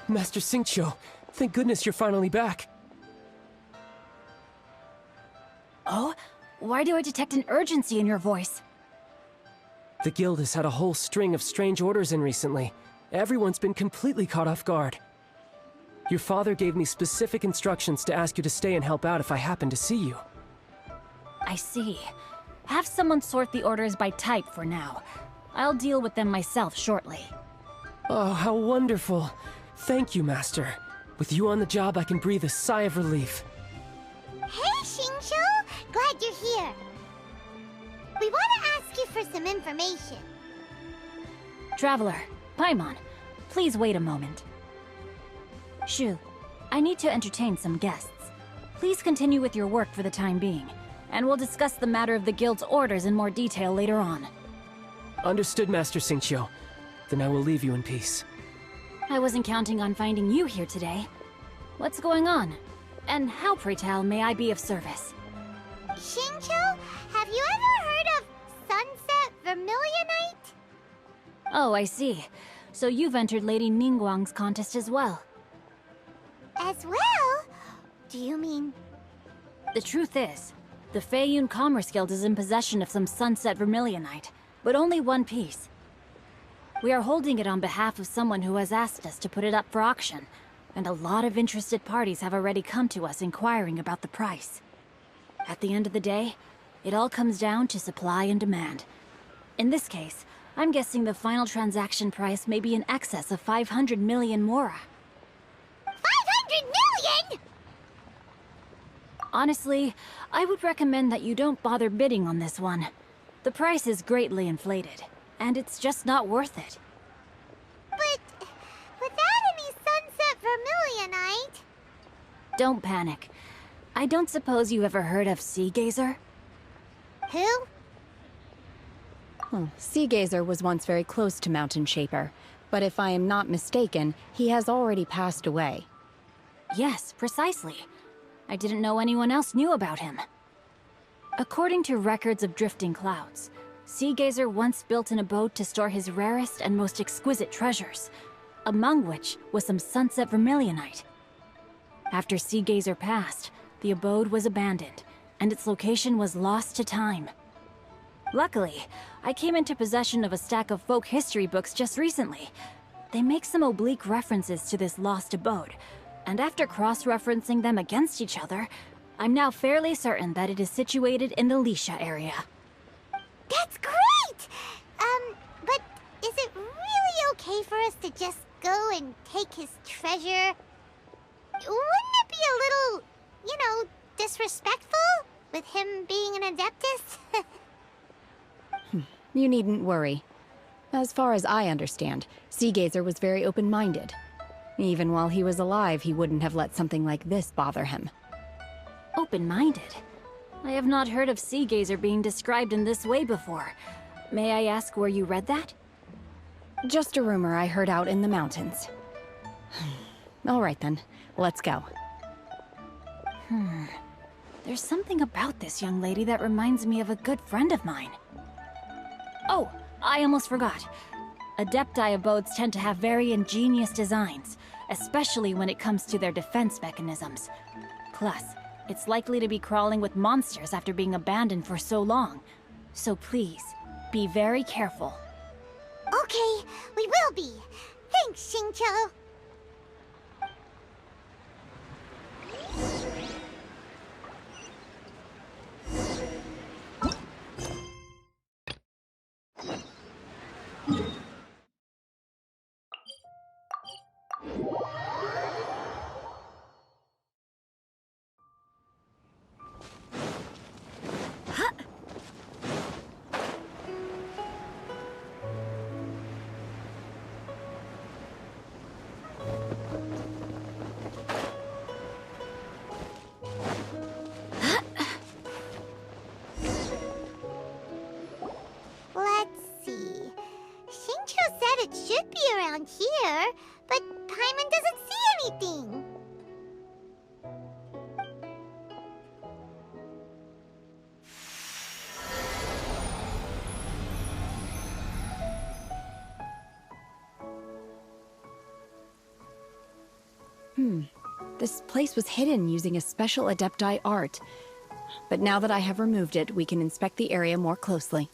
Master Xingqiu, thank goodness you're finally back. Oh? Why do I detect an urgency in your voice? The guild has had a whole string of strange orders in recently. Everyone's been completely caught off guard. Your father gave me specific instructions to ask you to stay and help out if I happen to see you. I see. Have someone sort the orders by type for now. I'll deal with them myself shortly. Oh, how wonderful. Thank you, Master. With you on the job, I can breathe a sigh of relief. Hey, Xingqiu! Glad you're here. We want to ask you for some information. Traveler, Paimon, please wait a moment. Shu, I need to entertain some guests. Please continue with your work for the time being, and we'll discuss the matter of the guild's orders in more detail later on. Understood, Master Xingqiu. Then I will leave you in peace. I wasn't counting on finding you here today. What's going on? And how, pray tell, may I be of service? Xingqiu, have you ever heard of Sunset Vermilionite? Oh, I see. So you've entered Lady Ningguang's contest as well. As well? Do you mean... The truth is, the Feiyun Commerce Guild is in possession of some Sunset Vermilionite, but only one piece. We are holding it on behalf of someone who has asked us to put it up for auction, and a lot of interested parties have already come to us inquiring about the price. At the end of the day, it all comes down to supply and demand. In this case, I'm guessing the final transaction price may be in excess of 500 million mora. 500 million?! Honestly, I would recommend that you don't bother bidding on this one. The price is greatly inflated, and it's just not worth it. But without any Sunset Vermilionite... Don't panic. I don't suppose you ever heard of Sea Gazer? Who? Sea Gazer was once very close to Mountain Shaper, but if I am not mistaken, he has already passed away. Yes, precisely. I didn't know anyone else knew about him. According to records of drifting clouds, Sea Gazer once built an abode to store his rarest and most exquisite treasures, among which was some Sunset Vermilionite. After Sea Gazer passed, the abode was abandoned, and its location was lost to time. Luckily, I came into possession of a stack of folk history books just recently. They make some oblique references to this lost abode, and after cross-referencing them against each other, I'm now fairly certain that it is situated in the Lisha area. That's great! But is it really okay for us to just go and take his treasure? Wouldn't it be a little, disrespectful? With him being an Adeptus? You needn't worry. As far as I understand, Sea Gazer was very open-minded. Even while he was alive, he wouldn't have let something like this bother him. Open-minded? I have not heard of Sea Gazer being described in this way before. May I ask where you read that? Just a rumor I heard out in the mountains. All right then, let's go. There's something about this young lady that reminds me of a good friend of mine. Oh, I almost forgot. Adepti abodes tend to have very ingenious designs, especially when it comes to their defense mechanisms. Plus, it's likely to be crawling with monsters after being abandoned for so long. So please, be very careful. Okay, we will be. Thanks, Xingqiu. It should be around here, but Paimon doesn't see anything. This place was hidden using a special Adepti art. But now that I have removed it, we can inspect the area more closely.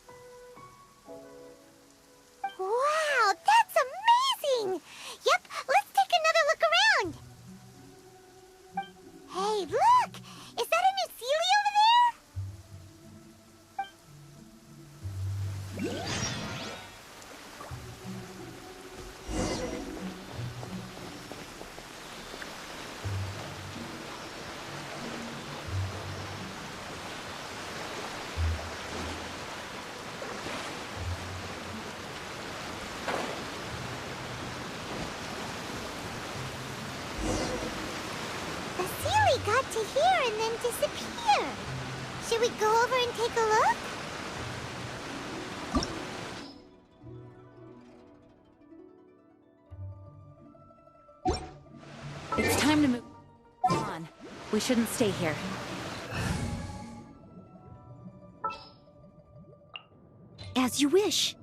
Wow, that's amazing! Yep, let's take another look around! Hey, look! Is that a new Sealy over there? The Sealy got to here and then disappear. Should we go over and take a look? It's time to move on. We shouldn't stay here. As you wish.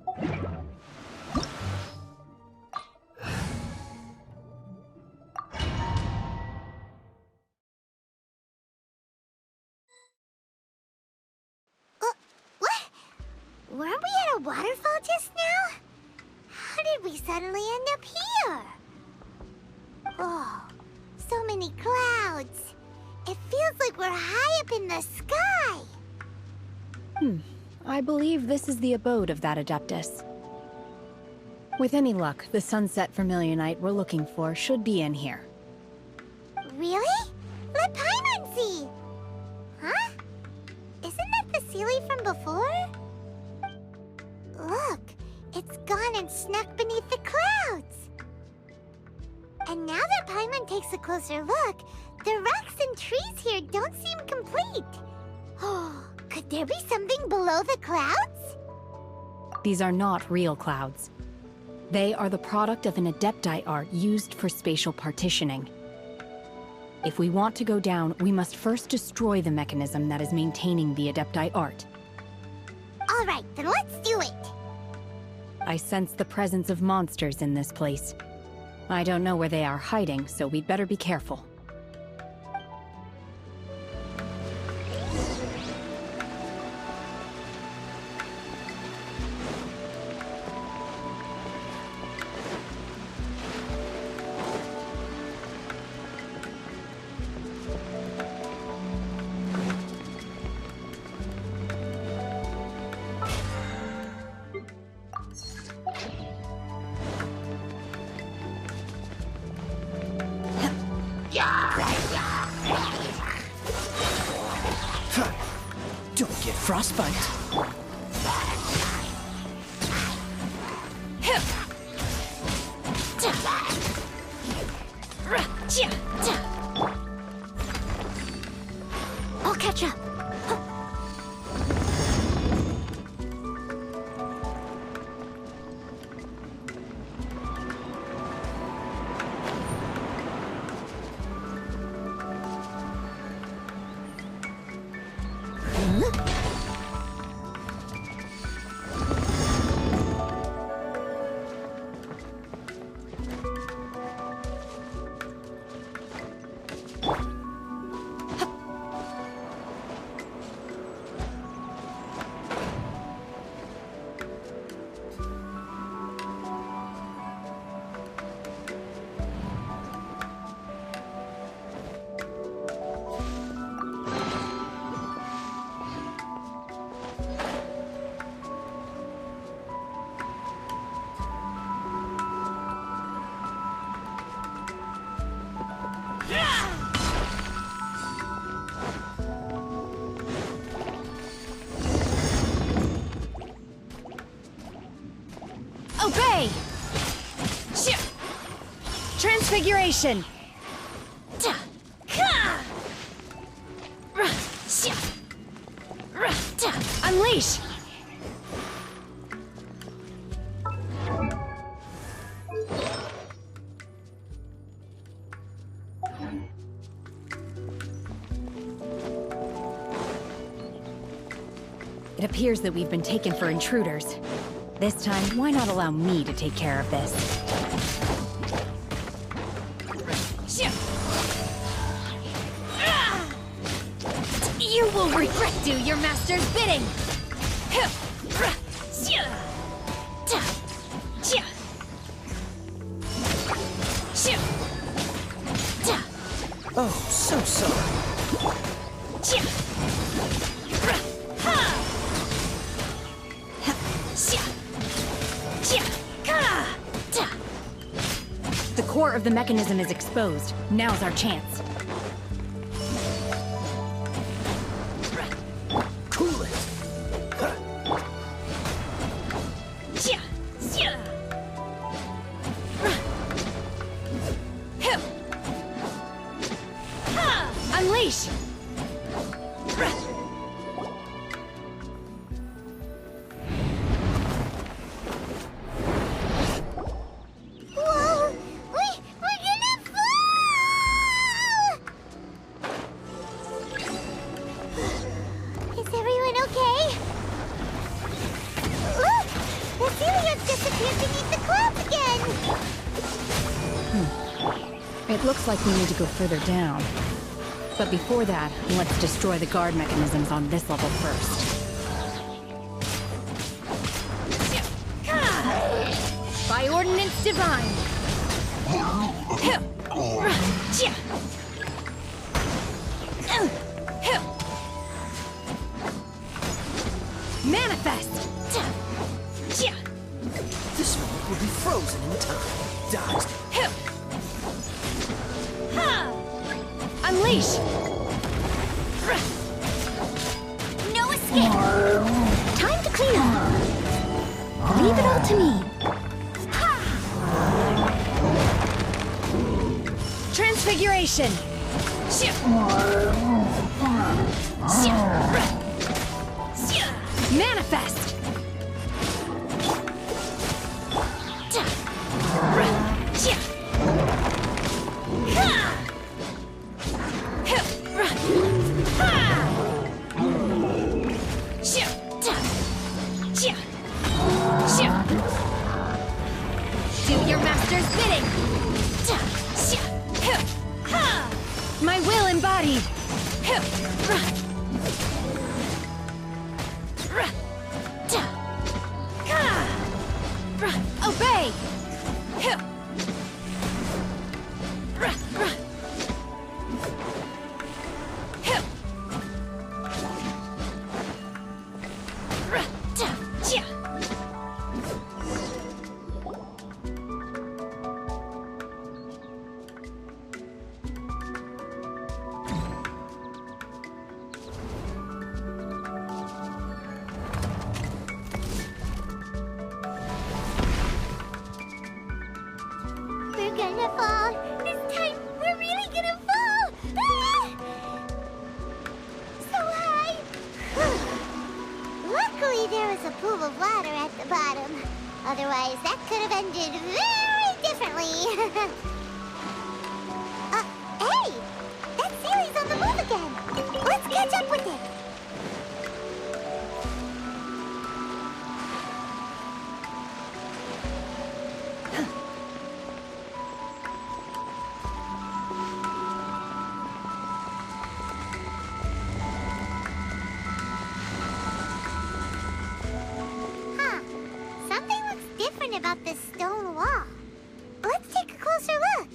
What? Weren't we at a waterfall just now? How did we suddenly end up here? Oh, so many clouds. It feels like we're high up in the sky. I believe this is the abode of that Adeptus. With any luck, the sunset Vermilionite we're looking for should be in here. Really? Let Paimon see! Huh? Isn't that the Sealy from before? Look, it's gone and snuck beneath the clouds. And now that Paimon takes a closer look, the rocks and trees here don't seem complete. Oh, could there be something below the clouds? These are not real clouds. They are the product of an Adepti art used for spatial partitioning. If we want to go down, we must first destroy the mechanism that is maintaining the Adepti art. All right, then let's do it. I sense the presence of monsters in this place. I don't know where they are hiding, so we'd better be careful. Don't get frostbite. I'll catch up. Obey! Transfiguration! Unleash! It appears that we've been taken for intruders. This time, why not allow me to take care of this? Do your master's bidding! Oh, so sorry. The core of the mechanism is exposed. Now's our chance. Cool it. Unleash! Whoa! We're gonna fall! Is everyone okay? Look! The Celia's disappeared beneath the clouds again! It looks like we need to go further down. But before that, let's destroy the guard mechanisms on this level first. By ordinance divine! Manifest! This one will be frozen in time. Dodged. Unleash! No escape! Time to clean up! Leave it all to me! Transfiguration! Manifest! Do your master's bidding! My will embodied! Obey! We're gonna fall! This time, we're really gonna fall! Ah! So high! Luckily, there was a pool of water at the bottom. Otherwise, that could have ended very differently. Hey! That Sealy's on the move again! Let's catch up with it! Something looks different about this stone wall. Let's take a closer look.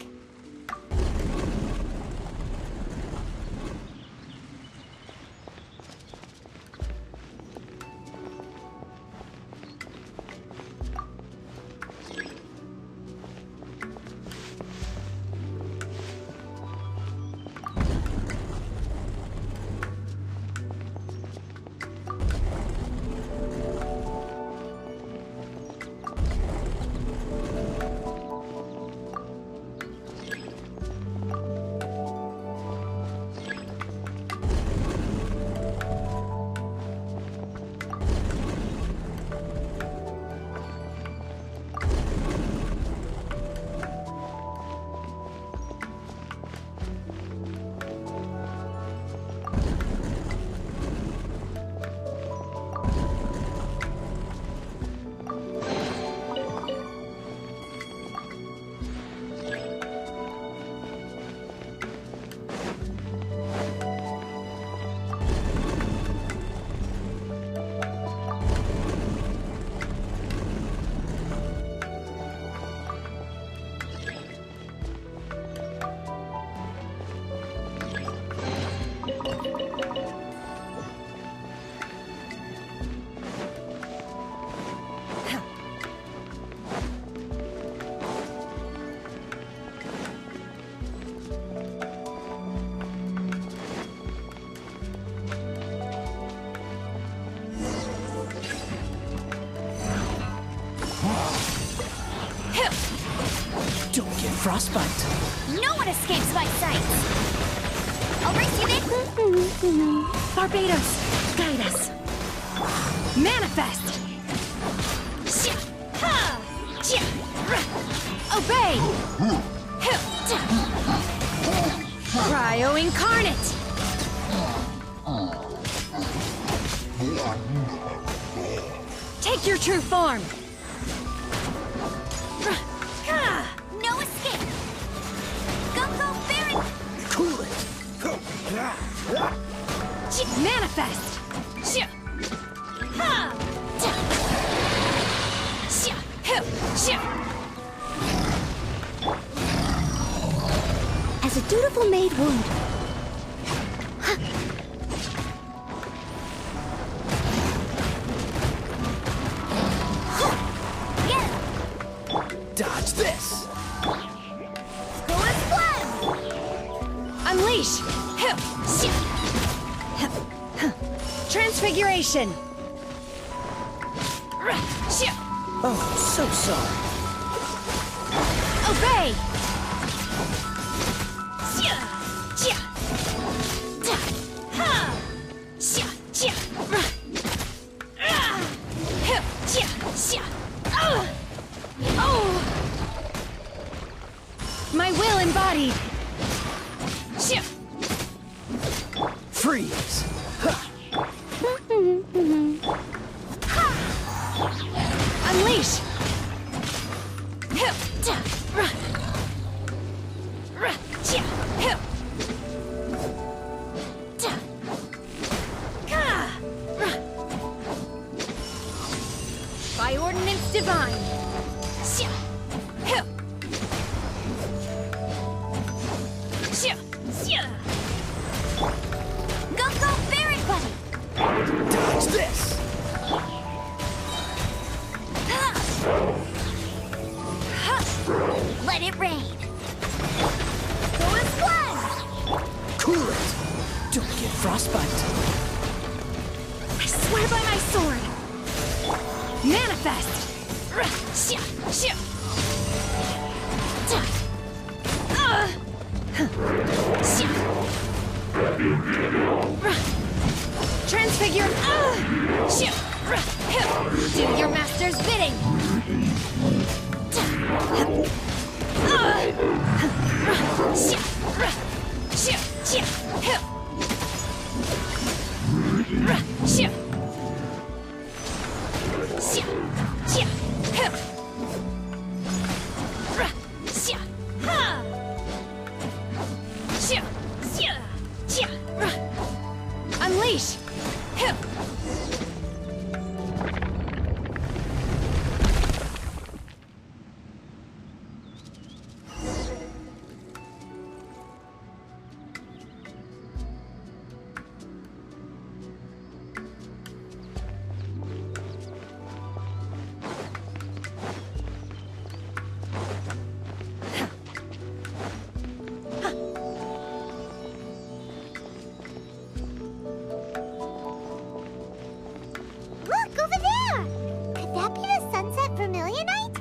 frostbite. No one escapes my sight! I'll race you, Nick! Barbados, guide us. Manifest! Obey! Cryo incarnate! Take your true form! No escape! Go, Baron! Cool it. Manifest! As a dutiful maid would. Dodge this. Unleash! Transfiguration! Oh, so sorry. Obey! My will embodied! Freeze. Unleash! By ordinance divine! Go, Baron, buddy! Dodge this. Let it rain! Go and fly! Cool it. Don't get frostbite. I swear by my sword! Manifest! Transfigure! Do your master's bidding! Unleash! Look, over there! Could that be the sunset vermilionite?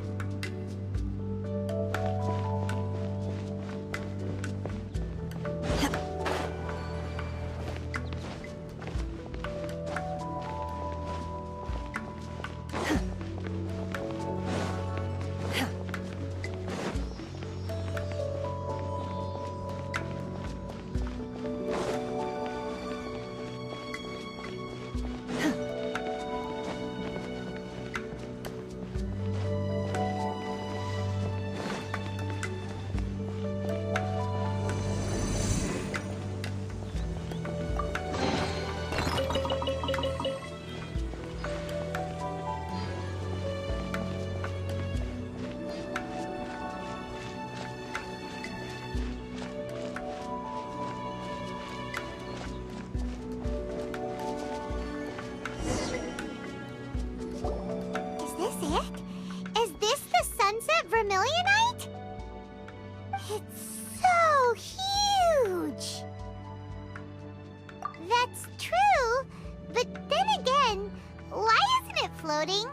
Is this the sunset vermilionite? It's so huge! That's true, but then again, why isn't it floating?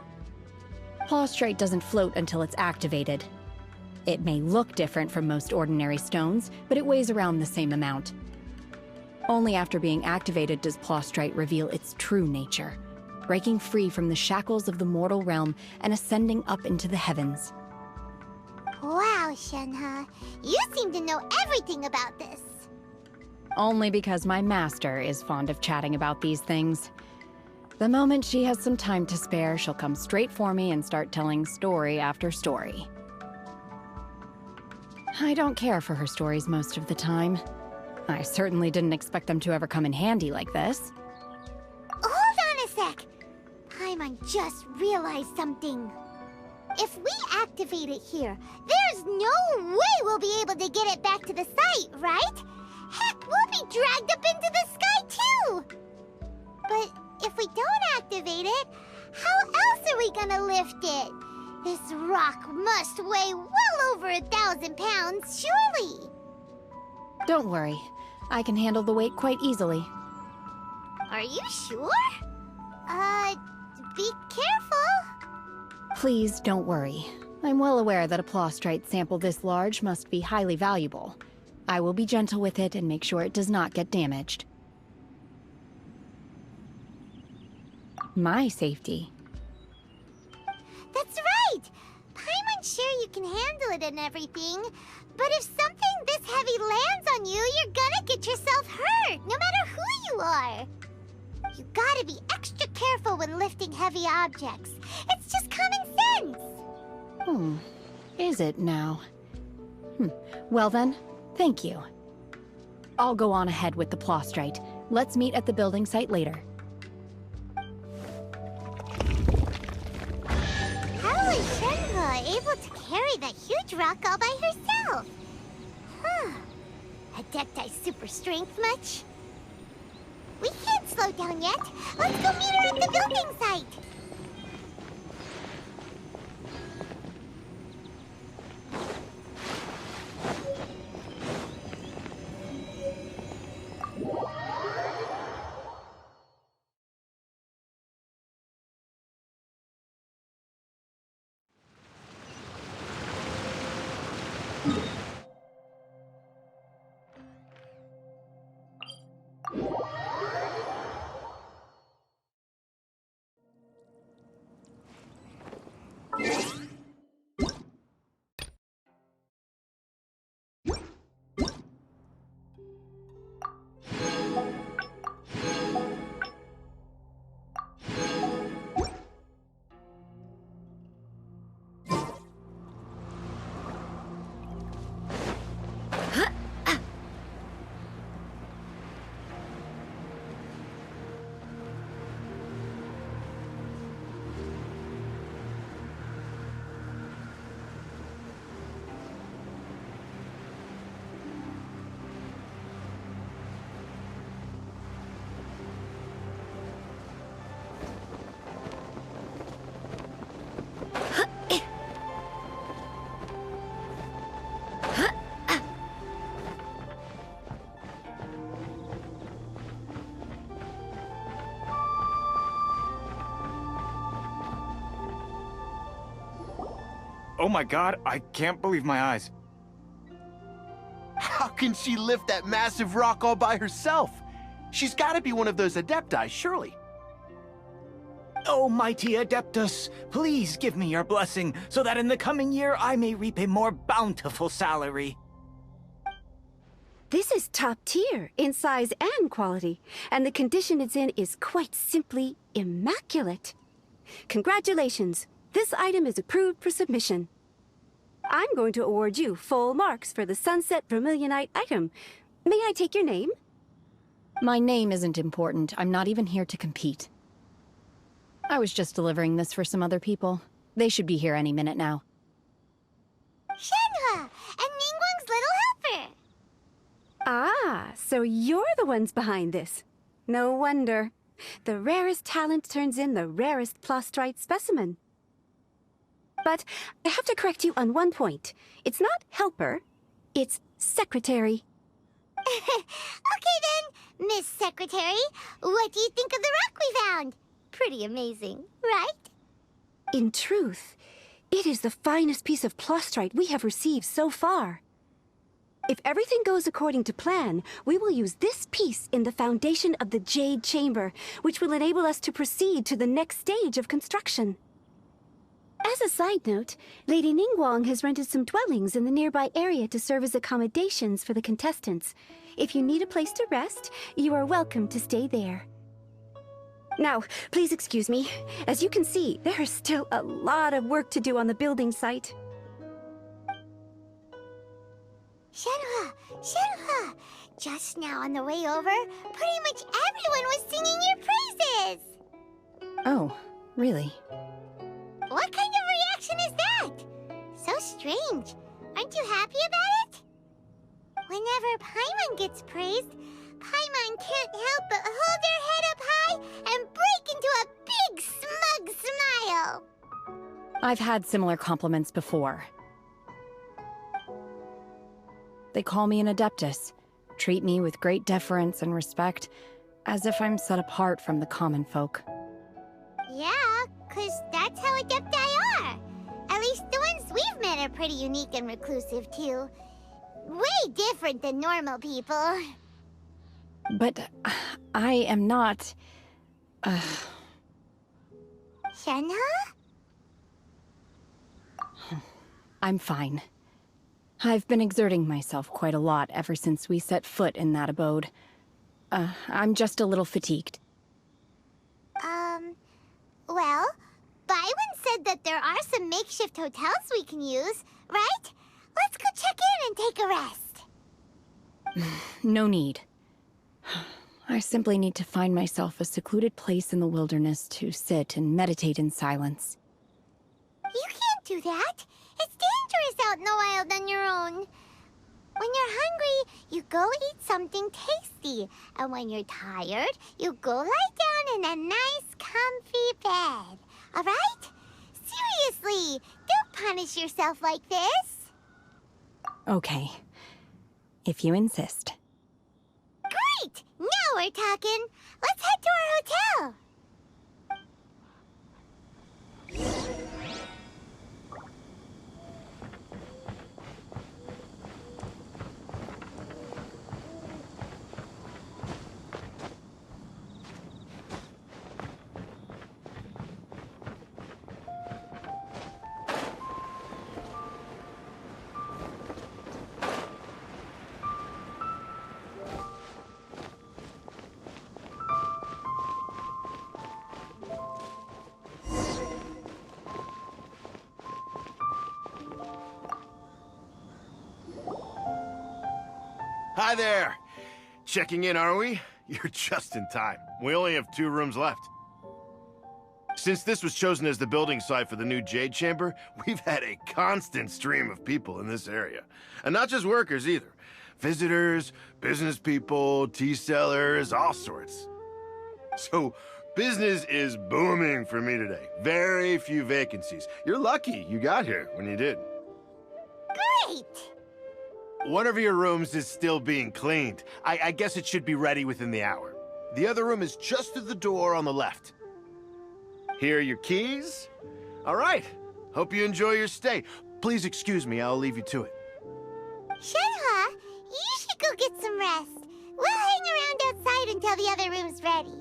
Prostrate doesn't float until it's activated. It may look different from most ordinary stones, but it weighs around the same amount. Only after being activated does Plostrite reveal its true nature, breaking free from the shackles of the mortal realm and ascending up into the heavens. Wow, Shenhe. You seem to know everything about this. Only because my master is fond of chatting about these things. The moment she has some time to spare, she'll come straight for me and start telling story after story. I don't care for her stories most of the time. I certainly didn't expect them to ever come in handy like this. Hold on a sec. Paimon just realized something. If we activate it here, there's no way we'll be able to get it back to the site, right? Heck, we'll be dragged up into the sky too! But if we don't activate it, how else are we gonna lift it? This rock must weigh well over 1,000 pounds, surely! Don't worry. I can handle the weight quite easily. Are you sure? Be careful! Please don't worry. I'm well aware that a Plostrite sample this large must be highly valuable. I will be gentle with it and make sure it does not get damaged. My safety. That's right! Paimon's sure you can handle it and everything, but if something this heavy lands on you, you're gonna get yourself hurt, no matter who you are. You gotta be extra careful when lifting heavy objects. It's just common sense. Is it now? Well then, thank you. I'll go on ahead with the Plostrite. Let's meet at the building site later. How was Shenhe able to carry that huge rock all by herself? Adepti super strength much? We can't slow down yet. Let's go meet her at the building site. Oh my god, I can't believe my eyes. How can she lift that massive rock all by herself? She's gotta be one of those Adepti, surely. Oh, mighty Adeptus, please give me your blessing so that in the coming year I may reap a more bountiful salary. This is top tier in size and quality, and the condition it's in is quite simply immaculate. Congratulations! This item is approved for submission. I'm going to award you full marks for the Sunset Vermilionite item. May I take your name? My name isn't important. I'm not even here to compete. I was just delivering this for some other people. They should be here any minute now. Shenhe! And Ningguang's little helper! Ah, so you're the ones behind this. No wonder. The rarest talent turns in the rarest Plostrite specimen. But I have to correct you on one point. It's not helper, it's secretary. Okay then, Miss Secretary. What do you think of the rock we found? Pretty amazing, right? In truth, It is the finest piece of plustrite we have received so far. If everything goes according to plan, we will use this piece in the foundation of the Jade Chamber, which will enable us to proceed to the next stage of construction. As a side note, Lady Ningguang has rented some dwellings in the nearby area to serve as accommodations for the contestants. If you need a place to rest, you are welcome to stay there. Now, please excuse me. As you can see, there is still a lot of work to do on the building site. Shenhua! Shenhua! Just now on the way over, pretty much everyone was singing your praises! Oh, really? What kind of reaction is that? So strange. Aren't you happy about it? Whenever Paimon gets praised, Paimon can't help but hold her head up high and break into a big smug smile. I've had similar compliments before. They call me an Adeptus, treat me with great deference and respect, as if I'm set apart from the common folk. Yeah, 'cause that's how Adepti are. At least the ones we've met are pretty unique and reclusive, too. Way different than normal people. But I am not... Shenhua? I'm fine. I've been exerting myself quite a lot ever since we set foot in that abode. I'm just a little fatigued. Well, Byron said that there are some makeshift hotels we can use, right? Let's go check in and take a rest. No need. I simply need to find myself a secluded place in the wilderness to sit and meditate in silence. You can't do that. It's dangerous out in the wild on your own. When you're hungry, you go eat something tasty. And when you're tired, you go lie down in a nice, comfy bed. All right? Seriously, don't punish yourself like this. Okay. If you insist. Great! Now we're talking. Let's head to our hotel. Hi there! Checking in, are we? You're just in time. We only have 2 rooms left. Since this was chosen as the building site for the new Jade Chamber, we've had a constant stream of people in this area. And not just workers either. Visitors, business people, tea sellers, all sorts. So, business is booming for me today. Very few vacancies. You're lucky you got here when you did. Great! One of your rooms is still being cleaned. I guess it should be ready within the hour. The other room is just through the door on the left. Here are your keys. All right. Hope you enjoy your stay. Please excuse me, I'll leave you to it. Shenhua, you should go get some rest. We'll hang around outside until the other room's ready.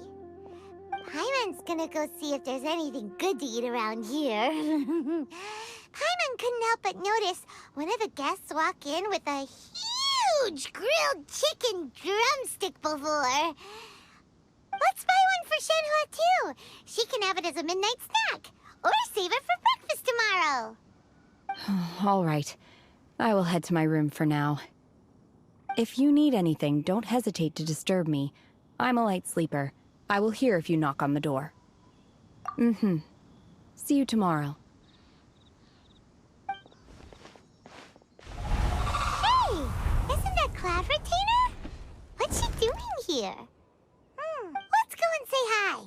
Paimon's gonna go see if there's anything good to eat around here. Paimon couldn't help but notice one of the guests walk in with a huge grilled chicken drumstick before. Let's buy one for Shenhua, too. She can have it as a midnight snack. Or save it for breakfast tomorrow. All right. I will head to my room for now. If you need anything, don't hesitate to disturb me. I'm a light sleeper. I will hear if you knock on the door. See you tomorrow. Hey! Isn't that Cloud Retainer? What's she doing here? Let's go and say hi.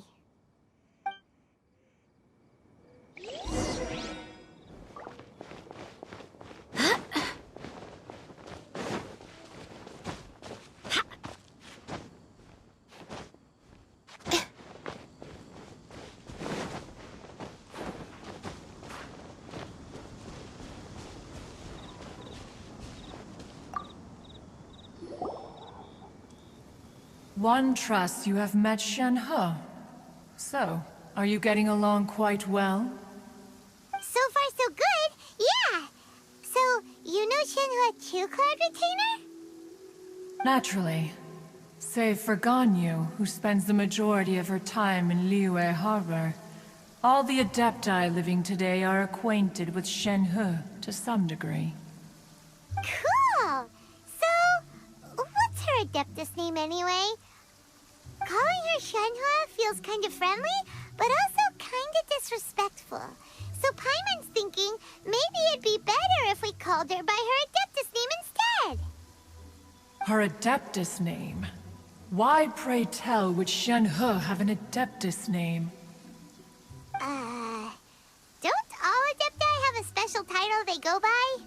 one trusts you have met Shen-He. So, are you getting along quite well? So far, so good. Yeah. So, you know Shenhua too, Cloud Retainer? Naturally. Save for Ganyu, who spends the majority of her time in Liyue Harbor. All the Adepti living today are acquainted with Shen-He to some degree. Cool. So, what's her Adeptus name anyway? Calling her Shenhua feels kind of friendly, but also kind of disrespectful. So Paimon's thinking maybe it'd be better if we called her by her Adeptus name instead. Her Adeptus name? Why, pray tell, would Shen-He have an Adeptus name? Don't all Adepti have a special title they go by?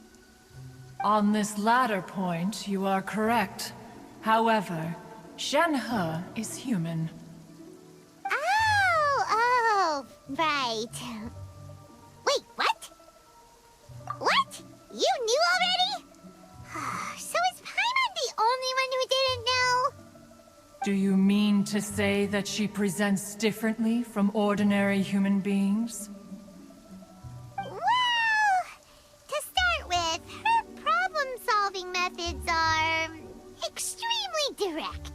On this latter point, you are correct. However, Shen-He is human. Oh, right. Wait, what? What? You knew already? So is Paimon the only one who didn't know? Do you mean to say that she presents differently from ordinary human beings? Well, to start with, her problem-solving methods are extremely direct.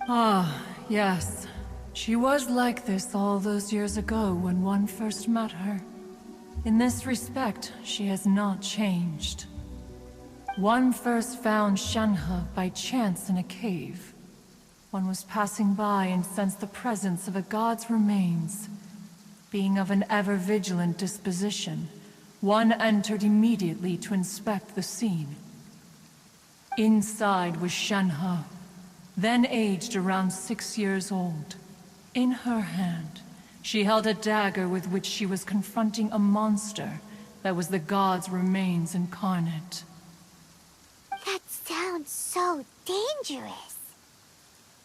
Ah, yes. She was like this all those years ago when one first met her. In this respect, she has not changed. One first found Shen-He by chance in a cave. One was passing by and sensed the presence of a god's remains. Being of an ever-vigilant disposition, one entered immediately to inspect the scene. Inside was Shen-He, then aged around 6 years old. In her hand, she held a dagger with which she was confronting a monster that was the god's remains incarnate. That sounds so dangerous.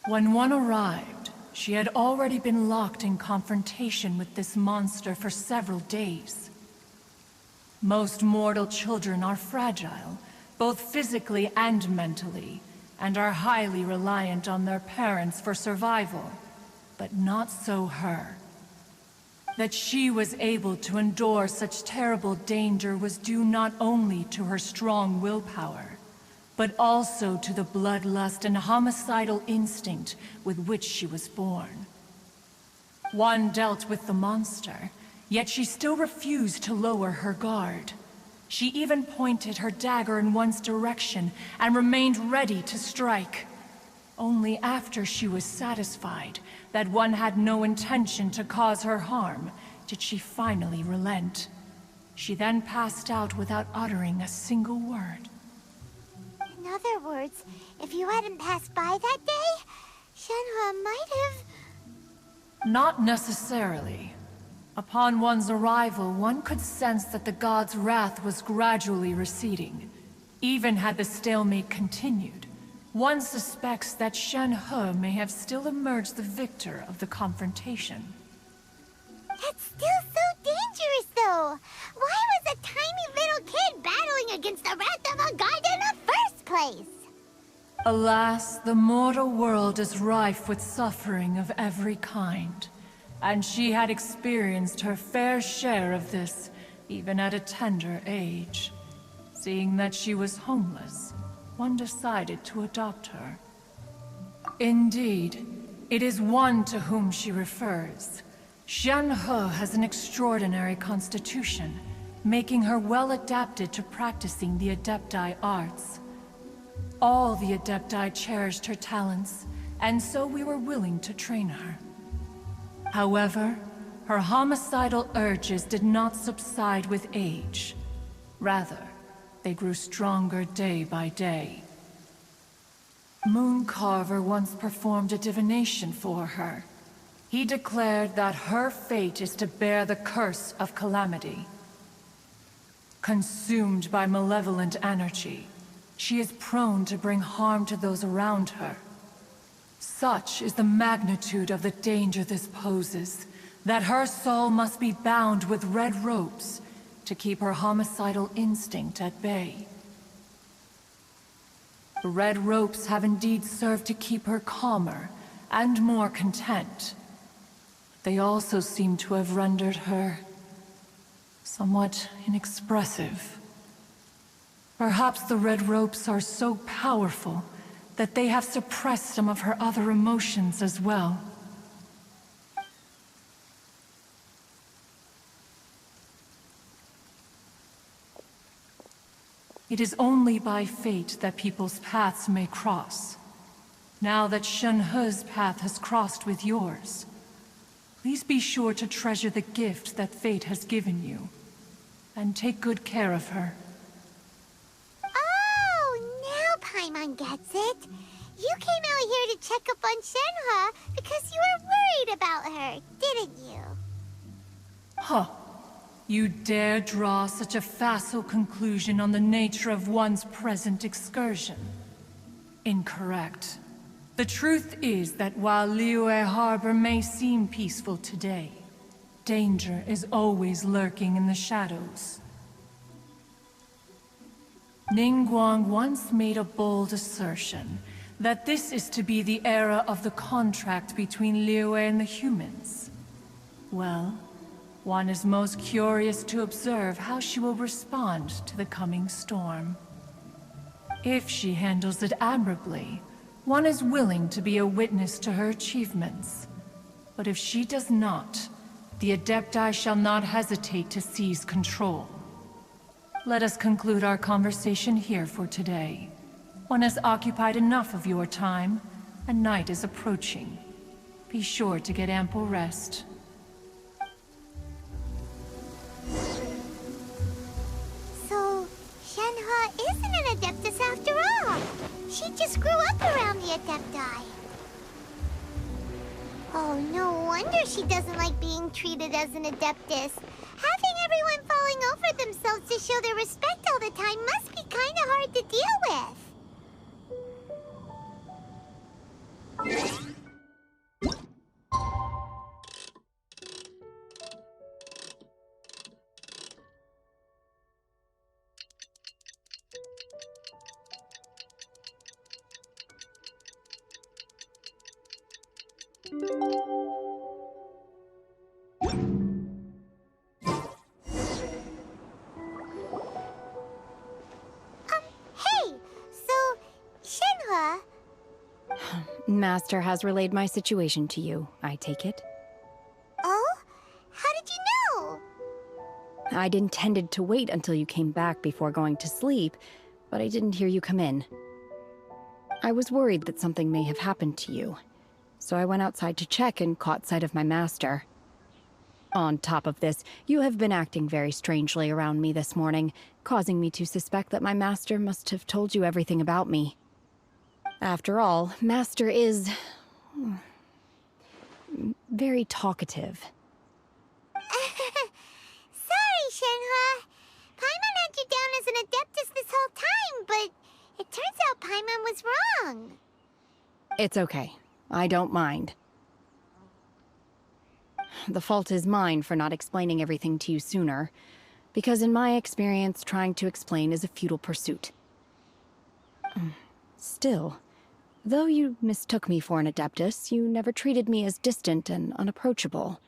When one arrived, she had already been locked in confrontation with this monster for several days. Most mortal children are fragile, both physically and mentally, and are highly reliant on their parents for survival. But not so her. That she was able to endure such terrible danger was due not only to her strong willpower, but also to the bloodlust and homicidal instinct with which she was born. One dealt with the monster, yet she still refused to lower her guard. She even pointed her dagger in one's direction and remained ready to strike. Only after she was satisfied that one had no intention to cause her harm did she finally relent. She then passed out without uttering a single word. In other words, if you hadn't passed by that day, Shenhua might have... Not necessarily. Upon one's arrival, one could sense that the god's wrath was gradually receding. Even had the stalemate continued, one suspects that Shen-He may have still emerged the victor of the confrontation. That's still so dangerous, though. Why was a tiny little kid battling against the wrath of a god in the first place? Alas, the mortal world is rife with suffering of every kind. And she had experienced her fair share of this, even at a tender age. Seeing that she was homeless, one decided to adopt her. Indeed, it is one to whom she refers. Shen-He has an extraordinary constitution, making her well adapted to practicing the Adepti arts. All the Adepti cherished her talents, and so we were willing to train her. However, her homicidal urges did not subside with age. Rather, they grew stronger day by day. Mooncarver once performed a divination for her. He declared that her fate is to bear the curse of calamity. Consumed by malevolent energy, she is prone to bring harm to those around her. Such is the magnitude of the danger this poses, that her soul must be bound with red ropes to keep her homicidal instinct at bay. The red ropes have indeed served to keep her calmer and more content. They also seem to have rendered her somewhat inexpressive. Perhaps the red ropes are so powerful that they have suppressed some of her other emotions as well. It is only by fate that people's paths may cross. Now that Shen-He's path has crossed with yours, please be sure to treasure the gift that fate has given you, and take good care of her. Oh, now Paimon gets it. You came out here to check up on Shen-He because you were worried about her, didn't you? Huh. You dare draw such a facile conclusion on the nature of one's present excursion? Incorrect. The truth is that while Liyue Harbor may seem peaceful today, danger is always lurking in the shadows. Ningguang once made a bold assertion that this is to be the era of the contract between Liyue and the humans. Well, one is most curious to observe how she will respond to the coming storm. If she handles it admirably, one is willing to be a witness to her achievements. But if she does not, the Adepti shall not hesitate to seize control. Let us conclude our conversation here for today. One has occupied enough of your time, and night is approaching. Be sure to get ample rest. So, Shen-He isn't an Adeptus after all. She just grew up around the Adepti. Oh, no wonder she doesn't like being treated as an Adeptus. Having everyone falling over themselves to show their respect all the time must be kinda hard to deal with. Hey, so, Shen-He... Master has relayed my situation to you, I take it. Oh? How did you know? I'd intended to wait until you came back before going to sleep, but I didn't hear you come in. I was worried that something may have happened to you, so I went outside to check and caught sight of my master. On top of this, you have been acting very strangely around me this morning, causing me to suspect that my master must have told you everything about me. After all, Master is... very talkative. Sorry, Shen-He. Paimon had you down as an Adeptus this whole time, but it turns out Paimon was wrong. It's okay. I don't mind. The fault is mine for not explaining everything to you sooner, because in my experience, trying to explain is a futile pursuit. Still, though you mistook me for an Adeptus, you never treated me as distant and unapproachable.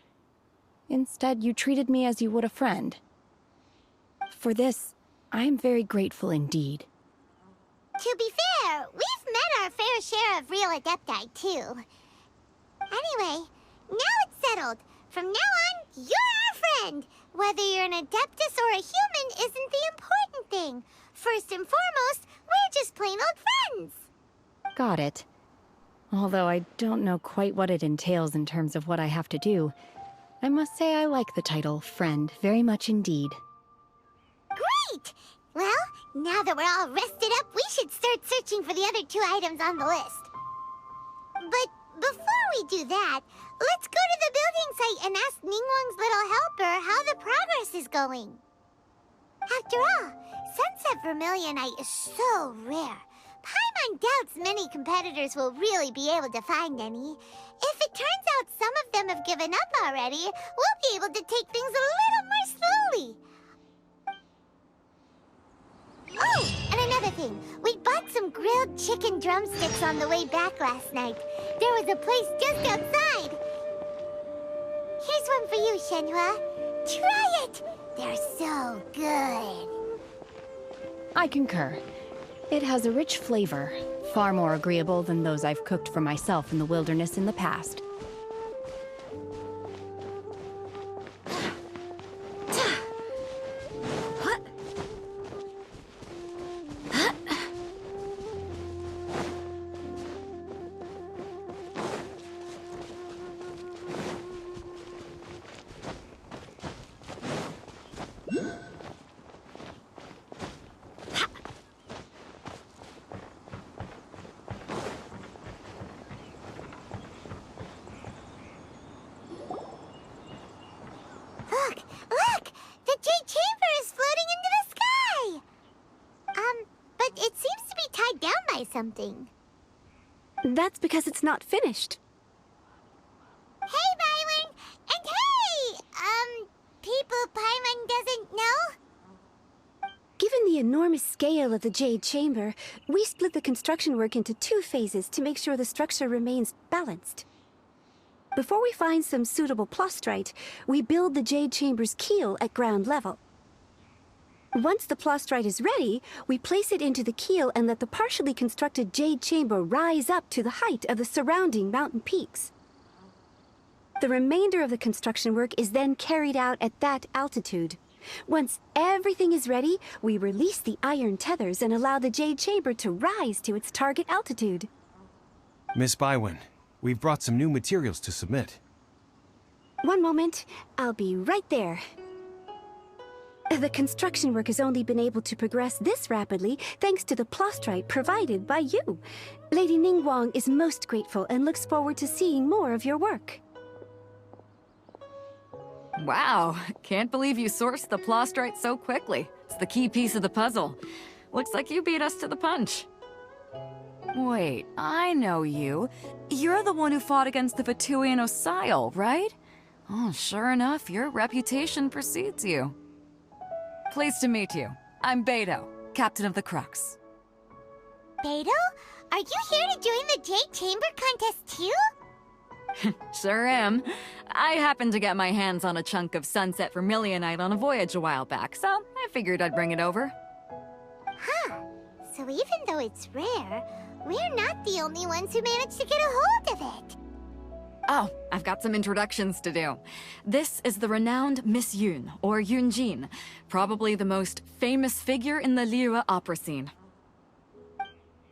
Instead, you treated me as you would a friend. For this, I am very grateful indeed. To be fair, we've met our fair share of real Adepti, too. Anyway, now it's settled. From now on, you're our friend. Whether you're an Adeptus or a human isn't the important thing. First and foremost, we're just plain old friends. Got it. Although I don't know quite what it entails in terms of what I have to do, I must say I like the title friend very much indeed. Great! Well, now that we're all rested up, we should start searching for the other 2 items on the list. But before we do that, let's go to the building site and ask Ningguang's little helper how the progress is going. After all, Sunset Vermilionite is so rare. Paimon doubts many competitors will really be able to find any. If it turns out some of them have given up already, we'll be able to take things a little more slowly. Oh, and another thing. We bought some grilled chicken drumsticks on the way back last night. There was a place just outside. Here's one for you, Shenhua. Try it! They're so good. I concur. It has a rich flavor, far more agreeable than those I've cooked for myself in the wilderness in the past. Look! The Jade Chamber is floating into the sky! But it seems to be tied down by something. That's because it's not finished. Hey, Byron! And hey! People Paimon doesn't know? Given the enormous scale of the Jade Chamber, we split the construction work into 2 phases to make sure the structure remains balanced. Before we find some suitable plastrite, we build the Jade Chamber's keel at ground level. Once the plastrite is ready, we place it into the keel and let the partially constructed Jade Chamber rise up to the height of the surrounding mountain peaks. The remainder of the construction work is then carried out at that altitude. Once everything is ready, we release the iron tethers and allow the Jade Chamber to rise to its target altitude. Miss Bywin, we've brought some new materials to submit. One moment, I'll be right there. The construction work has only been able to progress this rapidly thanks to the plastrite provided by you. Lady Ningguang is most grateful and looks forward to seeing more of your work. Wow, can't believe you sourced the plastrite so quickly. It's the key piece of the puzzle. Looks like you beat us to the punch. Wait, I know you. You're the one who fought against the Vatuian Osile, right? Oh, sure enough, your reputation precedes you. Pleased to meet you. I'm Beidou, Captain of the Crux. Beidou? Are you here to join the Jade Chamber contest too? Sure am. I happened to get my hands on a chunk of sunset vermilionite on a voyage a while back, so I figured I'd bring it over. Huh. So even though it's rare, we're not the only ones who managed to get a hold of it. Oh, I've got some introductions to do. This is the renowned Miss Yun, or Yunjin, probably the most famous figure in the Liyue opera scene.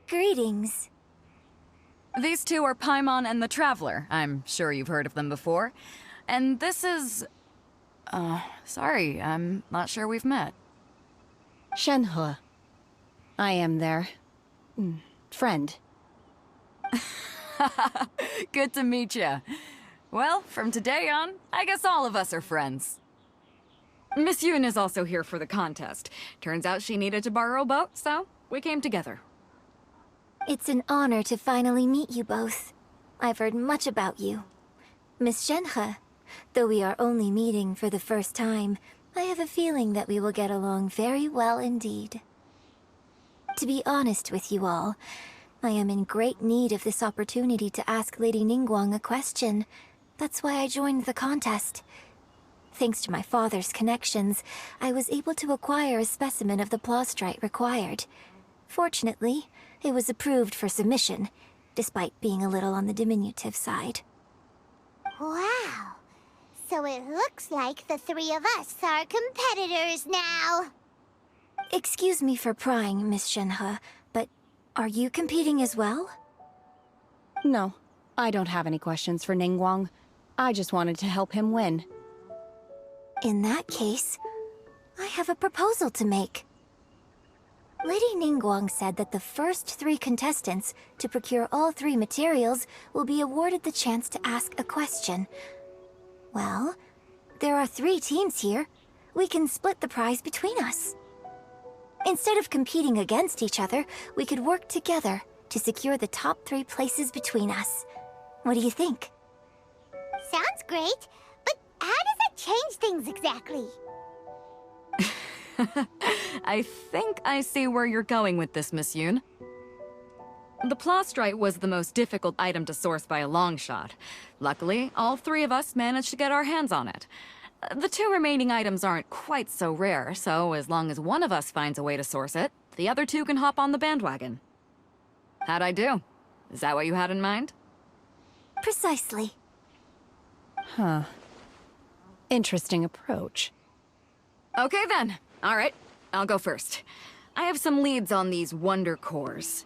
Greetings. These two are Paimon and the Traveler. I'm sure you've heard of them before. And this is... sorry, I'm not sure we've met. Shenhe. I am their... friend. Good to meet you. Well, from today on, I guess all of us are friends. Miss Yun is also here for the contest. Turns out she needed to borrow a boat, so we came together. It's an honor to finally meet you both. I've heard much about you. Miss Shenhe, though we are only meeting for the first time, I have a feeling that we will get along very well indeed. To be honest with you all, I am in great need of this opportunity to ask Lady Ningguang a question. That's why I joined the contest. Thanks to my father's connections, I was able to acquire a specimen of the plastrite required. Fortunately, it was approved for submission, despite being a little on the diminutive side. Wow. So it looks like the 3 of us are competitors now. Excuse me for prying, Miss Shenhe, but are you competing as well? No, I don't have any questions for Ningguang. I just wanted to help him win. In that case, I have a proposal to make. Lady Ningguang said that the first 3 contestants to procure all 3 materials will be awarded the chance to ask a question. Well, there are 3 teams here. We can split the prize between us. Instead of competing against each other, we could work together to secure the top 3 places between us. What do you think? Sounds great, but how does that change things exactly? I think I see where you're going with this, Miss Yoon. The plastrite was the most difficult item to source by a long shot. Luckily, all three of us managed to get our hands on it. The two remaining items aren't quite so rare, so as long as one of us finds a way to source it, the other two can hop on the bandwagon. How'd I do? Is that what you had in mind? Precisely. Huh. Interesting approach. Okay then. Alright, I'll go first. I have some leads on these wonder cores.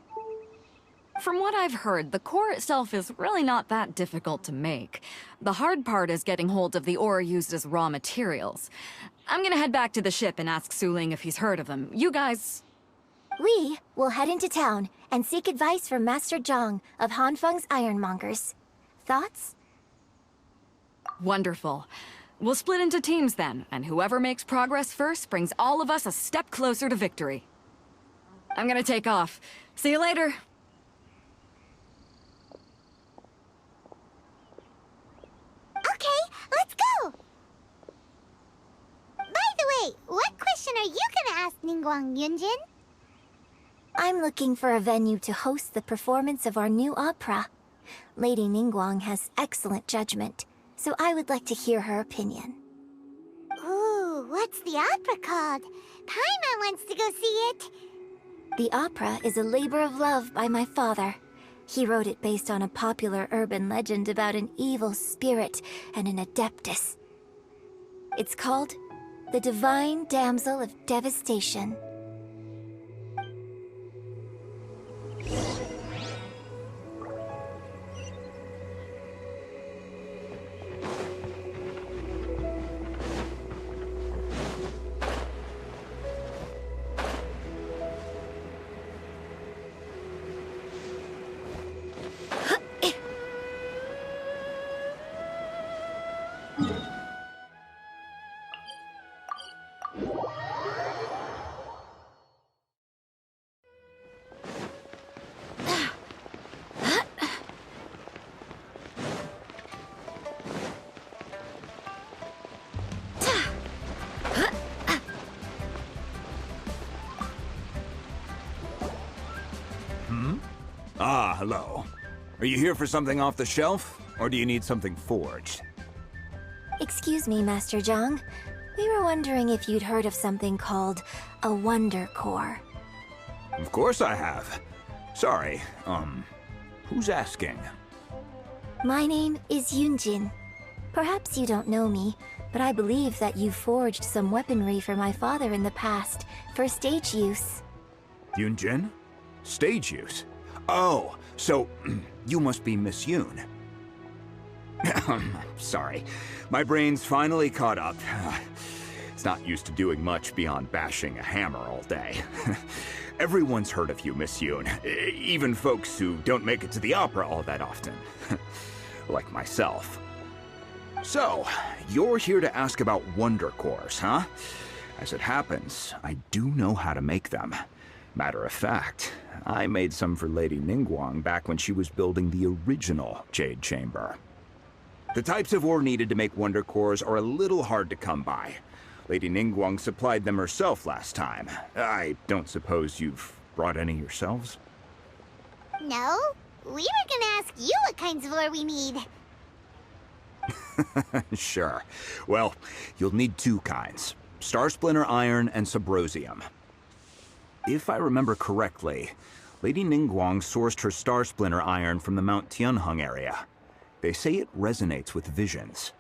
From what I've heard, the core itself is really not that difficult to make. The hard part is getting hold of the ore used as raw materials. I'm gonna head back to the ship and ask Suling if he's heard of them. You guys... We will head into town and seek advice from Master Zhang of Hanfeng's Ironmongers. Thoughts? Wonderful. We'll split into teams then, and whoever makes progress first brings all of us a step closer to victory. I'm gonna take off. See you later. Okay, let's go! By the way, what question are you gonna ask Ningguang, Yunjin? I'm looking for a venue to host the performance of our new opera. Lady Ningguang has excellent judgment, so I would like to hear her opinion. Ooh, what's the opera called? Paimon wants to go see it. The opera is a labor of love by my father. He wrote it based on a popular urban legend about an evil spirit and an adeptus. It's called The Divine Damsel of Devastation. Ah, hello. Are you here for something off the shelf, or do you need something forged? Excuse me, Master Zhang. We were wondering if you'd heard of something called a Wonder Core. Of course I have. Sorry, who's asking? My name is Yunjin. Perhaps you don't know me, but I believe that you forged some weaponry for my father in the past, for stage use. Yunjin? Stage use? Oh, so you must be Miss Yoon. Sorry, my brain's finally caught up. It's not used to doing much beyond bashing a hammer all day. Everyone's heard of you, Miss Yoon, even folks who don't make it to the opera all that often. Like myself. So, you're here to ask about Wonder Cores, huh? As it happens, I do know how to make them. Matter of fact, I made some for Lady Ningguang back when she was building the original Jade Chamber. The types of ore needed to make Wonder Cores are a little hard to come by. Lady Ningguang supplied them herself last time. I don't suppose you've brought any yourselves? No, we were gonna ask you what kinds of ore we need. Sure. Well, you'll need two kinds. Star Splinter Iron and Subrosium. If I remember correctly, Lady Ningguang sourced her Star Splinter Iron from the Mount Tianheng area. They say it resonates with visions.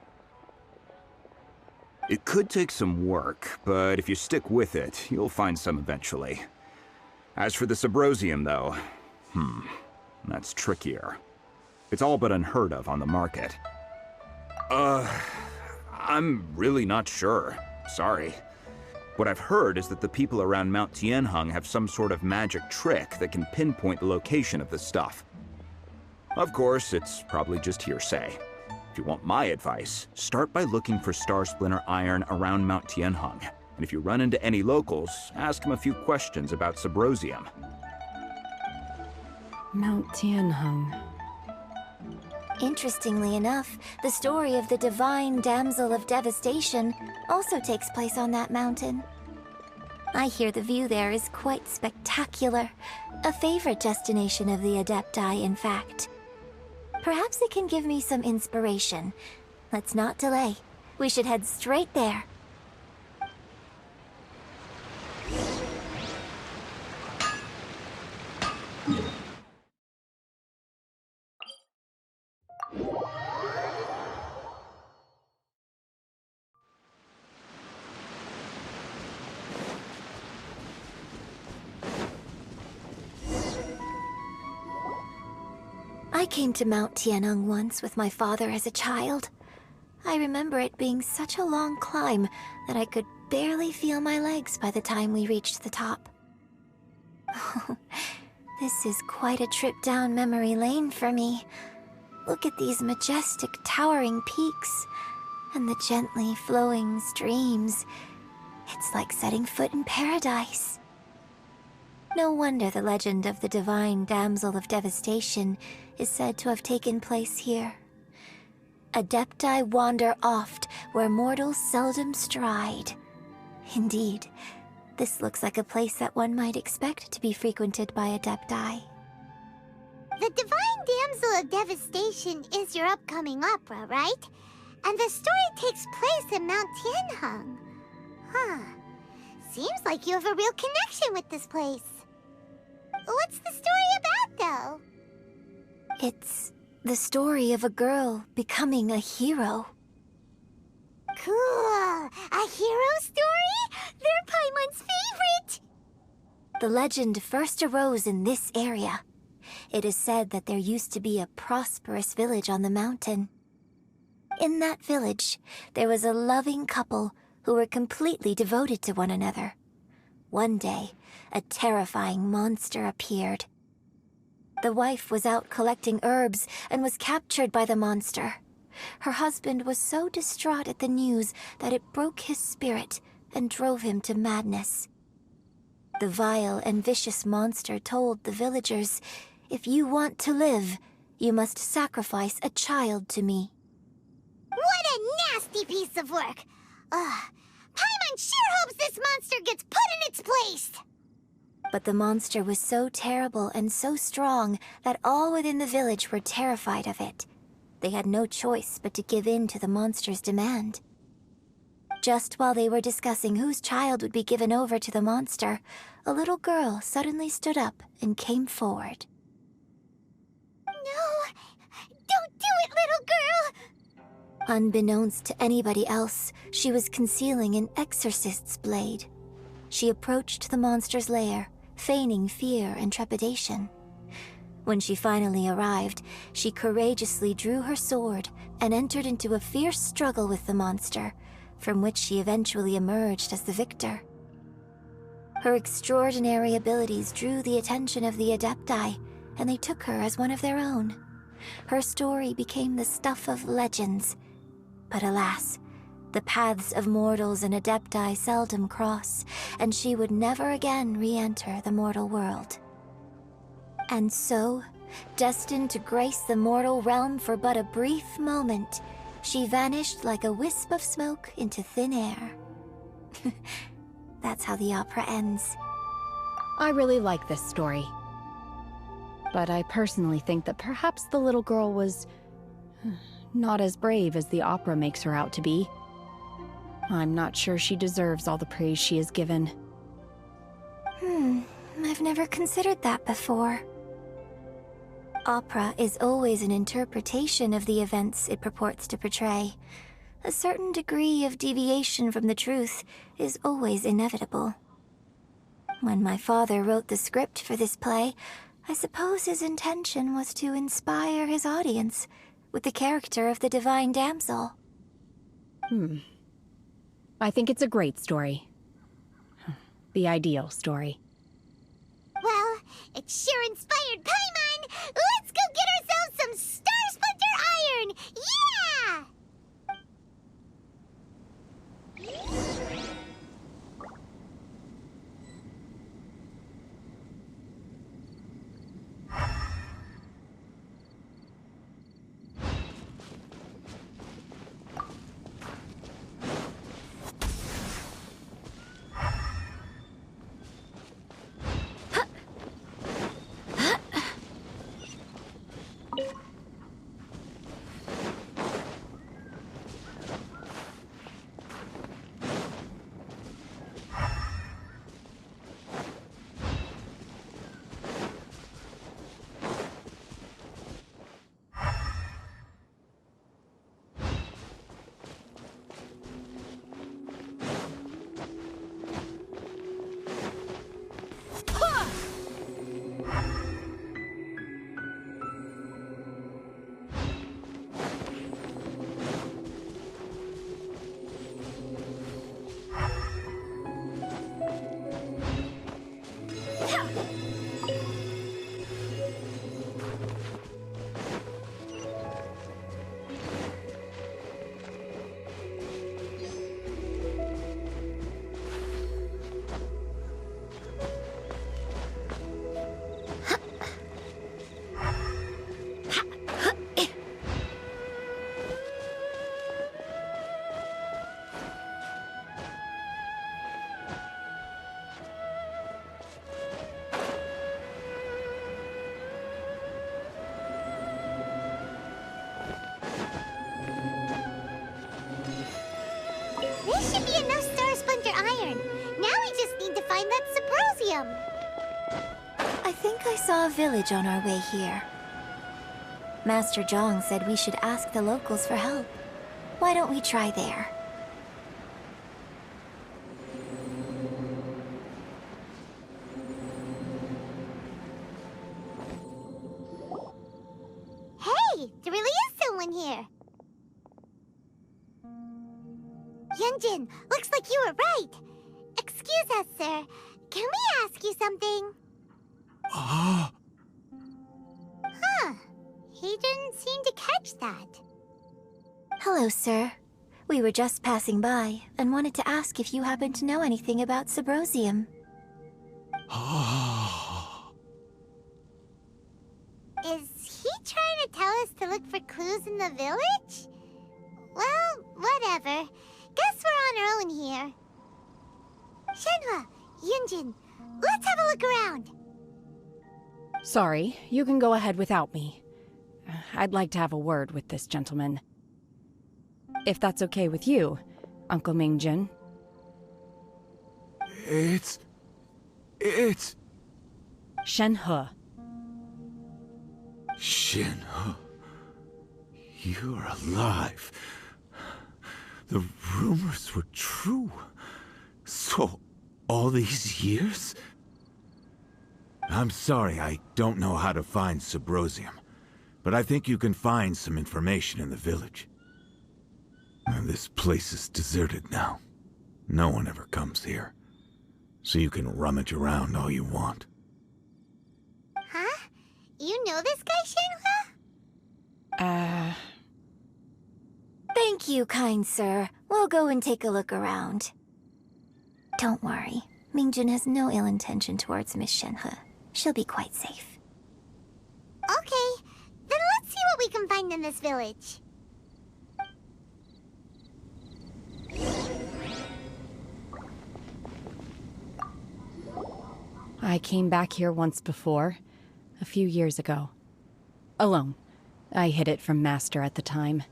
It could take some work, but if you stick with it, you'll find some eventually. As for the Subrosium, though, that's trickier. It's all but unheard of on the market. I'm really not sure. Sorry. What I've heard is that the people around Mount Tianheng have some sort of magic trick that can pinpoint the location of the stuff. Of course, it's probably just hearsay. If you want my advice, start by looking for Star Splinter Iron around Mount Tianheng. And if you run into any locals, ask them a few questions about Subrosium. Mount Tianheng. Interestingly enough, the story of the Divine Damsel of Devastation also takes place on that mountain. I hear the view there is quite spectacular. A favorite destination of the Adepti, in fact. Perhaps it can give me some inspiration. Let's not delay. We should head straight there. I came to Mount Tianeng once with my father as a child. I remember it being such a long climb that I could barely feel my legs by the time we reached the top. This is quite a trip down memory lane for me. Look at these majestic, towering peaks, and the gently flowing streams. It's like setting foot in paradise. No wonder the legend of the divine damsel of devastation is said to have taken place here. Adepti wander oft where mortals seldom stride. Indeed, this looks like a place that one might expect to be frequented by Adepti. The Divine Damsel of Devastation is your upcoming opera, right? And the story takes place in Mount Tianheng. Huh. Seems like you have a real connection with this place. What's the story about, though? It's the story of a girl becoming a hero. Cool! A hero story? They're Paimon's favorite! The legend first arose in this area. It is said that there used to be a prosperous village on the mountain. In that village, there was a loving couple who were completely devoted to one another. One day, a terrifying monster appeared. The wife was out collecting herbs and was captured by the monster. Her husband was so distraught at the news that it broke his spirit and drove him to madness. The vile and vicious monster told the villagers, "If you want to live, you must sacrifice a child to me." What a nasty piece of work! Paimon sure hopes this monster gets put in its place! But the monster was so terrible and so strong that all within the village were terrified of it. They had no choice but to give in to the monster's demand. Just while they were discussing whose child would be given over to the monster, a little girl suddenly stood up and came forward. No! Don't do it, little girl! Unbeknownst to anybody else, she was concealing an exorcist's blade. She approached the monster's lair, feigning fear and trepidation. When she finally arrived, she courageously drew her sword and entered into a fierce struggle with the monster, from which she eventually emerged as the victor. Her extraordinary abilities drew the attention of the Adepti, and they took her as one of their own. Her story became the stuff of legends. But alas, the paths of mortals and Adepti seldom cross, and she would never again re-enter the mortal world. And so, destined to grace the mortal realm for but a brief moment, she vanished like a wisp of smoke into thin air. That's how the opera ends. I really like this story. But I personally think that perhaps the little girl was not as brave as the opera makes her out to be. I'm not sure she deserves all the praise she is given. I've never considered that before. Opera is always an interpretation of the events it purports to portray. A certain degree of deviation from the truth is always inevitable. When my father wrote the script for this play, I suppose his intention was to inspire his audience with the character of the Divine Damsel. I think it's a great story. The ideal story. Well, it sure inspired Paimon! Let's go get ourselves some Star Splinter Iron! Yeah! This should be enough Star Splinter iron. Now we just need to find that Subrosium. I think I saw a village on our way here. Master Zhang said we should ask the locals for help. Why don't we try there? Hey, there really is someone here. Yunjin, looks like you were right. Excuse us, sir. Can we ask you something? Huh. He didn't seem to catch that. Hello, sir. We were just passing by and wanted to ask if you happen to know anything about Subrosium. Is he trying to tell us to look for clues in the village? Well, whatever. Guess we're on our own here. Shenhua, Yunjin, let's have a look around. Sorry, you can go ahead without me. I'd like to have a word with this gentleman. If that's okay with you, Uncle Mingjin. It's... Shenhe. Shenhe. You're alive. The rumors were true. So, all these years? I'm sorry, I don't know how to find Subrosium, but I think you can find some information in the village. And this place is deserted now. No one ever comes here, so you can rummage around all you want. Huh? You know this guy, Shenhua? Thank you, kind sir. We'll go and take a look around. Don't worry. Mingjin has no ill intention towards Miss Shenhe. She'll be quite safe. Okay, then let's see what we can find in this village. I came back here once before, a few years ago. Alone. I hid it from Master at the time.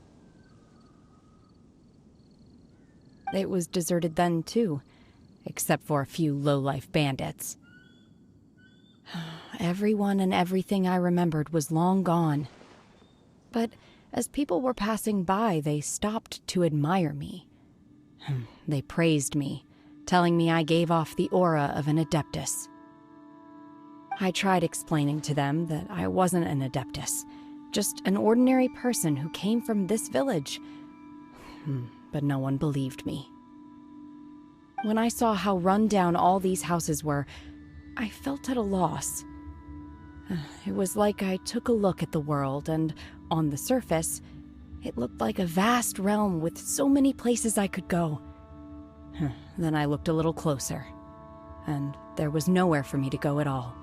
It was deserted then, too, except for a few low-life bandits. Everyone and everything I remembered was long gone. But as people were passing by, they stopped to admire me. They praised me, telling me I gave off the aura of an Adeptus. I tried explaining to them that I wasn't an Adeptus, just an ordinary person who came from this village. But no one believed me. When I saw how run down all these houses were, I felt at a loss. It was like I took a look at the world, and on the surface, it looked like a vast realm with so many places I could go. Then I looked a little closer, and there was nowhere for me to go at all.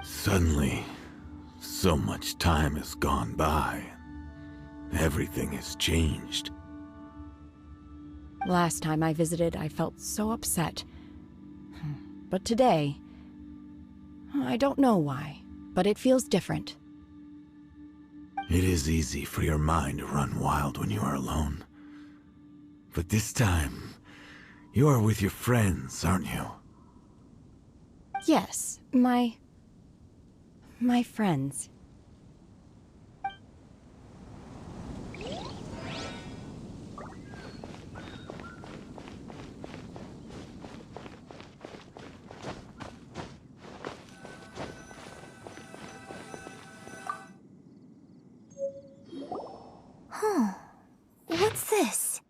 Suddenly, so much time has gone by. Everything has changed. Last time I visited, I felt so upset. But today, I don't know why, but it feels different. It is easy for your mind to run wild when you are alone. But this time, you are with your friends, aren't you? Yes, my friends. What's this?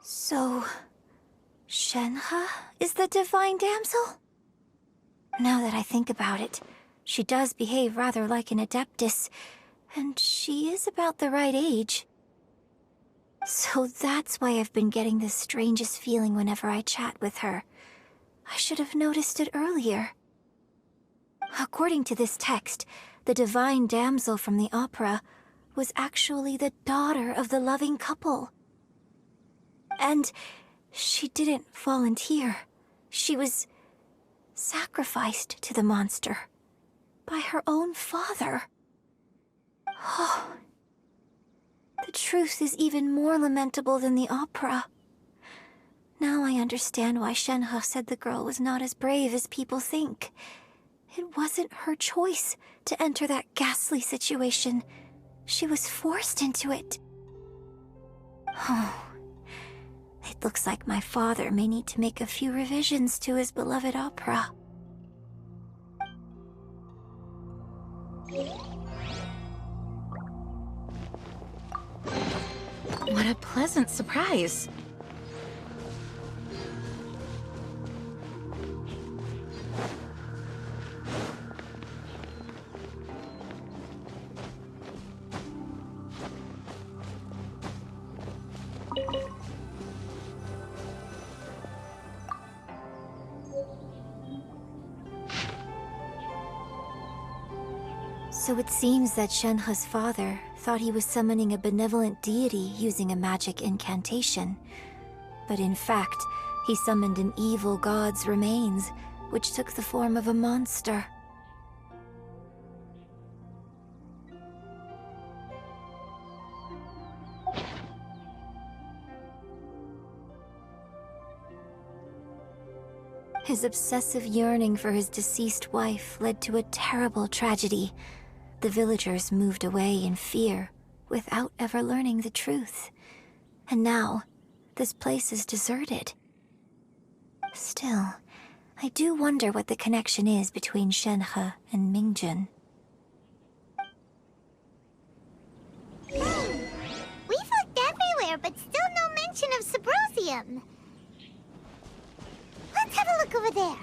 So, Shenhe is the divine damsel? Now that I think about it, she does behave rather like an Adeptus, and she is about the right age. So that's why I've been getting the strangest feeling whenever I chat with her. I should have noticed it earlier. According to this text, the divine damsel from the opera was actually the daughter of the loving couple. And she didn't volunteer. She was sacrificed to the monster by her own father. Oh, the truth is even more lamentable than the opera. Now I understand why Shenhe said the girl was not as brave as people think. It wasn't her choice to enter that ghastly situation. She was forced into it. Oh, it looks like my father may need to make a few revisions to his beloved opera. What a pleasant surprise. So it seems that Shenhe's father thought he was summoning a benevolent deity using a magic incantation. But in fact, he summoned an evil god's remains, which took the form of a monster. His obsessive yearning for his deceased wife led to a terrible tragedy. The villagers moved away in fear, without ever learning the truth. And now, this place is deserted. Still, I do wonder what the connection is between Shenhe and Mingjun. We've looked everywhere, but still no mention of Sabrosium. Let's have a look over there.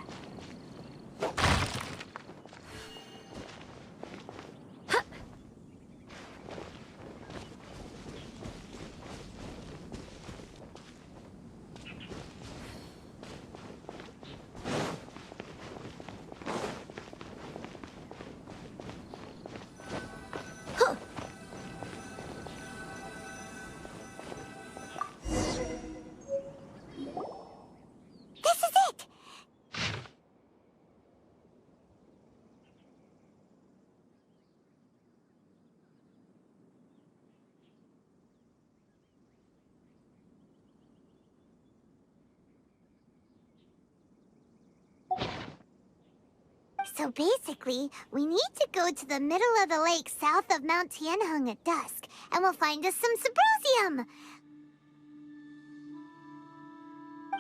So basically, we need to go to the middle of the lake south of Mount Tianheng at dusk, and we'll find us some Sabrosium!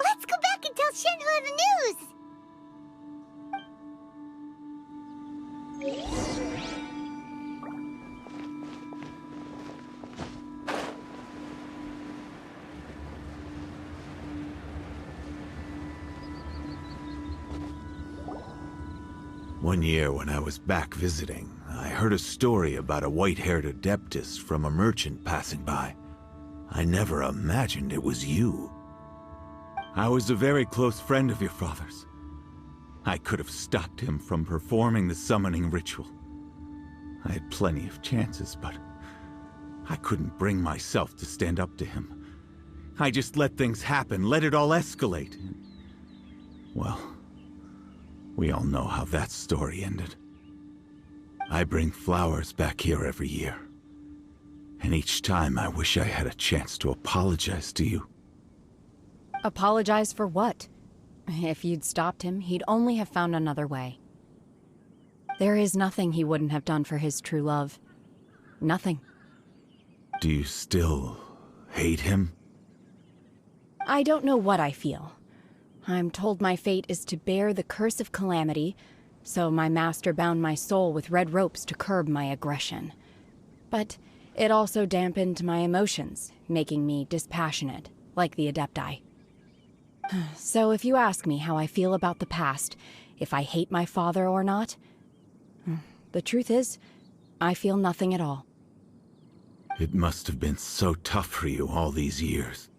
Let's go back and tell Shenhe the news! One year when I was back visiting, I heard a story about a white-haired Adeptus from a merchant passing by. I never imagined it was you. I was a very close friend of your father's. I could have stopped him from performing the summoning ritual. I had plenty of chances, but I couldn't bring myself to stand up to him. I just let things happen, let it all escalate. Well, we all know how that story ended. I bring flowers back here every year. And each time I wish I had a chance to apologize to you. Apologize for what? If you'd stopped him, he'd only have found another way. There is nothing he wouldn't have done for his true love. Nothing. Do you still hate him? I don't know what I feel. I'm told my fate is to bear the curse of calamity, so my master bound my soul with red ropes to curb my aggression. But it also dampened my emotions, making me dispassionate, like the Adepti. So if you ask me how I feel about the past, if I hate my father or not, the truth is, I feel nothing at all. It must have been so tough for you all these years.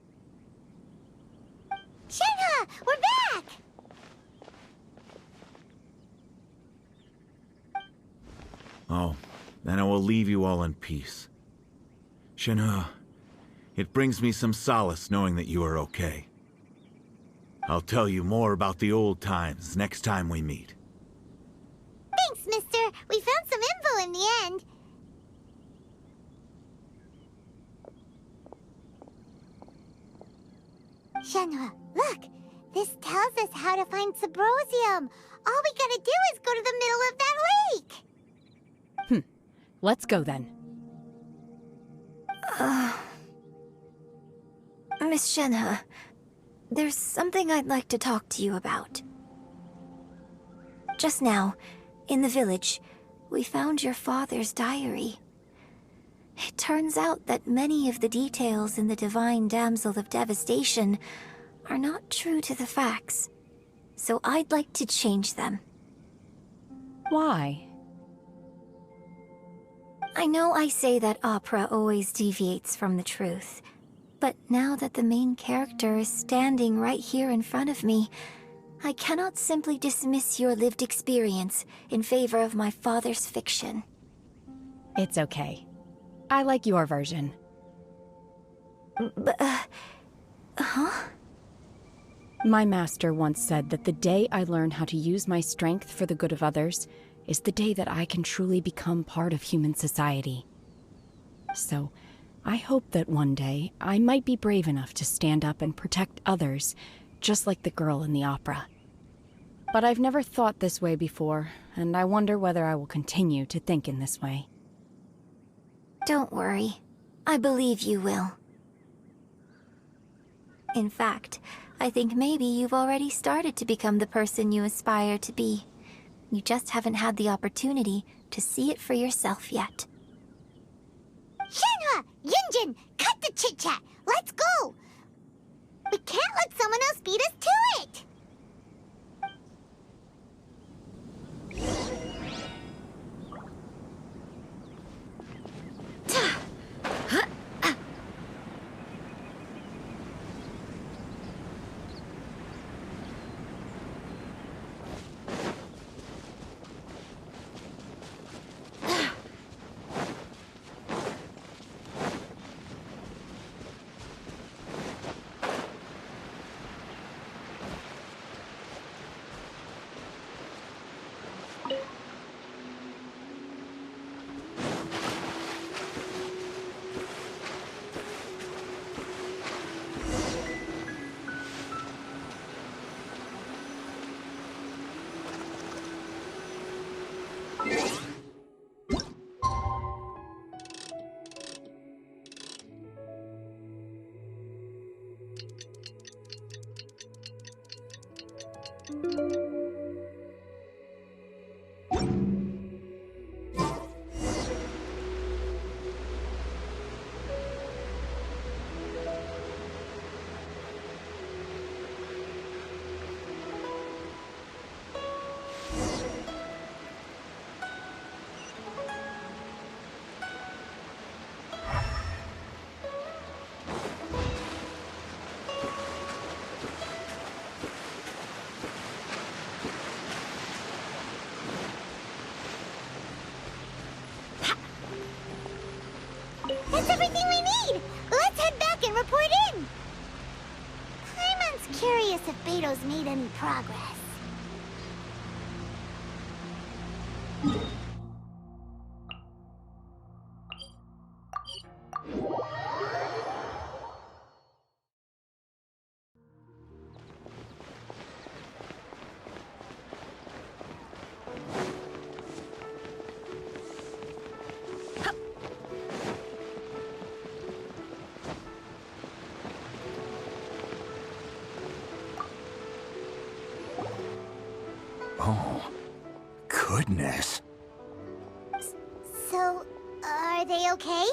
Shenhe, we're back! Oh, then I will leave you all in peace. Shenhe, it brings me some solace knowing that you are okay. I'll tell you more about the old times next time we meet. Thanks, mister. We found some info in the end. Shenhe, look! This tells us how to find Subrosium. All we gotta do is go to the middle of that lake! Let's go then. Miss Shenhe, there's something I'd like to talk to you about. Just now, in the village, we found your father's diary. It turns out that many of the details in the Divine Damsel of Devastation are not true to the facts, so I'd like to change them. Why? I know I say that opera always deviates from the truth, but now that the main character is standing right here in front of me, I cannot simply dismiss your lived experience in favor of my father's fiction. It's okay. I like your version. But, huh? My master once said that the day I learn how to use my strength for the good of others is the day that I can truly become part of human society. So, I hope that one day I might be brave enough to stand up and protect others, just like the girl in the opera. But I've never thought this way before, and I wonder whether I will continue to think in this way. Don't worry. I believe you will. In fact, I think maybe you've already started to become the person you aspire to be. You just haven't had the opportunity to see it for yourself yet. Shenhe! Yunjin! Cut the chit-chat! Let's go! We can't let someone else beat us to it! That's everything we need! Let's head back and report in! Paimon's curious if Beto's made any progress. Oh, goodness. So, are they okay?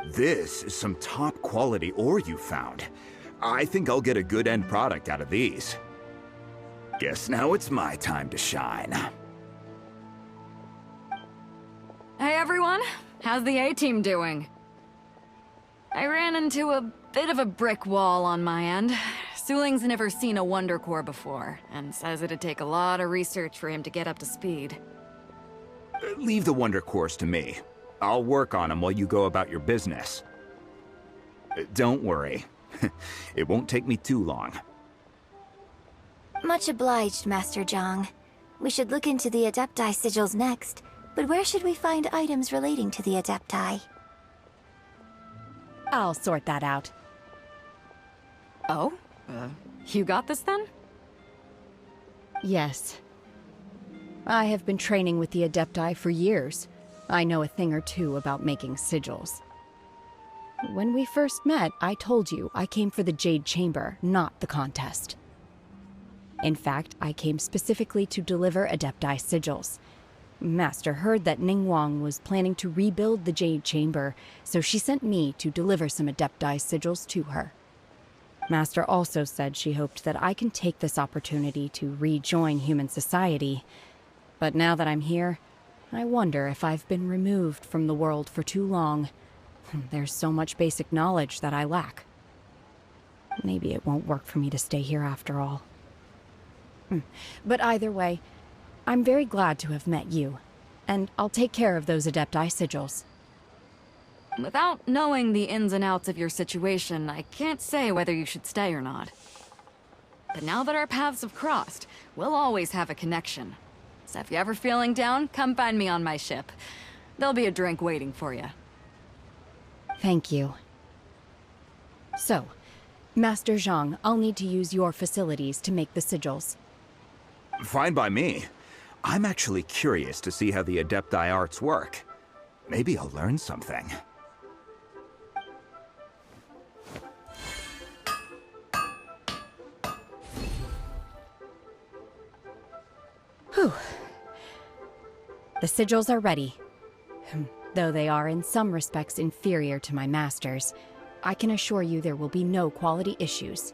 This is some top-quality ore you found. I think I'll get a good end product out of these. Guess now it's my time to shine. Hey everyone, how's the A-team doing? I ran into a bit of a brick wall on my end. Suling's never seen a Wonder Core before, and says it'd take a lot of research for him to get up to speed. Leave the Wonder Cores to me. I'll work on them while you go about your business. Don't worry. It won't take me too long. Much obliged, Master Zhang. We should look into the Adepti sigils next, but where should we find items relating to the Adepti? I'll sort that out. Oh? You got this then? Yes. I have been training with the Adepti for years. I know a thing or two about making sigils. When we first met, I told you I came for the Jade Chamber, not the contest. In fact, I came specifically to deliver Adepti sigils. Master heard that Ningguang was planning to rebuild the Jade Chamber, so she sent me to deliver some Adepti sigils to her. Master also said she hoped that I can take this opportunity to rejoin human society. But now that I'm here, I wonder if I've been removed from the world for too long. There's so much basic knowledge that I lack. Maybe it won't work for me to stay here after all. But either way, I'm very glad to have met you, and I'll take care of those Adepti sigils. Without knowing the ins and outs of your situation, I can't say whether you should stay or not. But now that our paths have crossed, we'll always have a connection. So if you're ever feeling down, come find me on my ship. There'll be a drink waiting for you. Thank you. So, Master Zhang, I'll need to use your facilities to make the sigils. Fine by me. I'm actually curious to see how the Adepti arts work. Maybe I'll learn something. Whew. The sigils are ready. Though they are in some respects inferior to my master's, I can assure you there will be no quality issues.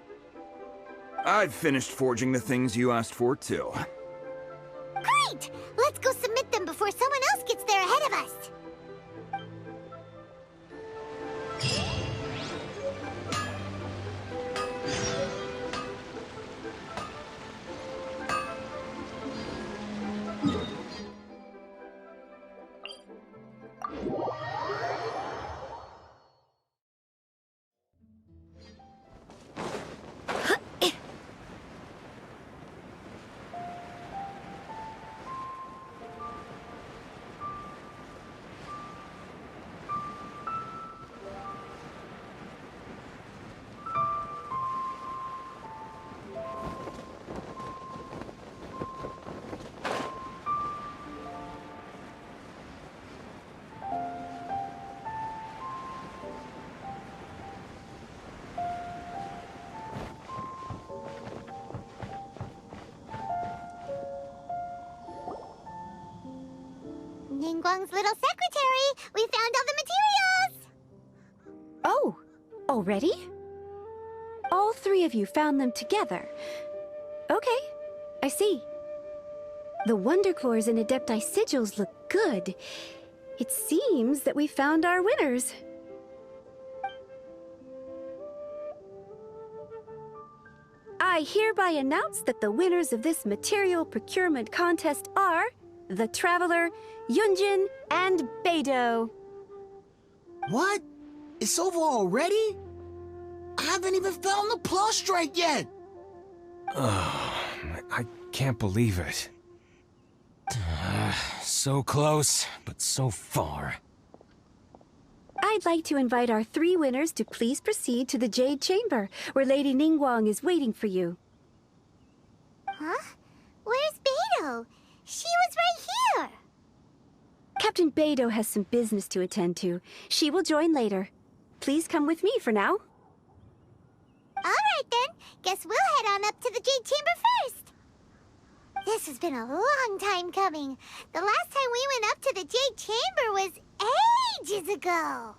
I've finished forging the things you asked for, too. Great! Let's go submit them before someone else gets there ahead of us. Ningguang's little secretary! We found all the materials! Oh, already? All three of you found them together. Okay, I see. The Wonder Cores and Adepti sigils look good. It seems that we found our winners. I hereby announce that the winners of this material procurement contest are the Traveler, Yunjin, and Beidou. What? It's over already? I haven't even found the Plustrite yet! I can't believe it. So close, but so far. I'd like to invite our three winners to please proceed to the Jade Chamber, where Lady Ningguang is waiting for you. Huh? Where's Beidou? She was right here! Captain Beidou has some business to attend to. She will join later. Please come with me for now. Alright then, guess we'll head on up to the Jade Chamber first. This has been a long time coming. The last time we went up to the Jade Chamber was ages ago.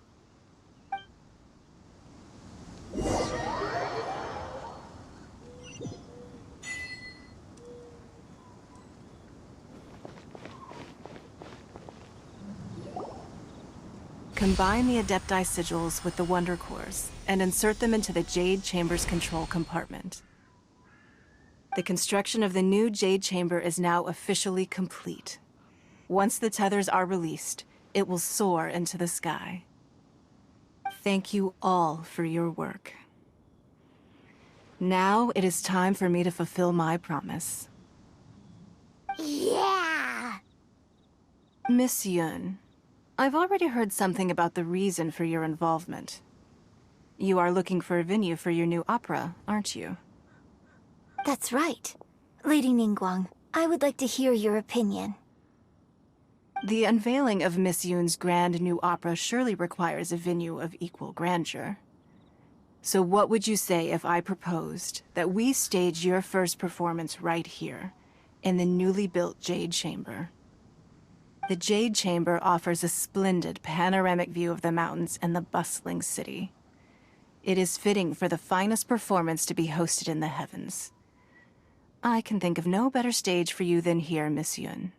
Combine the Adepti sigils with the Wonder Cores and insert them into the Jade Chamber's control compartment. The construction of the new Jade Chamber is now officially complete. Once the tethers are released, it will soar into the sky. Thank you all for your work. Now it is time for me to fulfill my promise. Yeah! Miss Yun, I've already heard something about the reason for your involvement. You are looking for a venue for your new opera, aren't you? That's right. Lady Ningguang, I would like to hear your opinion. The unveiling of Miss Yun's grand new opera surely requires a venue of equal grandeur. So what would you say if I proposed that we stage your first performance right here, in the newly built Jade Chamber? The Jade Chamber offers a splendid panoramic view of the mountains and the bustling city. It is fitting for the finest performance to be hosted in the heavens. I can think of no better stage for you than here, Miss Yun.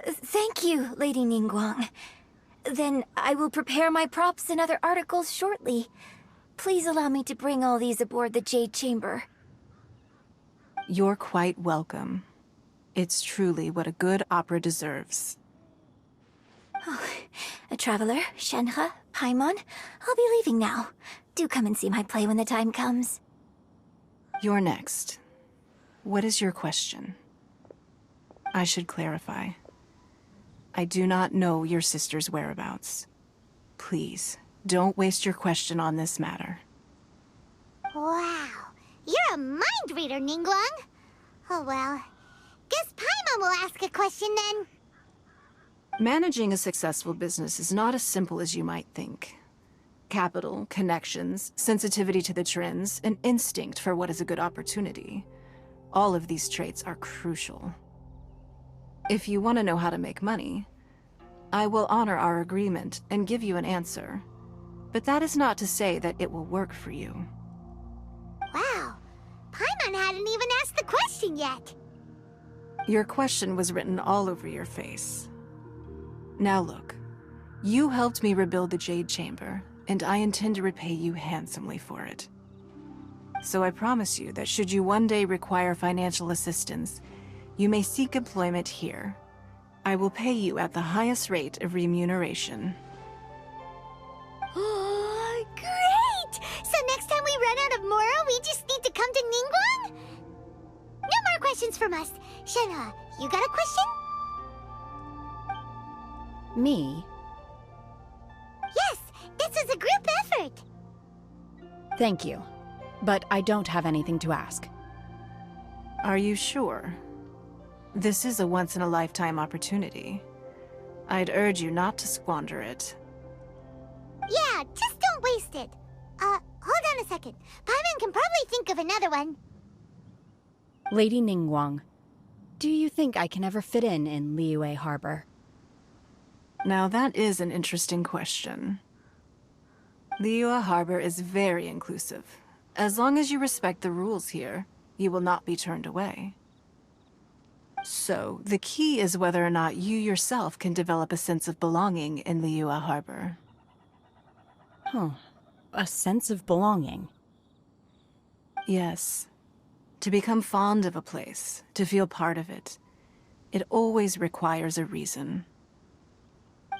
Thank you, Lady Ningguang. Then I will prepare my props and other articles shortly. Please allow me to bring all these aboard the Jade Chamber. You're quite welcome. It's truly what a good opera deserves. Oh, a traveler, Shenhe, Paimon, I'll be leaving now. Do come and see my play when the time comes. You're next. What is your question? I should clarify. I do not know your sister's whereabouts. Please, don't waste your question on this matter. Wow, you're a mind reader, Ningguang. Oh well, guess Paimon will ask a question then. Managing a successful business is not as simple as you might think. Capital, connections, sensitivity to the trends, and instinct for what is a good opportunity. All of these traits are crucial. If you want to know how to make money, I will honor our agreement and give you an answer. But that is not to say that it will work for you. Wow, Paimon hadn't even asked the question yet. Your question was written all over your face. Now look, you helped me rebuild the Jade Chamber, and I intend to repay you handsomely for it. So I promise you that should you one day require financial assistance, you may seek employment here. I will pay you at the highest rate of remuneration. Oh, great! So next time we run out of Mora, we just need to come to Ningguang? No more questions from us. Shenhe, you got a question? Me? Yes, this is a group effort. Thank you. But I don't have anything to ask. Are you sure? This is a once-in-a-lifetime opportunity. I'd urge you not to squander it. Yeah, just don't waste it. Hold on a second. Paimon can probably think of another one. Lady Ningguang, do you think I can ever fit in Liyue Harbor? Now that is an interesting question. Liyue Harbor is very inclusive. As long as you respect the rules here, you will not be turned away. So, the key is whether or not you yourself can develop a sense of belonging in Liyue Harbor. Huh. A sense of belonging? Yes. To become fond of a place, to feel part of it, it always requires a reason.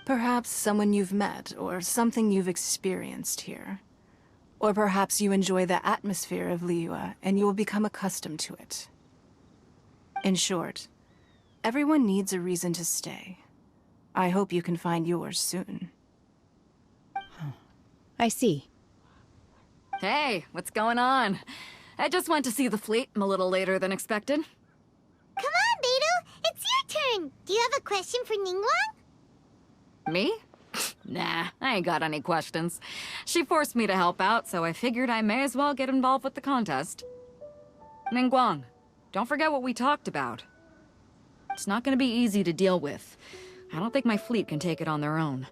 Perhaps someone you've met, or something you've experienced here. Or perhaps you enjoy the atmosphere of Liyue, and you will become accustomed to it. In short, everyone needs a reason to stay. I hope you can find yours soon. I see. Hey, what's going on? I just went to see the fleet. I'm a little later than expected. Come on, Beidou! It's your turn! Do you have a question for Ningguang? Me? Nah, I ain't got any questions. She forced me to help out, so I figured I may as well get involved with the contest. Ningguang, don't forget what we talked about. It's not gonna be easy to deal with. I don't think my fleet can take it on their own.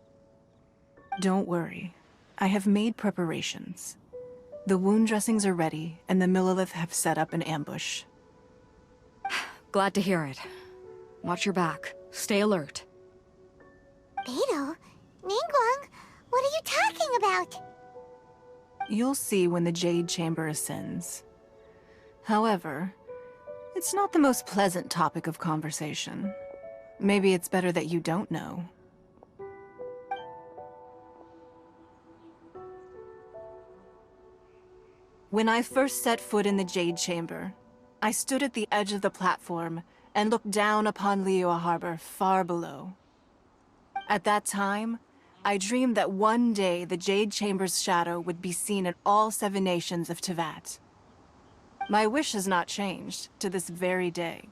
Don't worry. I have made preparations. The wound dressings are ready, and the Millilith have set up an ambush. Glad to hear it. Watch your back. Stay alert. Beidou, Ningguang, what are you talking about? You'll see when the Jade Chamber ascends. However, it's not the most pleasant topic of conversation. Maybe it's better that you don't know. When I first set foot in the Jade Chamber, I stood at the edge of the platform and looked down upon Liyue Harbor far below. At that time, I dreamed that one day the Jade Chamber's shadow would be seen in all 7 nations of Teyvat. My wish has not changed to this very day.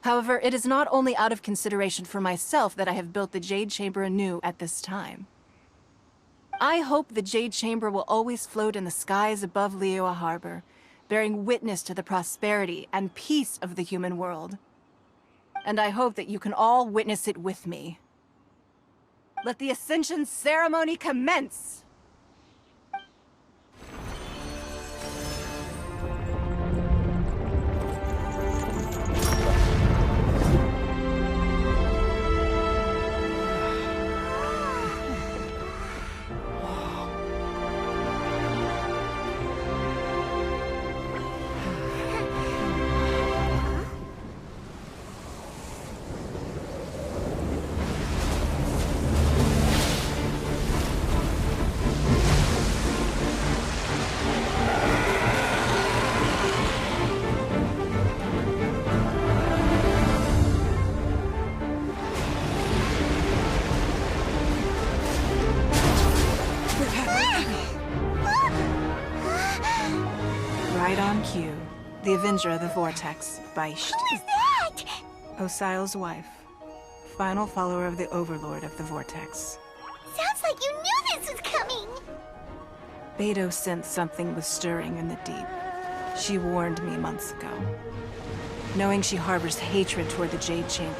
However, it is not only out of consideration for myself that I have built the Jade Chamber anew at this time. I hope the Jade Chamber will always float in the skies above Liyue Harbor, bearing witness to the prosperity and peace of the human world. And I hope that you can all witness it with me. Let the Ascension ceremony commence! Right on cue. The Avenger of the Vortex, Beisht. Who is that? Osial's wife. Final follower of the Overlord of the Vortex. Sounds like you knew this was coming! Beidou sensed something was stirring in the deep. She warned me months ago. Knowing she harbors hatred toward the Jade Chamber,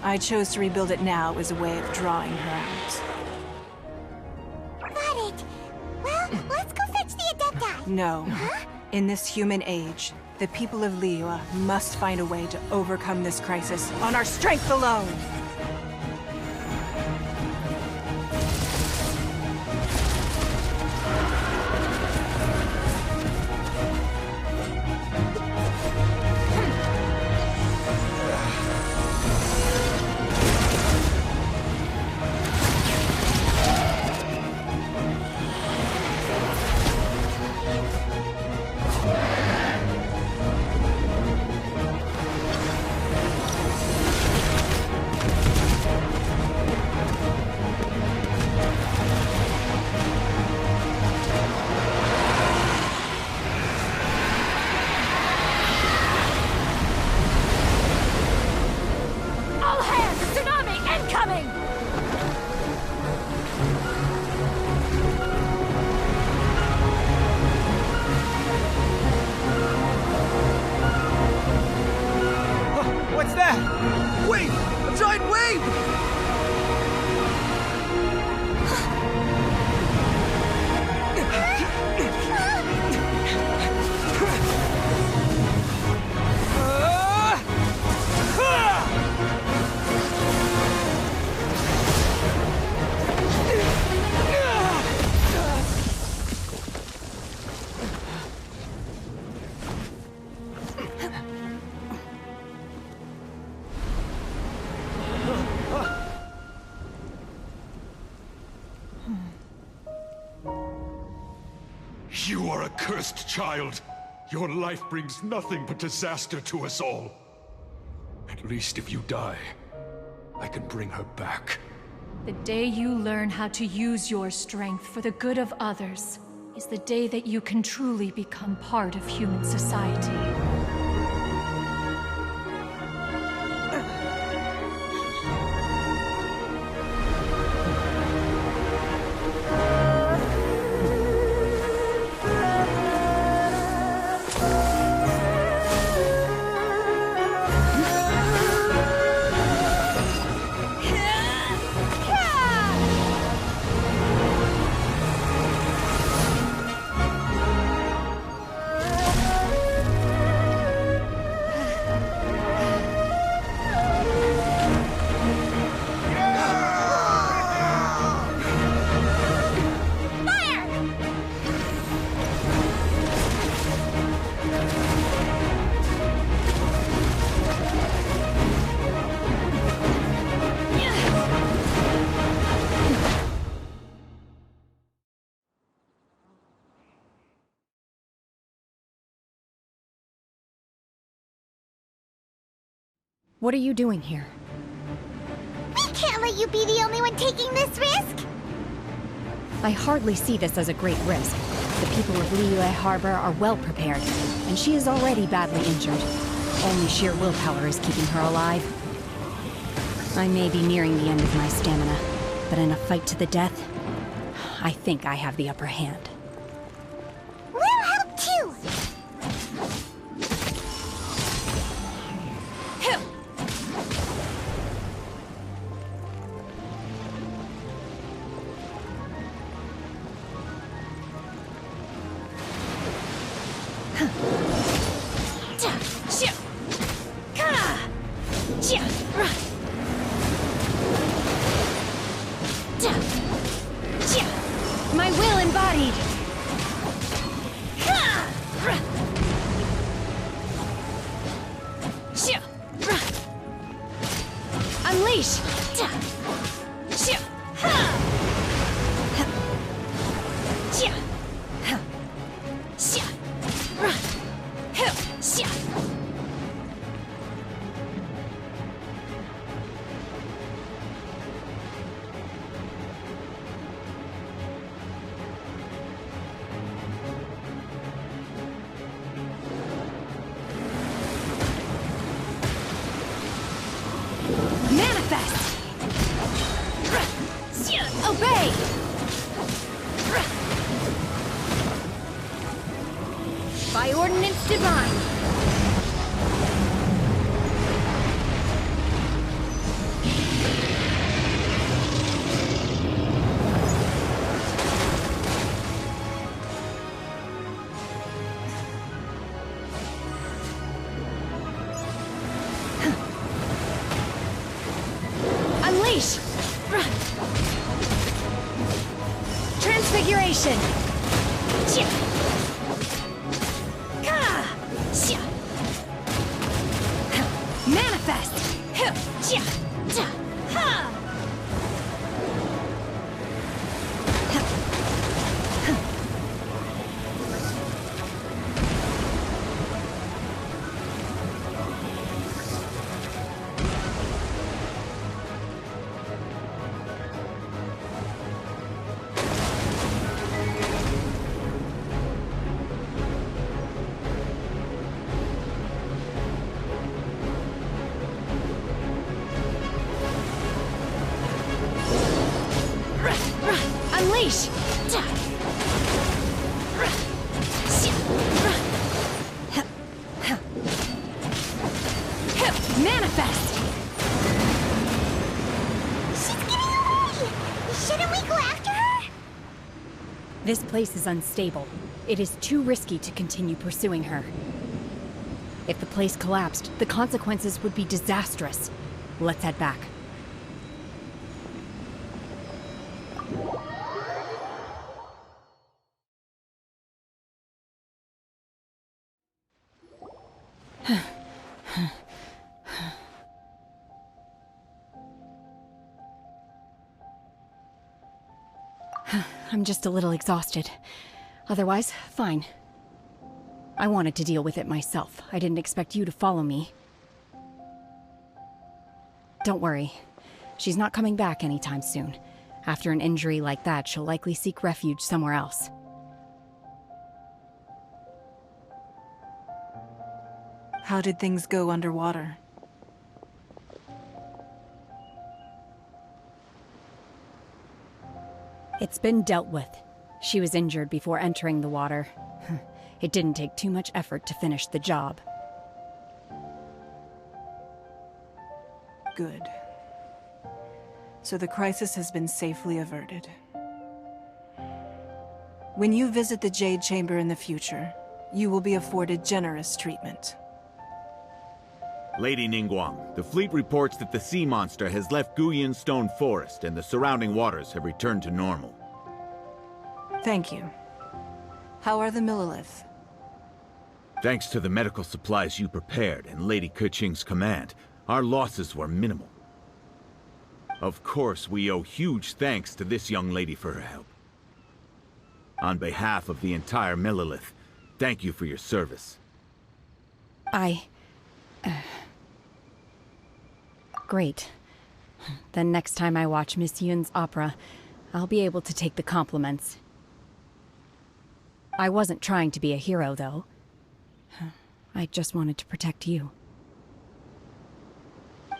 I chose to rebuild it now as a way of drawing her out. Got it. Well, let's go fetch the Adepti. No. Huh? In this human age, the people of Liyue must find a way to overcome this crisis on our strength alone! What's that? Wait! A giant wave! You are a cursed child. Your life brings nothing but disaster to us all. At least if you die, I can bring her back. The day you learn how to use your strength for the good of others is the day that you can truly become part of human society. What are you doing here? We can't let you be the only one taking this risk! I hardly see this as a great risk. The people of Liyue Harbor are well prepared, and she is already badly injured. Only sheer willpower is keeping her alive. I may be nearing the end of my stamina, but in a fight to the death, I think I have the upper hand. We'll help too! My will embodied! Unleash! Manifest! Obey! By ordinance divine! Unleash! Transfiguration! Manifest! Unleash! Manifest! She's getting away! Shouldn't we go after her? This place is unstable. It is too risky to continue pursuing her. If the place collapsed, the consequences would be disastrous. Let's head back. I'm just a little exhausted. Otherwise, fine. I wanted to deal with it myself. I didn't expect you to follow me. Don't worry. She's not coming back anytime soon. After an injury like that, she'll likely seek refuge somewhere else. How did things go underwater? It's been dealt with. She was injured before entering the water. It didn't take too much effort to finish the job. Good. So the crisis has been safely averted. When you visit the Jade Chamber in the future, you will be afforded generous treatment. Lady Ningguang, the fleet reports that the sea monster has left Guyan Stone Forest and the surrounding waters have returned to normal. Thank you. How are the Millilith? Thanks to the medical supplies you prepared and Lady Keqing's command, our losses were minimal. Of course, we owe huge thanks to this young lady for her help. On behalf of the entire Millilith, thank you for your service. Great. Then next time I watch Miss Yun's opera, I'll be able to take the compliments. I wasn't trying to be a hero, though. I just wanted to protect you.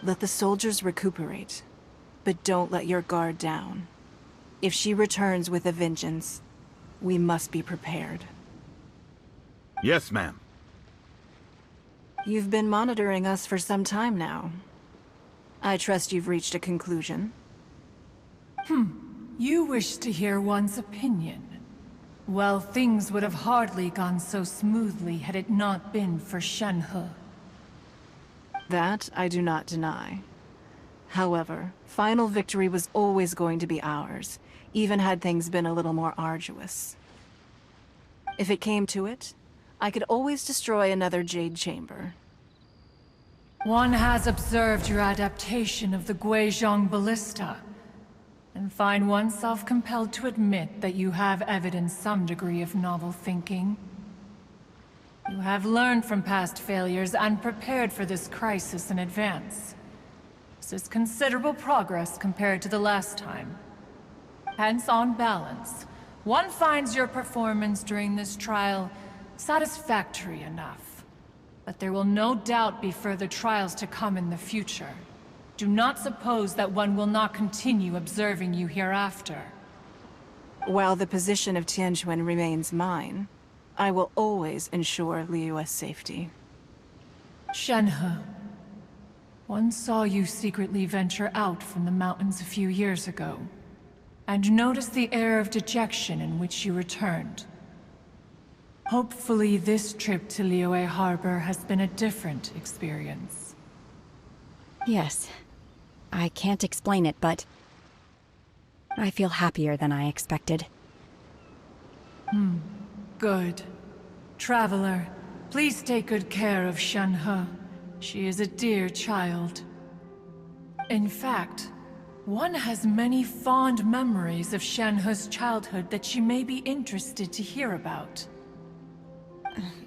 Let the soldiers recuperate, but don't let your guard down. If she returns with a vengeance, we must be prepared. Yes, ma'am. You've been monitoring us for some time now. I trust you've reached a conclusion. You wish to hear one's opinion. Well, things would have hardly gone so smoothly had it not been for Shenhe. That I do not deny. However, final victory was always going to be ours, even had things been a little more arduous. If it came to it, I could always destroy another Jade Chamber. One has observed your adaptation of the Guizhong Ballista, and find oneself compelled to admit that you have evidenced some degree of novel thinking. You have learned from past failures and prepared for this crisis in advance. This is considerable progress compared to the last time. Hence, on balance, one finds your performance during this trial satisfactory enough. But there will no doubt be further trials to come in the future. Do not suppose that one will not continue observing you hereafter. While the position of Tianquan remains mine, I will always ensure Liyue's safety. Shenhe, one saw you secretly venture out from the mountains a few years ago, and noticed the air of dejection in which you returned. Hopefully this trip to Liyue Harbor has been a different experience. Yes. I can't explain it, but I feel happier than I expected. Good. Traveler, please take good care of Shenhe. She is a dear child. In fact, one has many fond memories of Shenhe's childhood that she may be interested to hear about.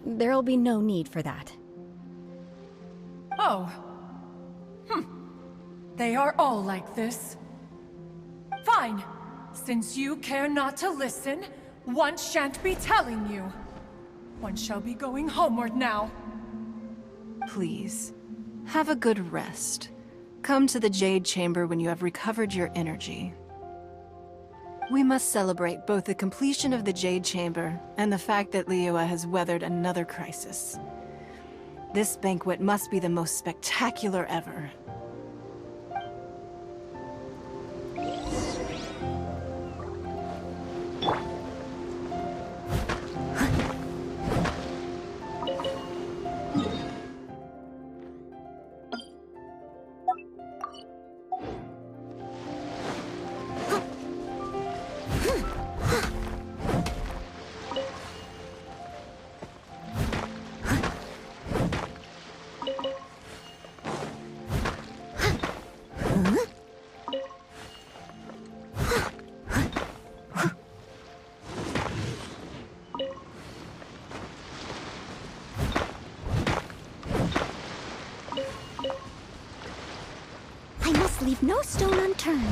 There'll be no need for that. Oh. They are all like this. Fine. Since you care not to listen, one shan't be telling you. One shall be going homeward now. Please, have a good rest. Come to the Jade Chamber when you have recovered your energy. We must celebrate both the completion of the Jade Chamber and the fact that Liyue has weathered another crisis. This banquet must be the most spectacular ever. Leave no stone unturned.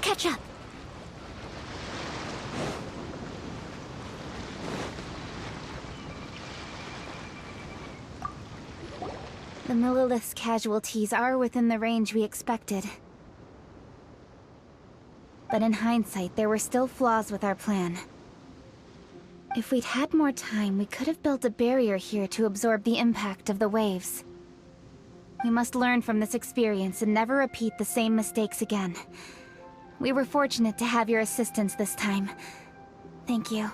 Catch up. The Millilith's casualties are within the range we expected. But in hindsight, there were still flaws with our plan. If we'd had more time, we could have built a barrier here to absorb the impact of the waves. We must learn from this experience and never repeat the same mistakes again. We were fortunate to have your assistance this time. Thank you.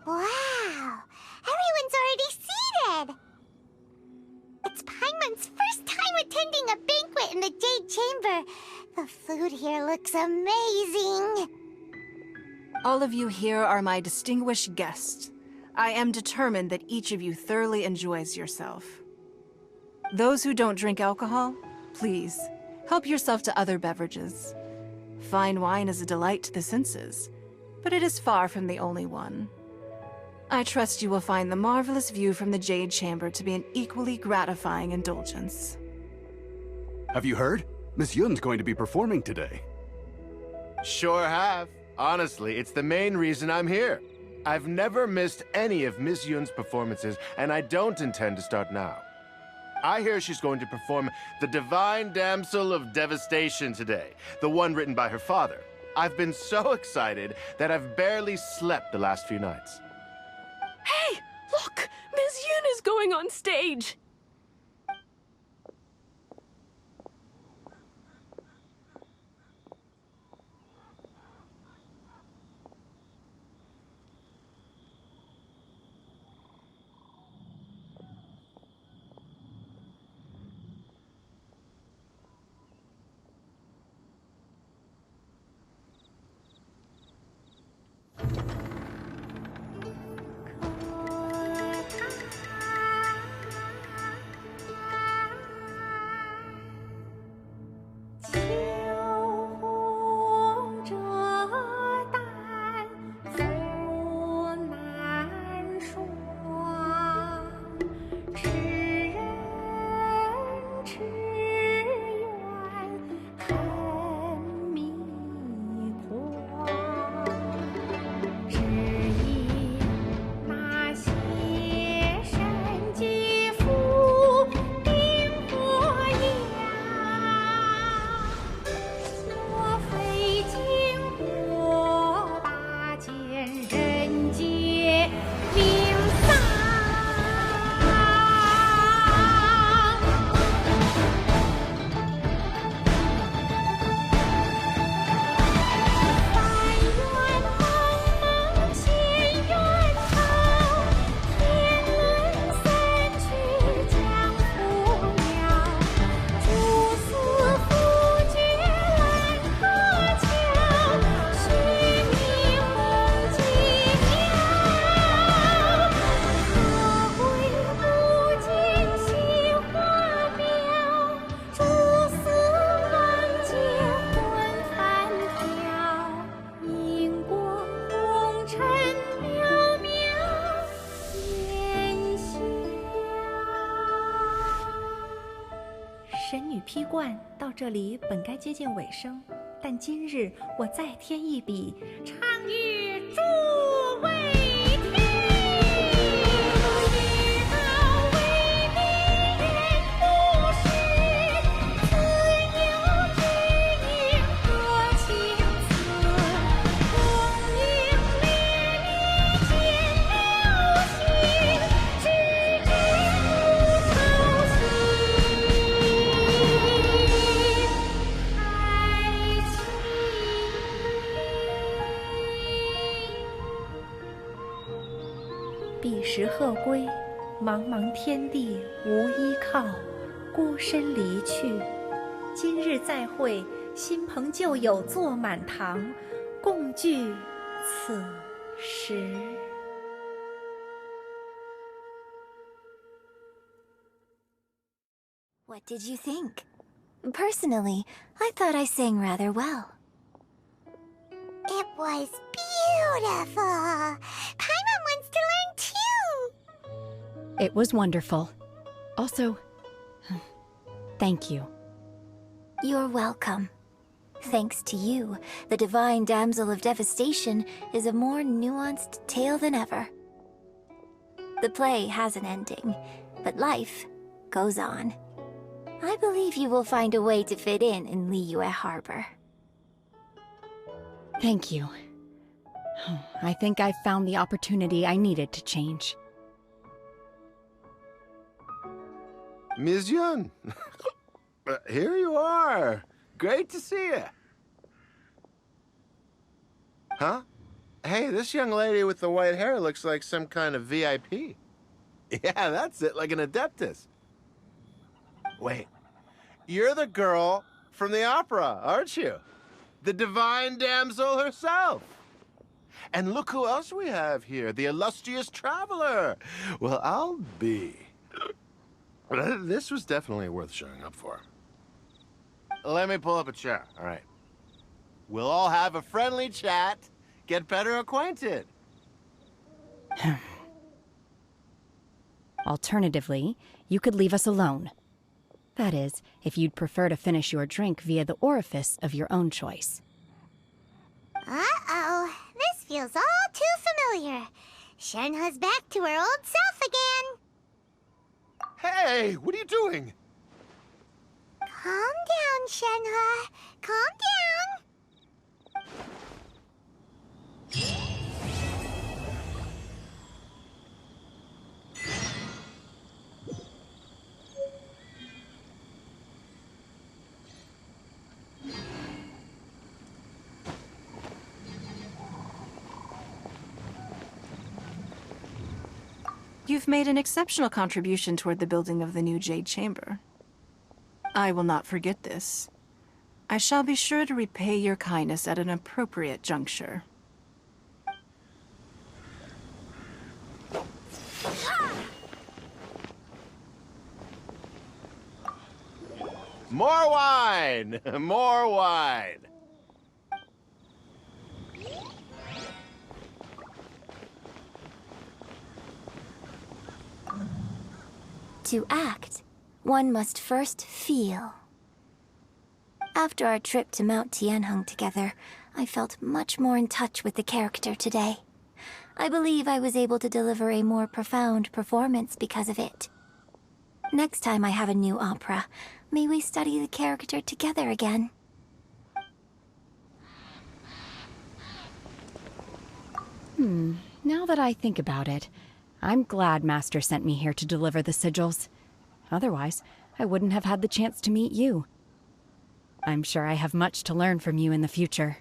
Wow! Everyone's already seated! It's Paimon's first time attending a banquet in the Jade Chamber. The food here looks amazing. All of you here are my distinguished guests. I am determined that each of you thoroughly enjoys yourself. Those who don't drink alcohol, please, help yourself to other beverages. Fine wine is a delight to the senses, but it is far from the only one. I trust you will find the marvelous view from the Jade Chamber to be an equally gratifying indulgence. Have you heard? Miss Yun's going to be performing today. Sure have. Honestly, it's the main reason I'm here. I've never missed any of Miss Yun's performances, and I don't intend to start now. I hear she's going to perform The Divine Damsel of Devastation today, the one written by her father. I've been so excited that I've barely slept the last few nights. Hey, look! Miss Yun is going on stage!批冠到这里本该接近尾声，但今日我再添一笔，唱与诸位听。彼时鹤归，茫茫天地无依靠，孤身离去。今日再会，新朋旧友坐满堂，共聚此时。What did you think? Personally, I thought I sang rather well. It was beautiful. Paimon wants to learn too. It was wonderful. Also, thank you. You're welcome. Thanks to you, the Divine Damsel of Devastation is a more nuanced tale than ever. The play has an ending, but life goes on. I believe you will find a way to fit in Liyue Harbor. Thank you. I think I've found the opportunity I needed to change. Ms. Yun, here you are. Great to see you. Huh? Hey, this young lady with the white hair looks like some kind of VIP. Yeah, that's it, like an Adeptus. Wait, you're the girl from the opera, aren't you? The Divine Damsel herself. And look who else we have here, the illustrious traveler. Well, I'll be. This was definitely worth showing up for. Let me pull up a chair, all right. We'll all have a friendly chat, get better acquainted. Alternatively, you could leave us alone. That is, if you'd prefer to finish your drink via the orifice of your own choice. Uh-oh, this feels all too familiar. Shenhe's back to her old self again. Hey, what are you doing? Calm down, Shenhe. Calm down. You've made an exceptional contribution toward the building of the new Jade Chamber. I will not forget this. I shall be sure to repay your kindness at an appropriate juncture. More wine! More wine! To act, one must first feel. After our trip to Mount Tianheng together, I felt much more in touch with the character today. I believe I was able to deliver a more profound performance because of it. Next time I have a new opera, may we study the character together again. Now that I think about it, I'm glad Master sent me here to deliver the sigils. Otherwise, I wouldn't have had the chance to meet you. I'm sure I have much to learn from you in the future.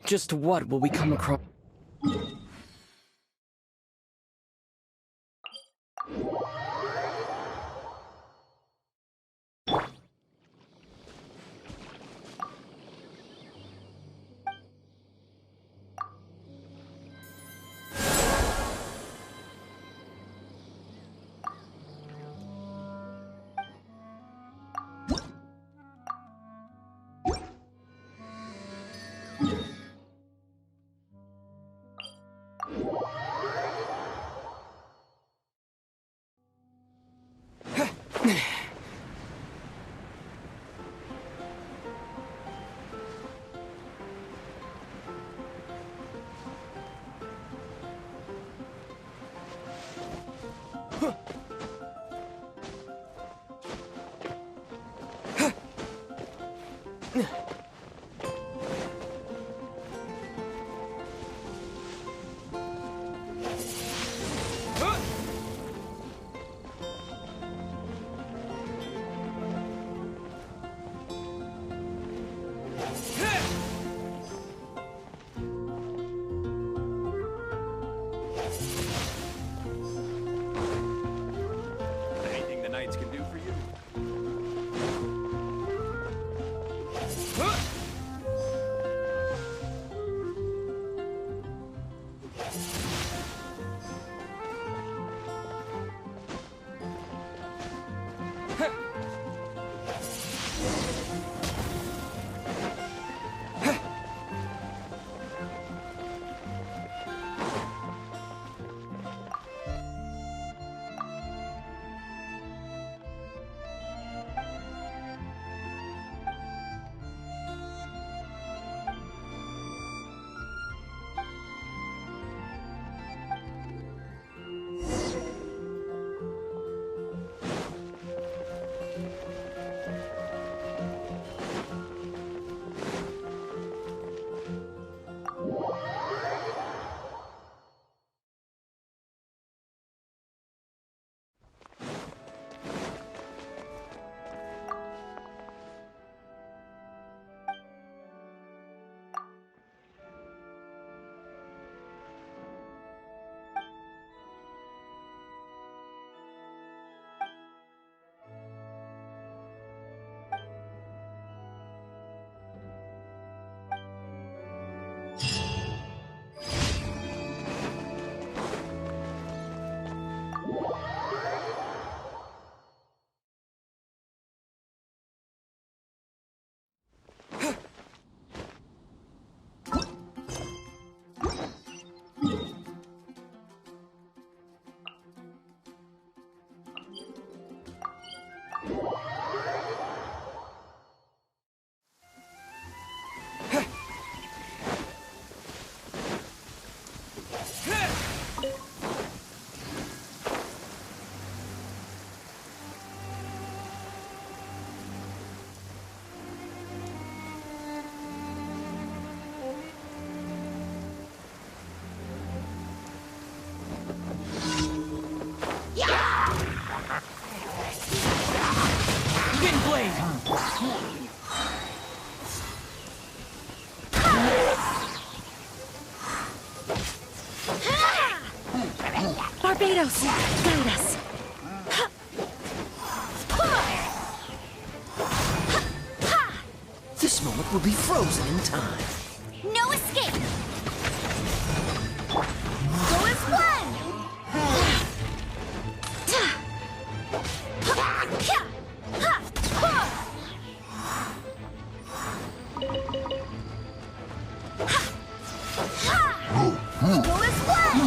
Just what will we come across? Anything the knights can do for you? Spin blade! Barbados, guide us. This moment will be frozen in time. No escape! Go as one! Go as one!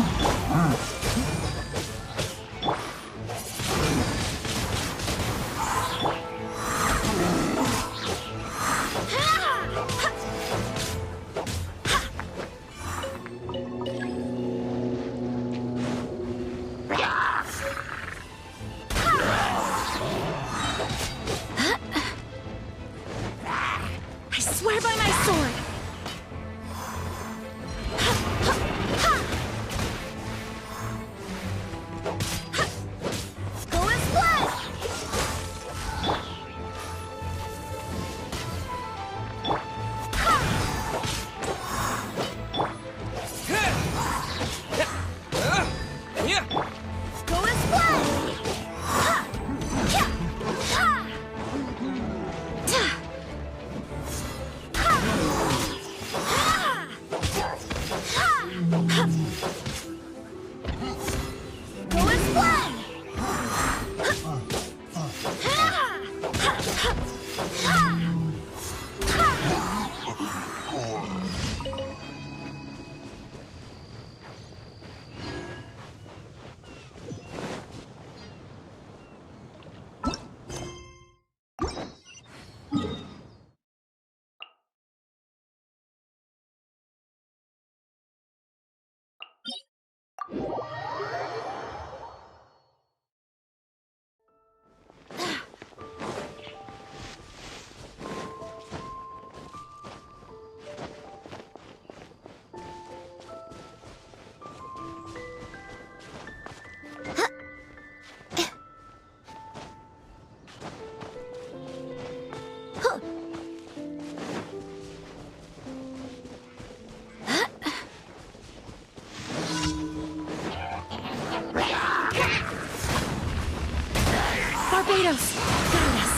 Barbados! Got us!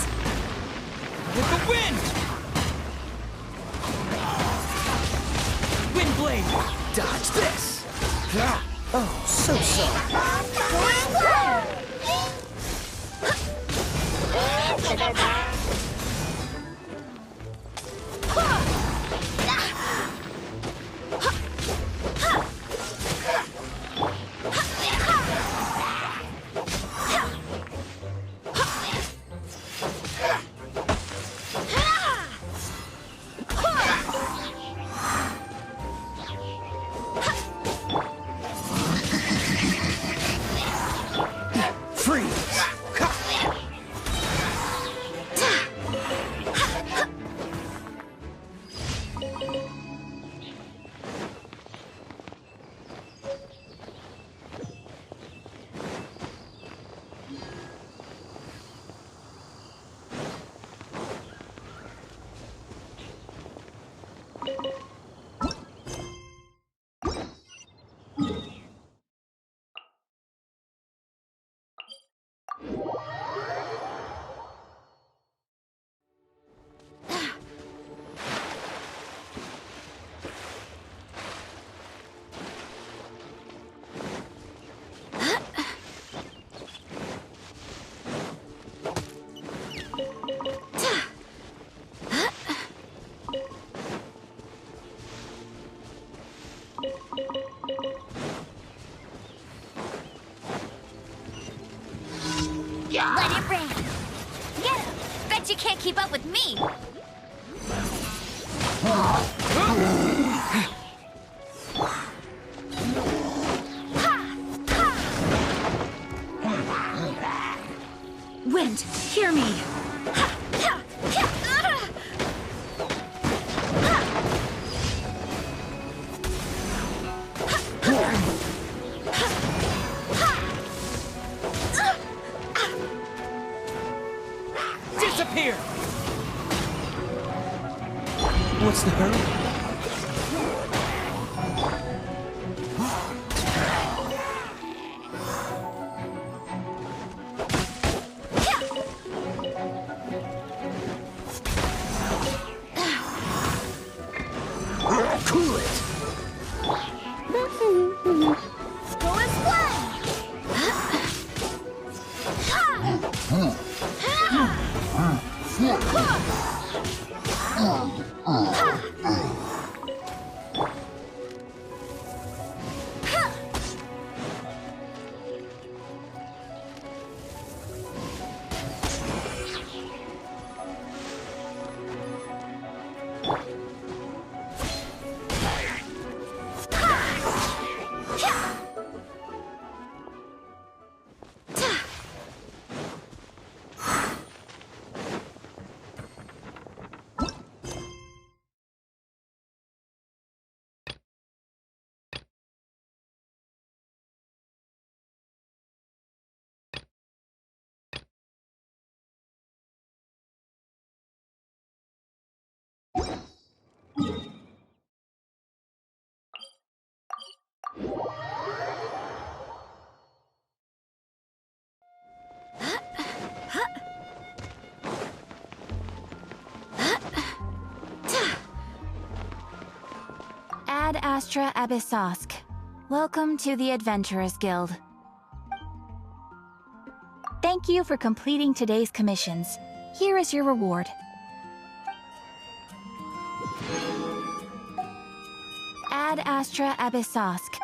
With the wind! Wind blade! Dodge this! Oh, so Let it rain. Get him! Bet you can't keep up with me! Wind, hear me! Disappear! What's the hurry? Cool it! Go and fly! Ad Astra Abyssosk. Welcome to the Adventurers Guild. Thank you for completing today's commissions. Here is your reward. Ad Astra Abyssosk.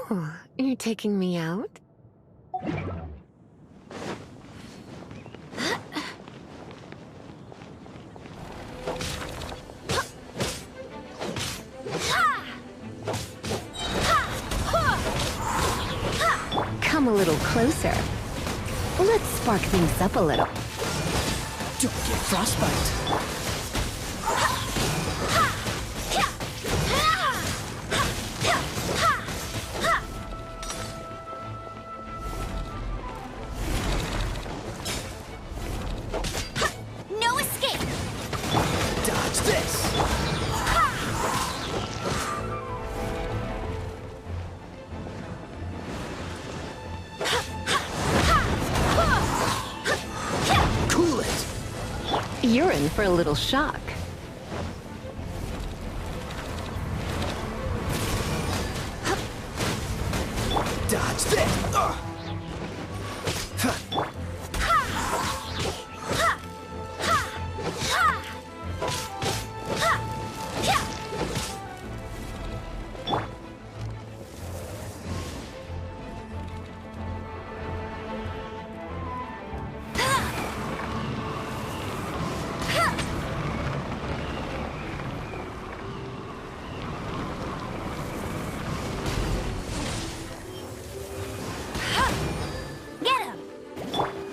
Oh, you're taking me out? Come a little closer. Let's spark things up a little. Don't get frostbite. No escape! Dodge this! Cool it! You're in for a little shock. Dodge this!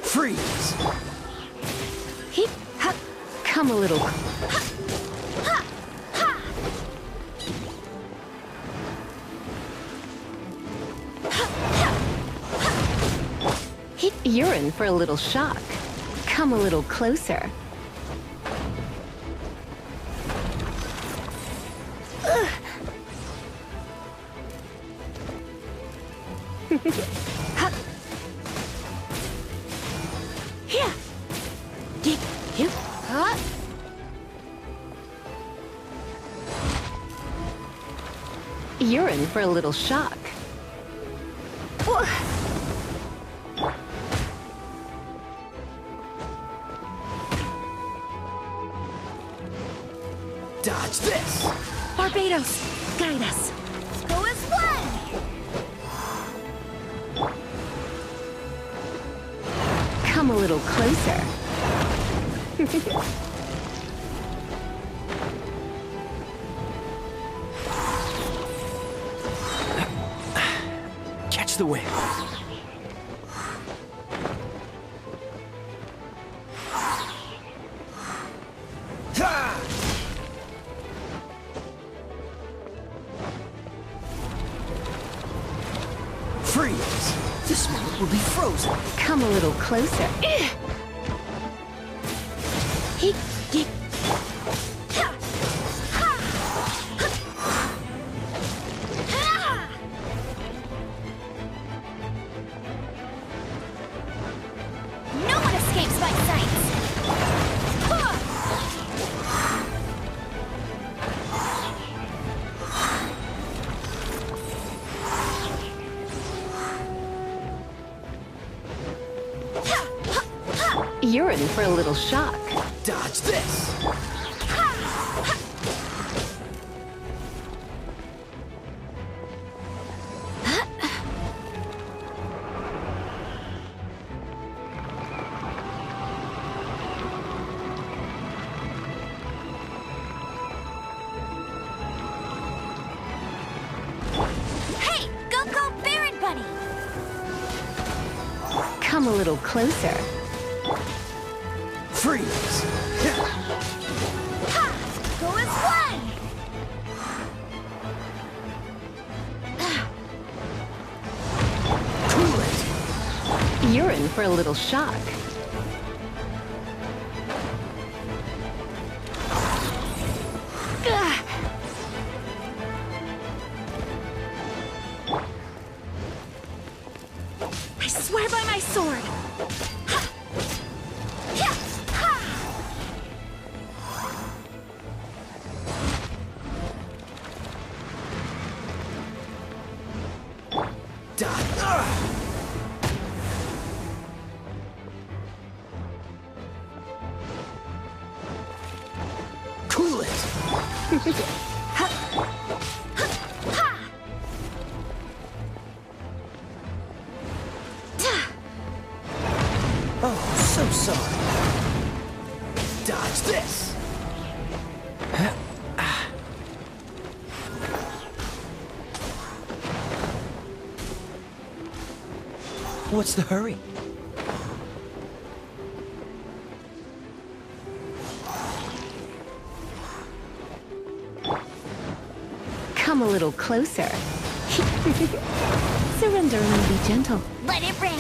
Freeze! Heep, hop, come a little. Heep, you're in for a little shock. Come a little closer. Hup. Here. Get you. Huh? You're in for a little shock. Dodge this! Barbados, guide us. Go as one! Come a little closer. Catch the wind. Freeze! This moment will be frozen. Come a little closer. Heep, heep. No one escapes my sights! You're in for a little shock. Dodge this! Hey! Go Baron Bunny! Come a little closer. Freeze! Go as one! Cool it! You're in for a little shock. I swear by my sword! Cool it! Oh, so sorry. Dodge this. What's the hurry? Come a little closer. Surrender and be gentle. Let it rain.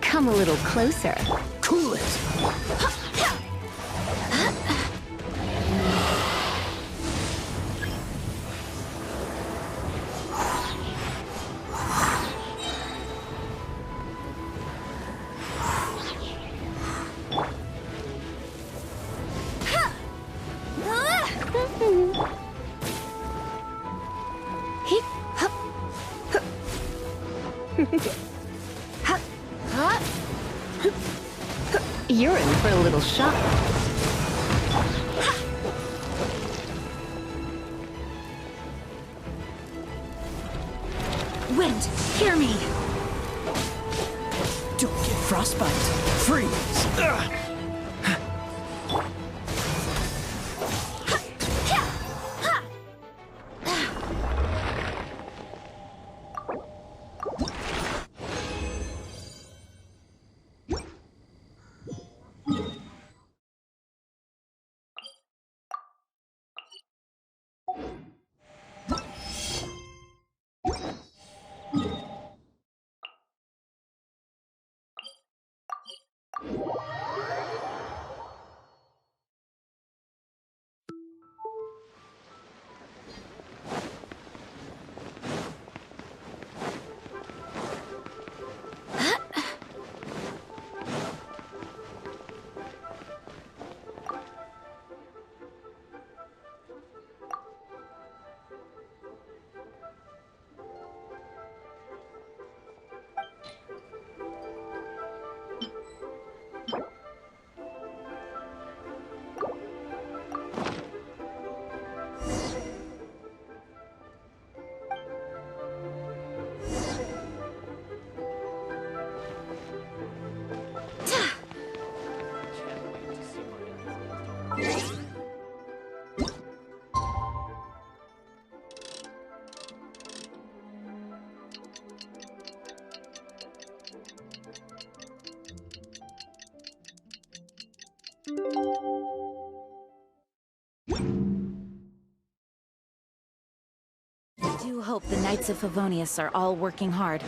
Come a little closer. Cool it. You're in for a little shock. Wind, hear me! Don't get frostbite. Freeze. Ugh. I do hope the Knights of Favonius are all working hard.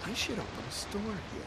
I should open a store here.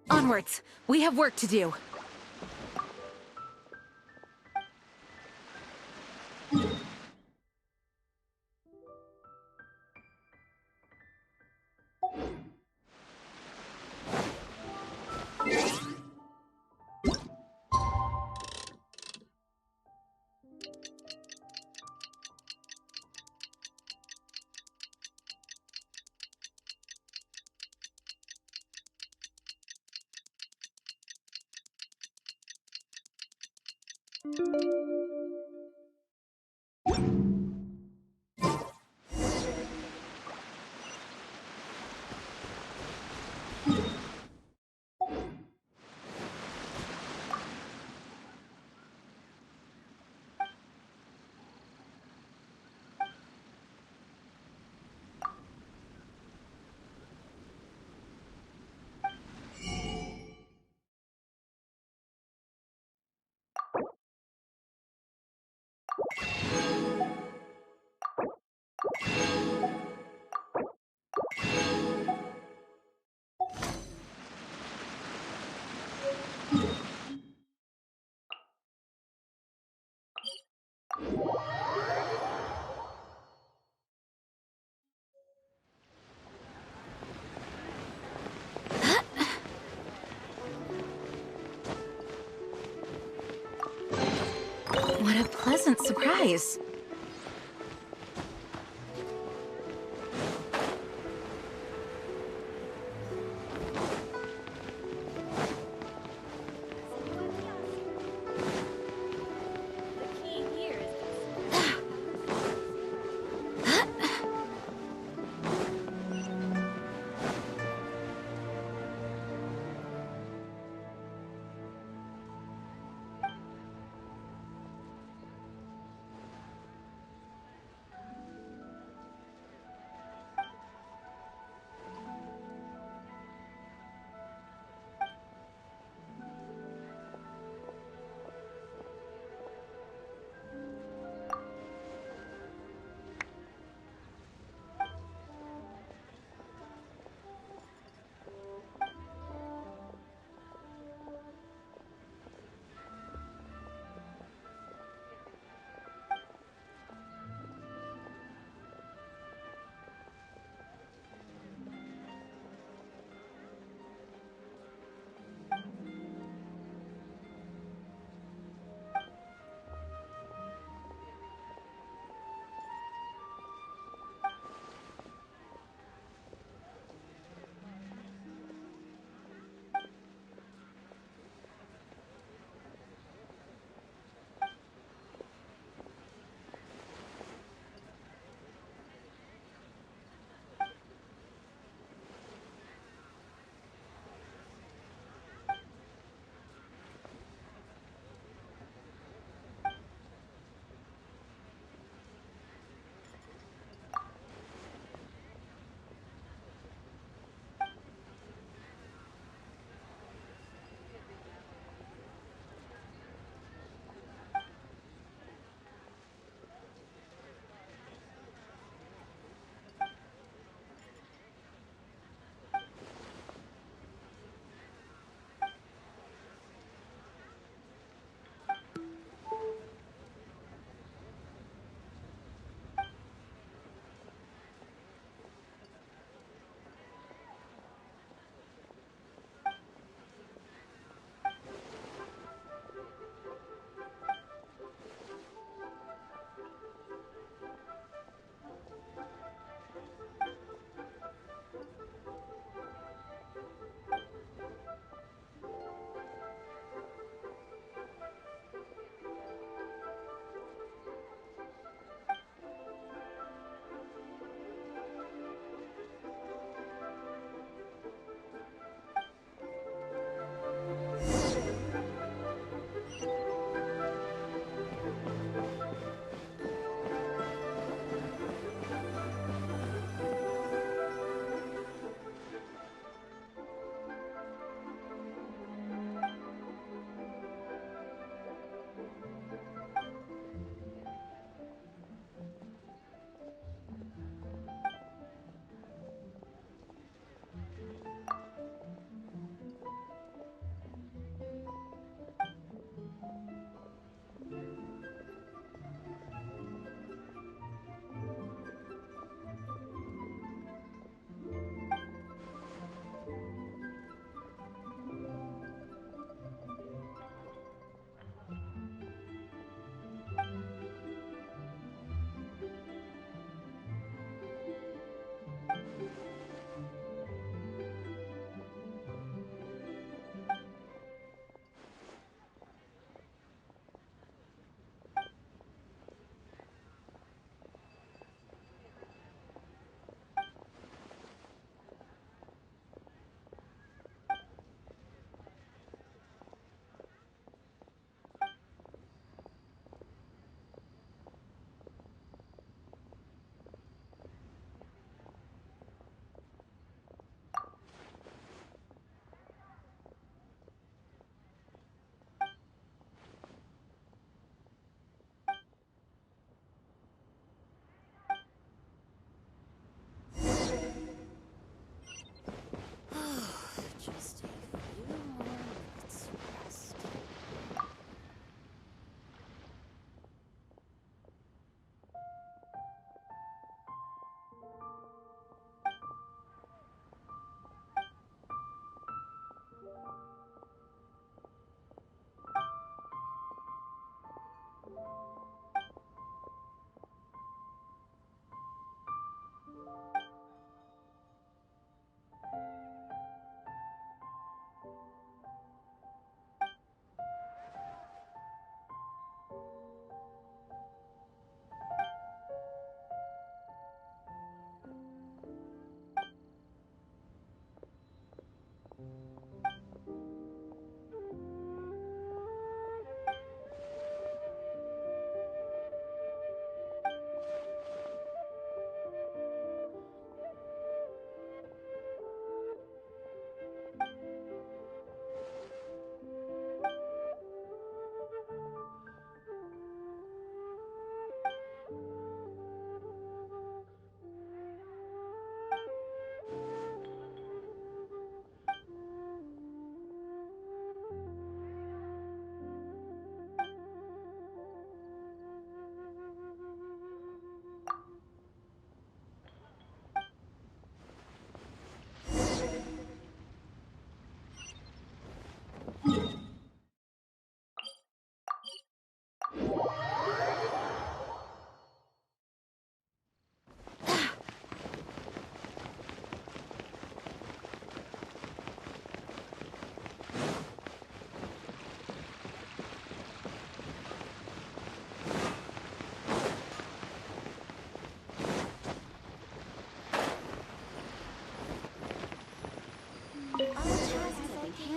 Onwards! We have work to do. What a pleasant surprise.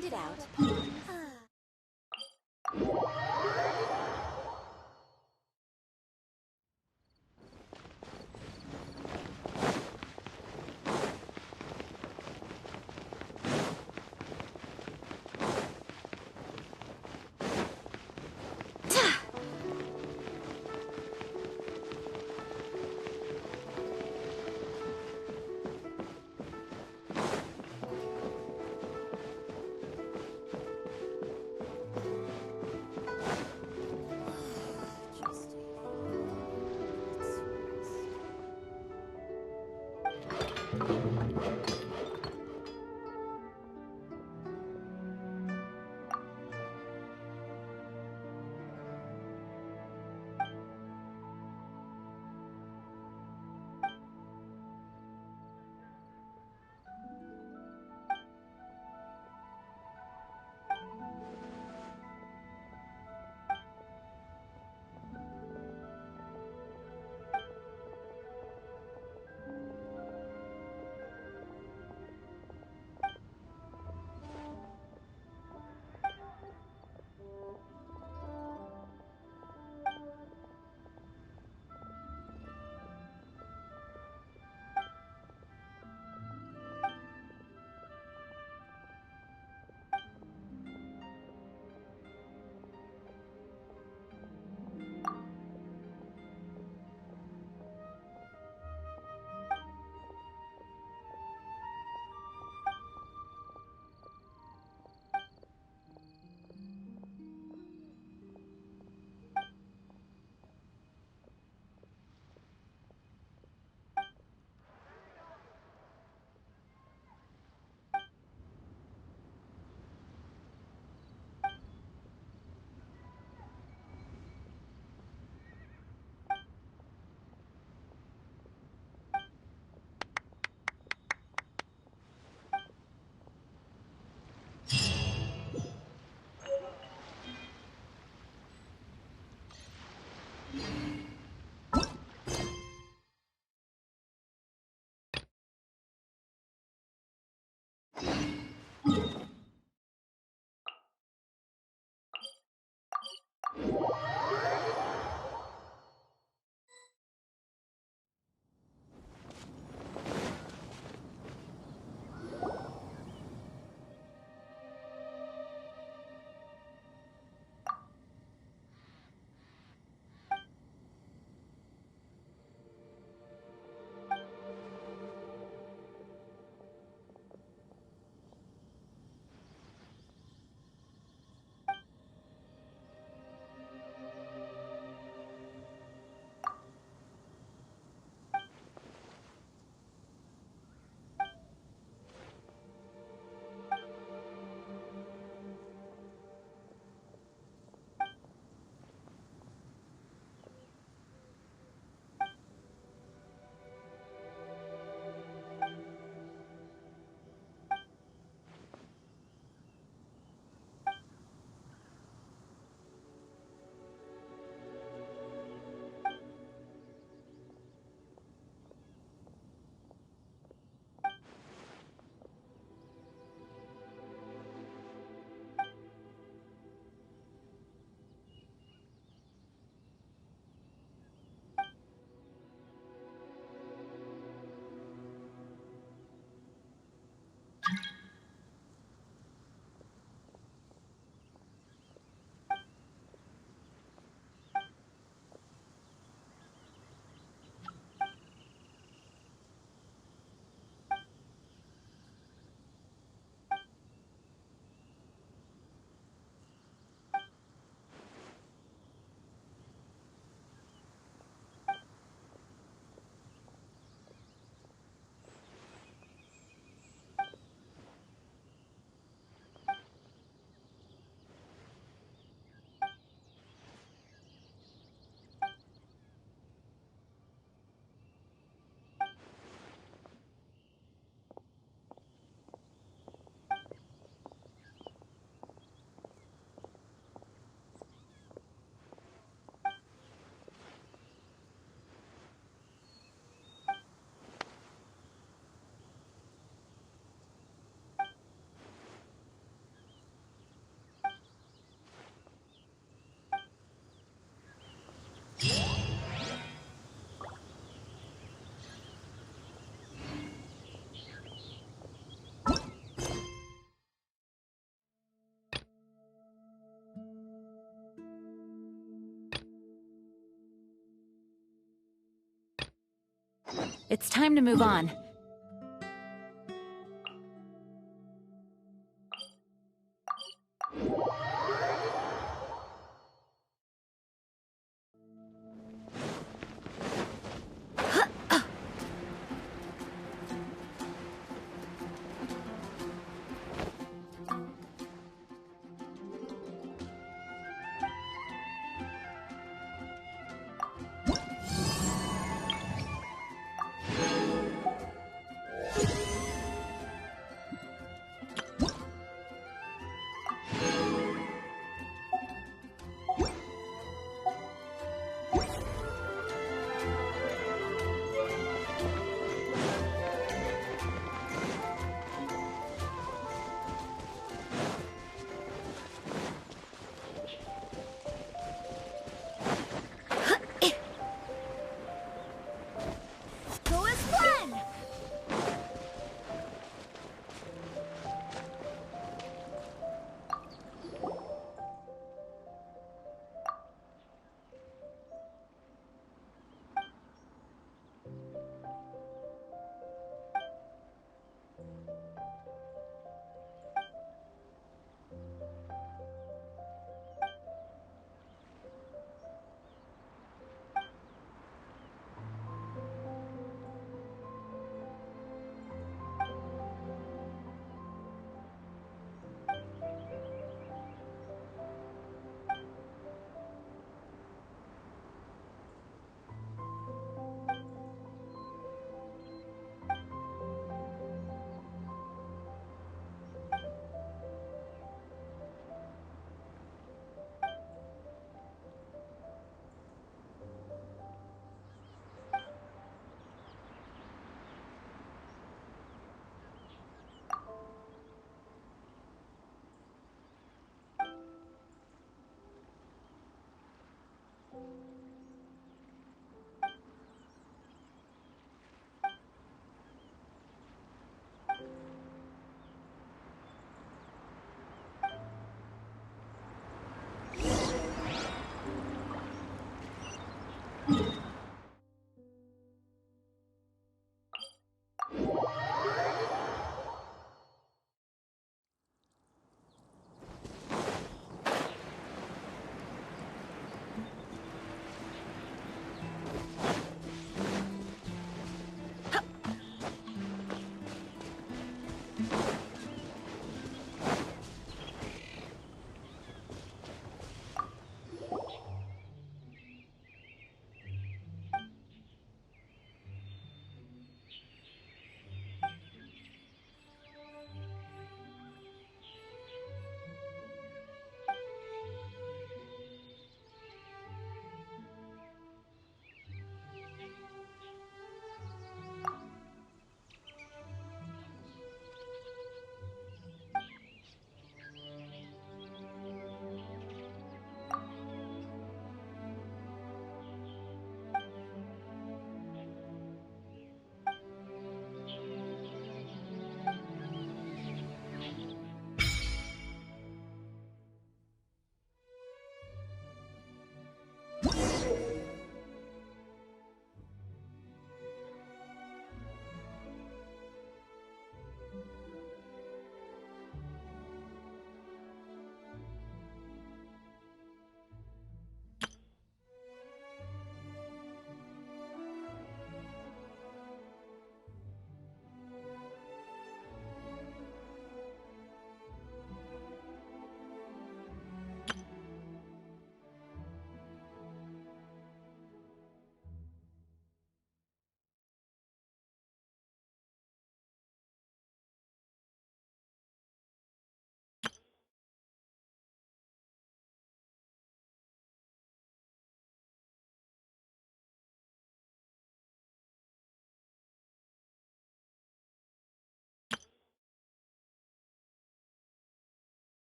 found it out. It's time to move on.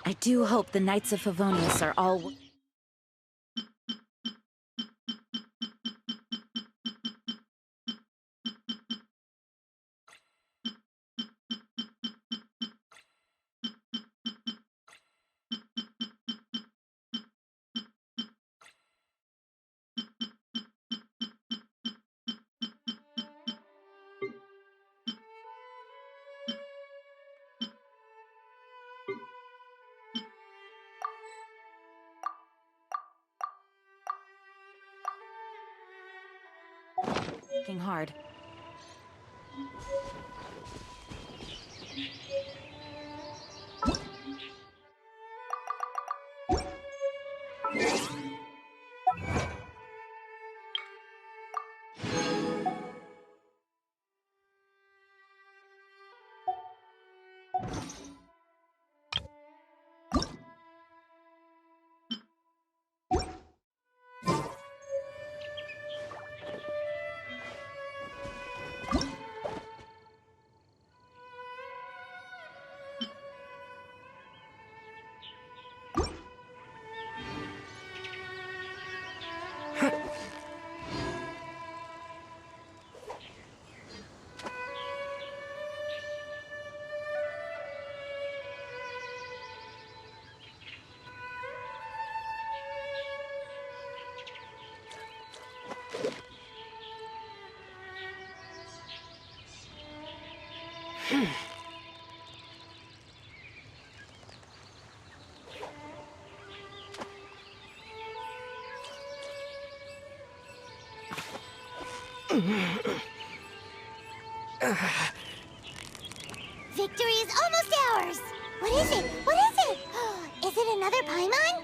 I do hope the Knights of Favonius are all... working hard. Victory is almost ours! What is it? What is it? Is it another Paimon?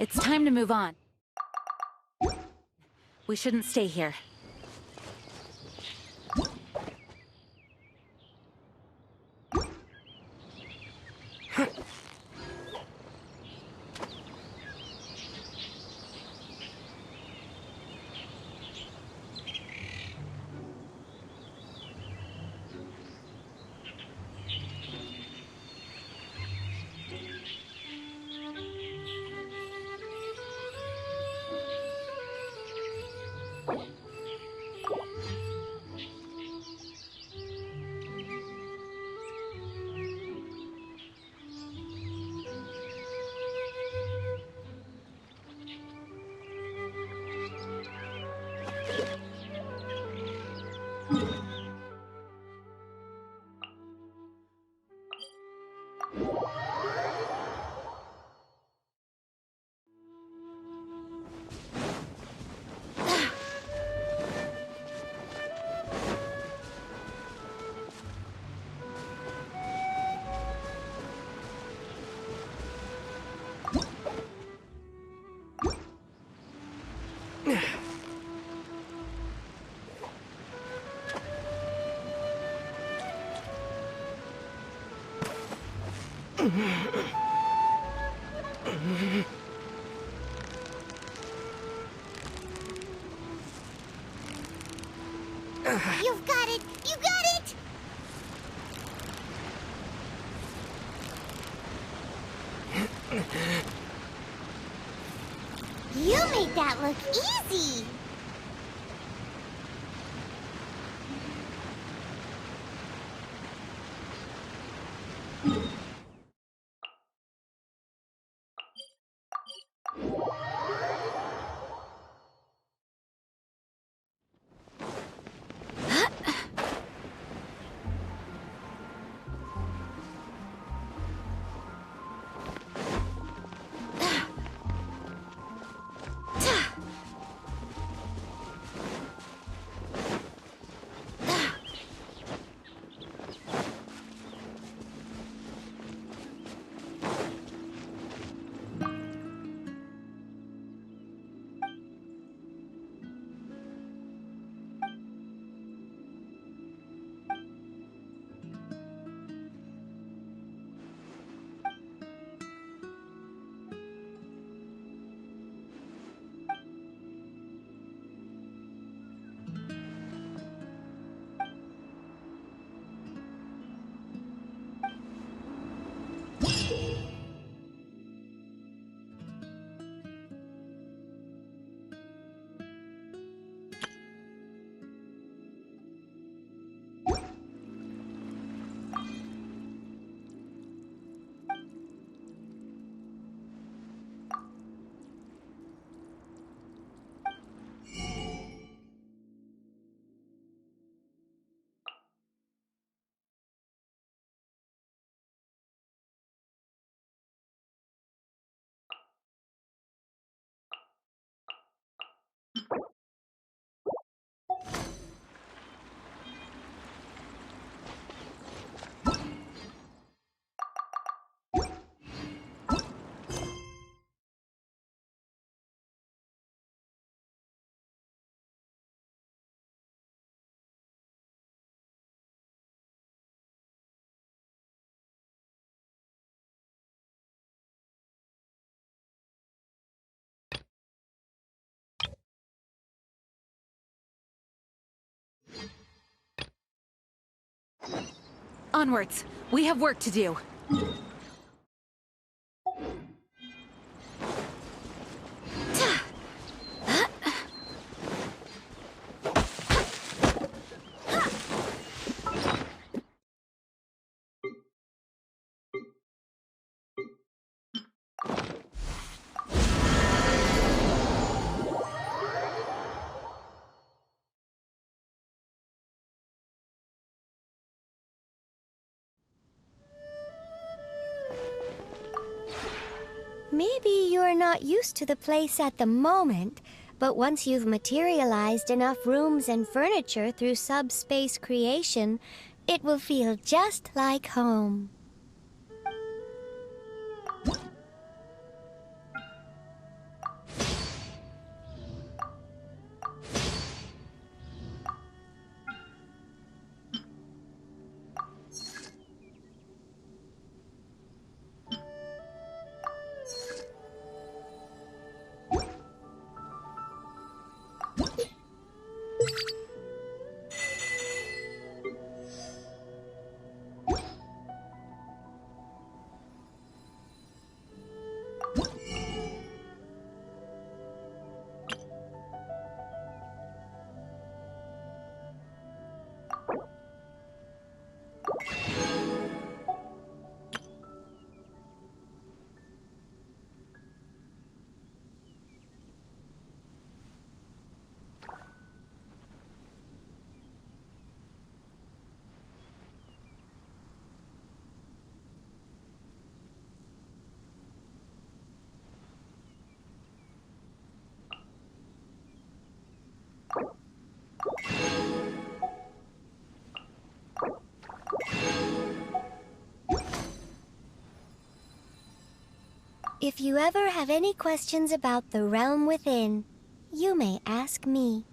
It's time to move on. We shouldn't stay here. You've got it! You got it! You made that look easy! Onwards! We have work to do. Maybe you're not used to the place at the moment, but once you've materialized enough rooms and furniture through subspace creation, it will feel just like home. If you ever have any questions about the realm within, you may ask me.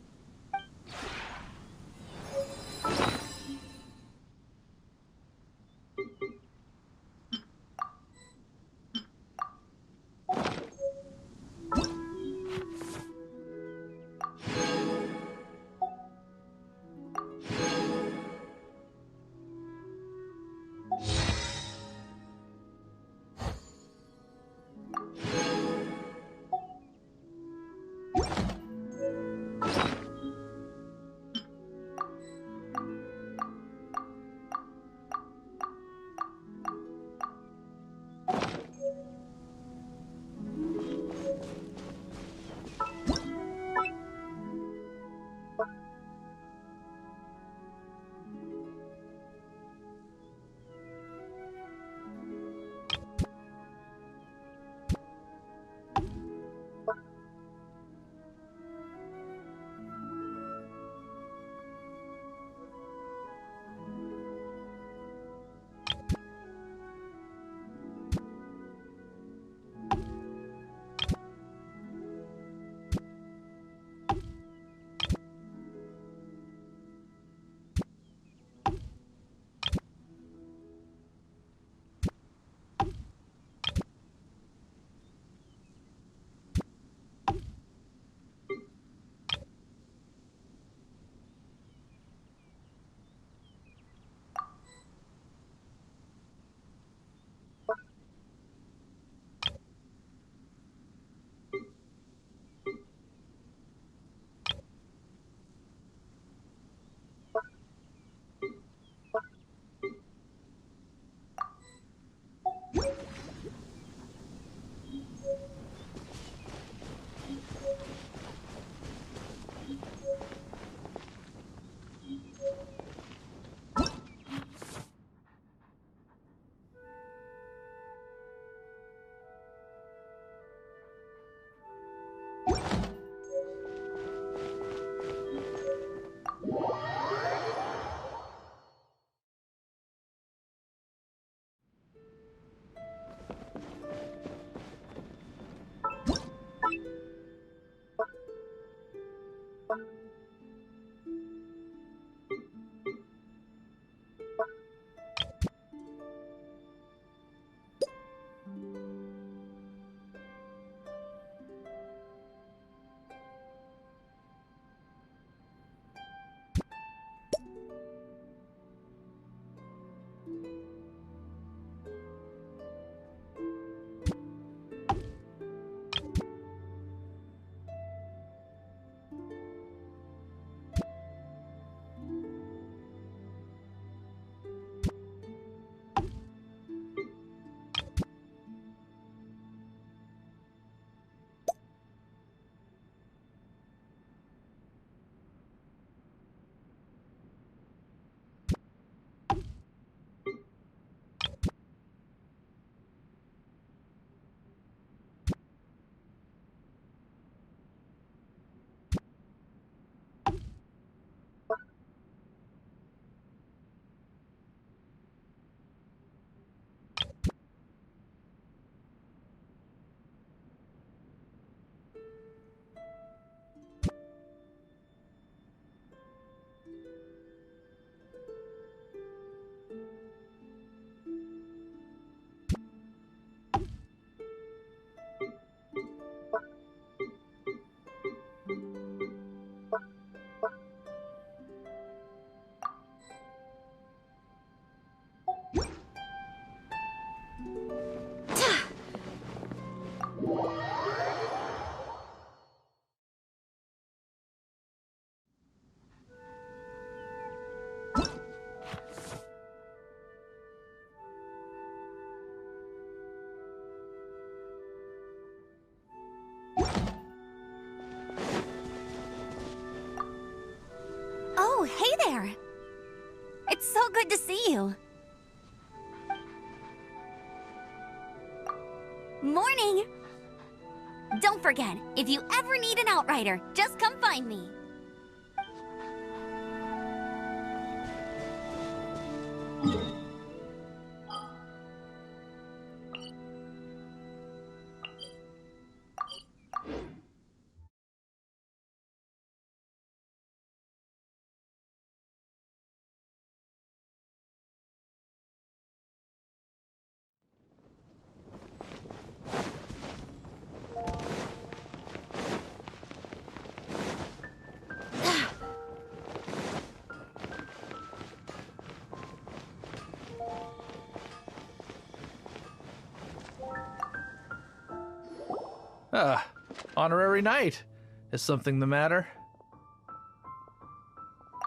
Oh, hey there! It's so good to see you. Morning! Don't forget, if you ever need an outrider, just come find me. Honorary knight. Is something the matter?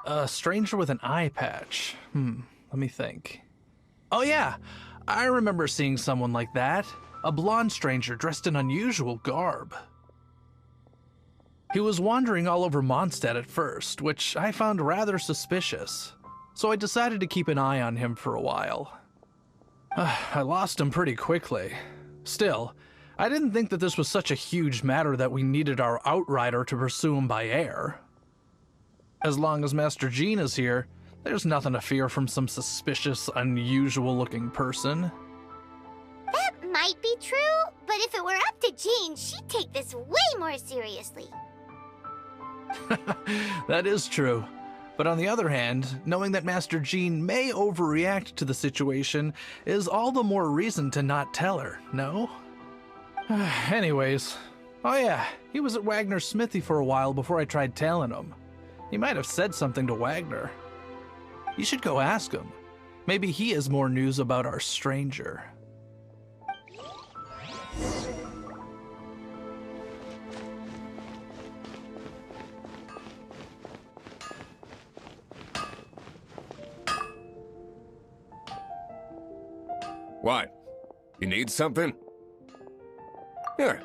A stranger with an eye patch. Let me think. Oh yeah, I remember seeing someone like that. A blonde stranger dressed in unusual garb. He was wandering all over Mondstadt at first, which I found rather suspicious. So I decided to keep an eye on him for a while. I lost him pretty quickly. Still, I didn't think that this was such a huge matter that we needed our outrider to pursue him by air. As long as Master Jean is here, there's nothing to fear from some suspicious, unusual-looking person. That might be true, but if it were up to Jean, she'd take this way more seriously. That is true. But on the other hand, knowing that Master Jean may overreact to the situation is all the more reason to not tell her, no? Anyways, oh yeah, he was at Wagner's smithy for a while before I tried tailing him. He might have said something to Wagner. You should go ask him. Maybe he has more news about our stranger. What? You need something? Here,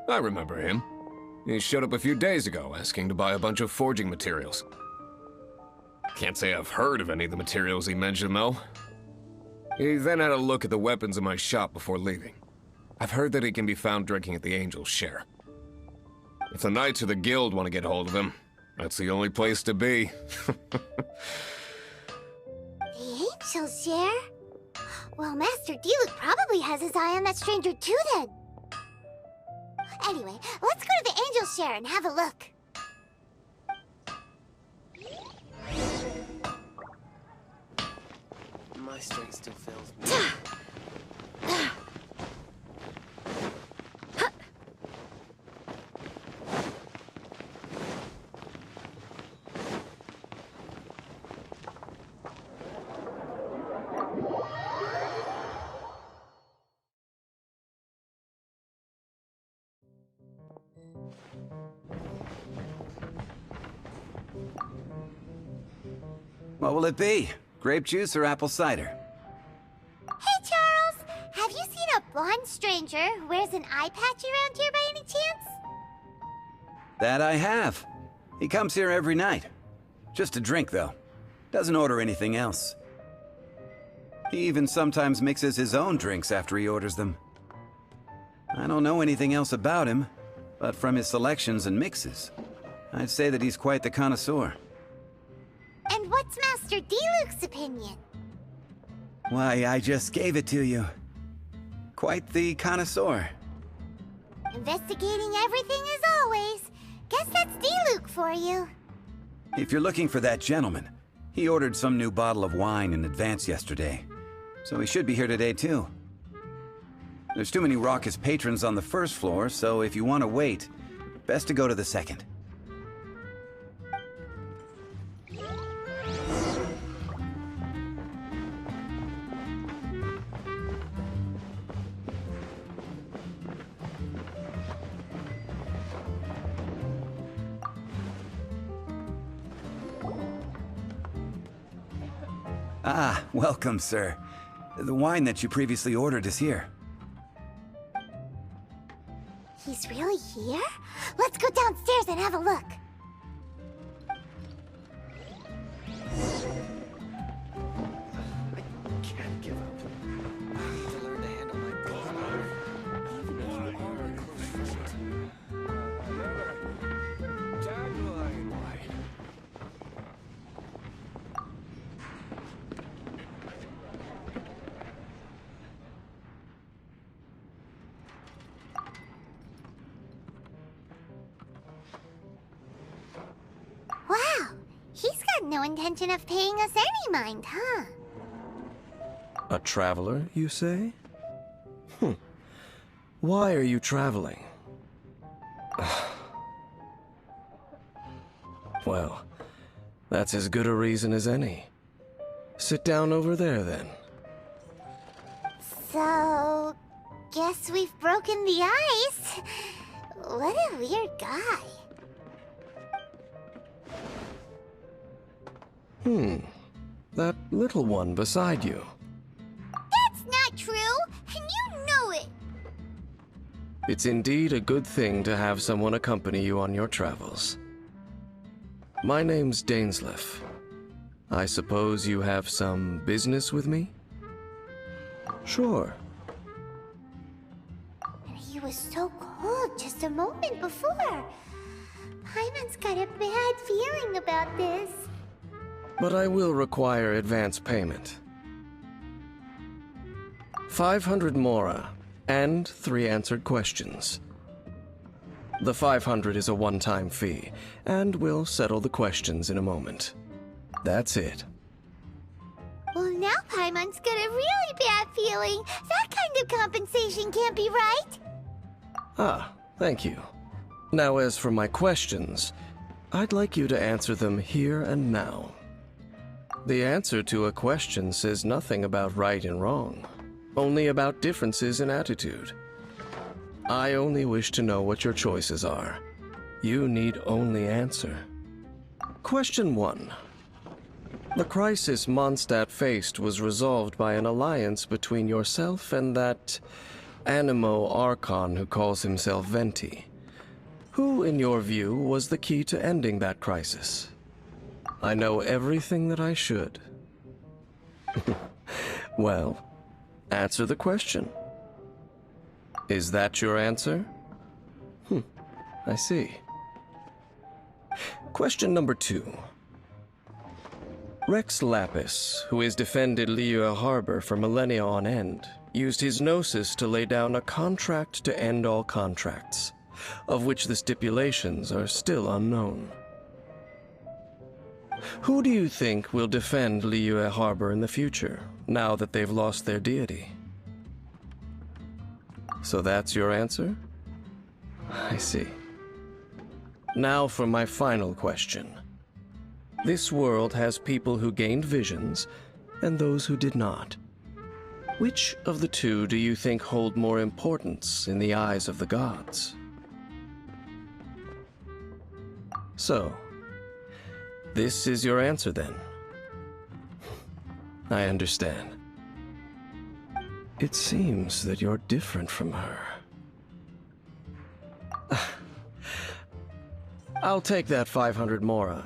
I remember him. He showed up a few days ago asking to buy a bunch of forging materials. Can't say I've heard of any of the materials he mentioned, though. He then had a look at the weapons in my shop before leaving. I've heard that he can be found drinking at the Angel's Share. If the Knights or the Guild want to get hold of him, that's the only place to be. The Angel's Share? Well, Master Diluc probably has his eye on that stranger too, then. Anyway, let's go to the Angel's Share and have a look. strength still fails me. What will it be? Grape juice or apple cider? Hey, Charles! Have you seen a blonde stranger who wears an eye patch around here by any chance? That I have. He comes here every night. Just to drink, though. Doesn't order anything else. He even sometimes mixes his own drinks after he orders them. I don't know anything else about him, but from his selections and mixes, I'd say that he's quite the connoisseur. And what's Master D-Luke's opinion? Why, I just gave it to you. Quite the connoisseur. Investigating everything as always. Guess that's D-Luke for you. If you're looking for that gentleman, he ordered some new bottle of wine in advance yesterday. So he should be here today, too. There's too many raucous patrons on the first floor, so if you want to wait, best to go to the second. Ah, welcome, sir. The wine that you previously ordered is here. He's really here? Let's go downstairs and have a look. I can't give up. I need to learn to handle my brother. Even if you are a close friend. Tagline. Wow, he's got no intention of paying us any mind, huh? A traveler, you say? Why are you traveling? Well, that's as good a reason as any. Sit down over there, then. So, guess we've broken the ice. What a weird guy. That little one beside you. That's not true, and you know it. It's indeed a good thing to have someone accompany you on your travels. My name's Dainsleif. I suppose you have some business with me? Sure. And he was so cold just a moment before. Paimon's got a bad feeling about this. But I will require advance payment. 500 mora, and 3 answered questions. The 500 is a one-time fee, and we'll settle the questions in a moment. That's it. Well, now Paimon's got a really bad feeling. That kind of compensation can't be right. Ah, thank you. Now as for my questions, I'd like you to answer them here and now. The answer to a question says nothing about right and wrong, only about differences in attitude. I only wish to know what your choices are. You need only answer. Question 1. The crisis Mondstadt faced was resolved by an alliance between yourself and that Animo Archon who calls himself Venti. Who, in your view, was the key to ending that crisis? I know everything that I should. Well, answer the question. Is that your answer? I see. Question number 2. Rex Lapis, who has defended Liyue Harbor for millennia on end, used his gnosis to lay down a contract to end all contracts, of which the stipulations are still unknown. Who do you think will defend Liyue Harbor in the future, now that they've lost their deity. So that's your answer? I see. Now for my final question. This world has people who gained visions, and those who did not. Which of the two do you think hold more importance in the eyes of the gods? So, this is your answer then? I understand. It seems that you're different from her. I'll take that 500 mora.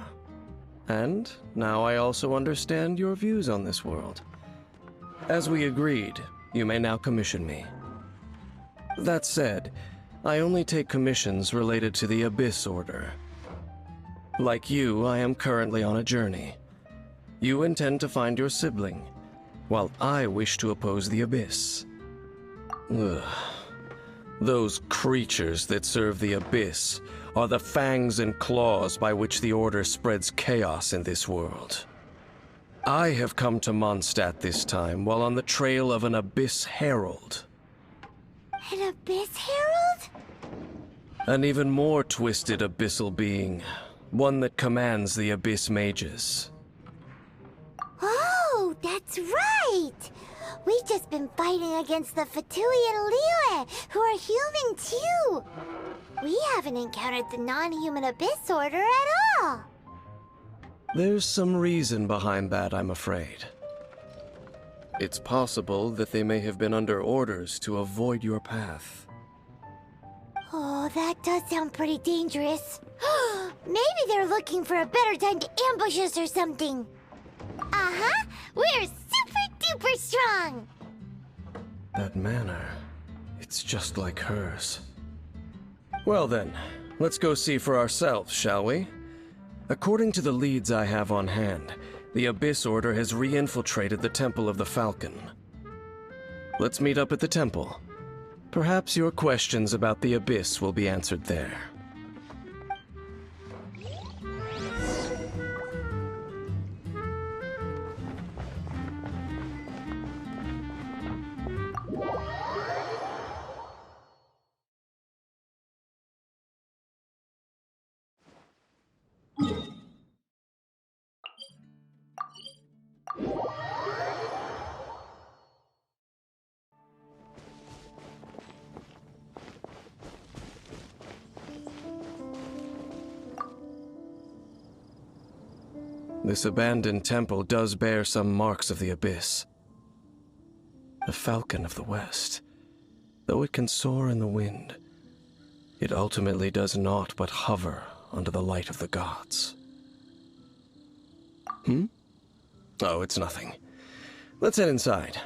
And now I also understand your views on this world. As we agreed, you may now commission me. That said, I only take commissions related to the Abyss Order. Like you, I am currently on a journey. You intend to find your sibling, while I wish to oppose the Abyss. Ugh. Those creatures that serve the Abyss are the fangs and claws by which the Order spreads chaos in this world. I have come to Mondstadt this time while on the trail of an Abyss Herald. An Abyss Herald? An even more twisted abyssal being, one that commands the Abyss Mages. Oh, that's right! We've just been fighting against the Fatui and Liyue, who are human too! We haven't encountered the non-human Abyss Order at all! There's some reason behind that, I'm afraid. It's possible that they may have been under orders to avoid your path. Oh, that does sound pretty dangerous. Maybe they're looking for a better time to ambush us or something. Uh-huh! We're super-duper strong! That manner, it's just like hers. Well then, let's go see for ourselves, shall we? According to the leads I have on hand, the Abyss Order has re-infiltrated the Temple of the Falcon. Let's meet up at the temple. Perhaps your questions about the Abyss will be answered there. This abandoned temple does bear some marks of the Abyss. The Falcon of the West. Though it can soar in the wind, it ultimately does naught but hover under the light of the gods. Oh, it's nothing. Let's head inside.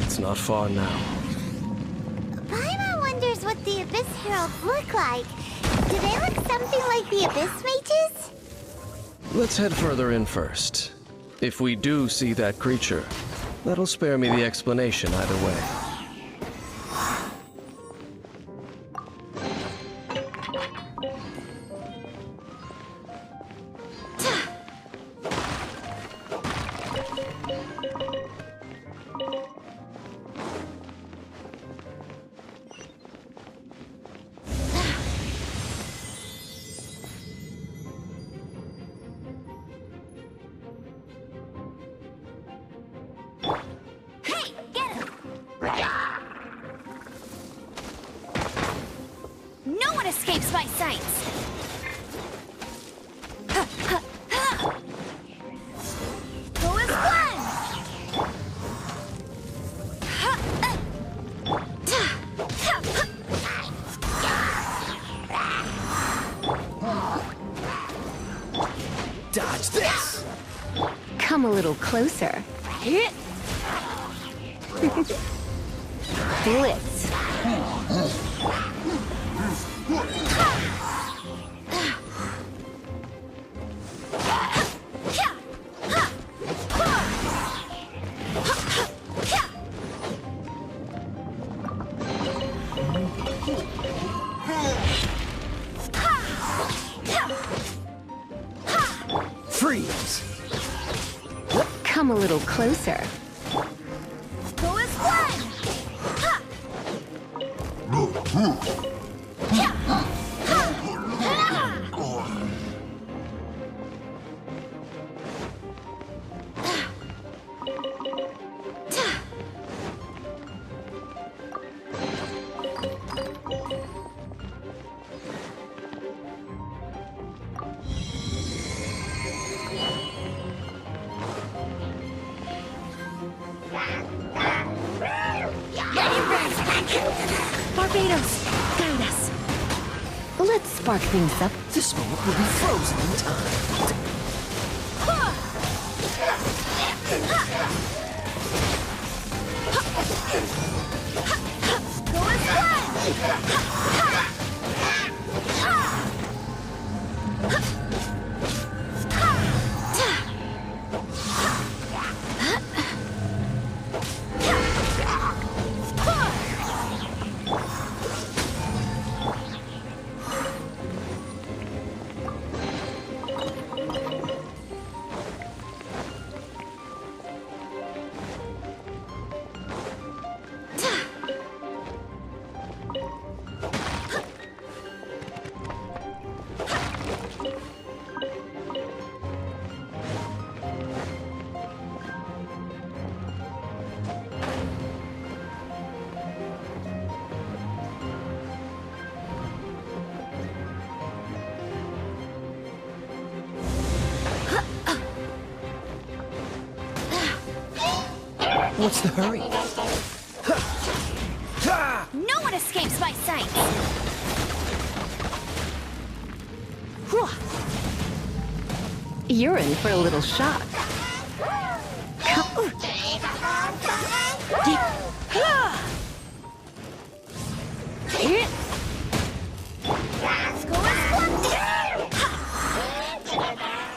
It's not far now. Paimon wonders what the Abyss Heralds look like. Do they look something like the Abyss Mages? Let's head further in first. If we do see that creature, that'll spare me the explanation either way. No one escapes my sights! Go as one! Die! Come a little closer. Blitz. Freeze! Come a little closer. Go as one! Barbados, guide us. Let's spark things up. This moment will be frozen in time. Go as one! What's the hurry? No one escapes my sight! You're in for a little shock.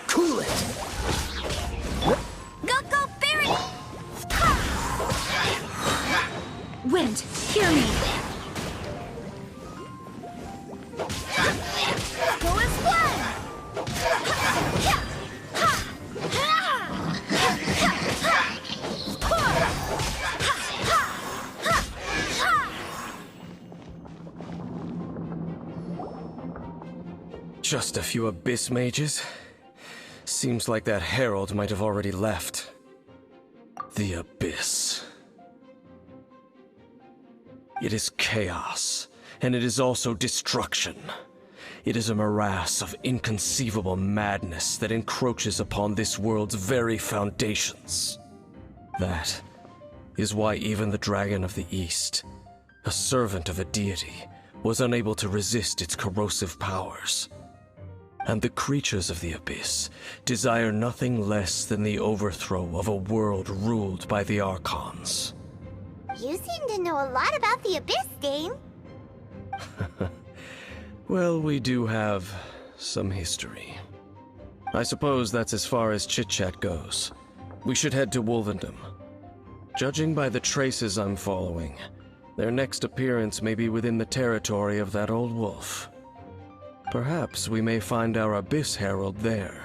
Cool it! Go, Barry! Wind, hear me! Go as one! Just a few Abyss mages? Seems like that herald might have already left. The Abyss. It is chaos, and it is also destruction. It is a morass of inconceivable madness that encroaches upon this world's very foundations. That is why even the Dragon of the East, a servant of a deity, was unable to resist its corrosive powers. And the creatures of the Abyss desire nothing less than the overthrow of a world ruled by the Archons. You seem to know a lot about the Abyss, Dame. Well, we do have some history. I suppose that's as far as chit-chat goes. We should head to Wolvendom. Judging by the traces I'm following, their next appearance may be within the territory of that old wolf. Perhaps we may find our Abyss Herald there.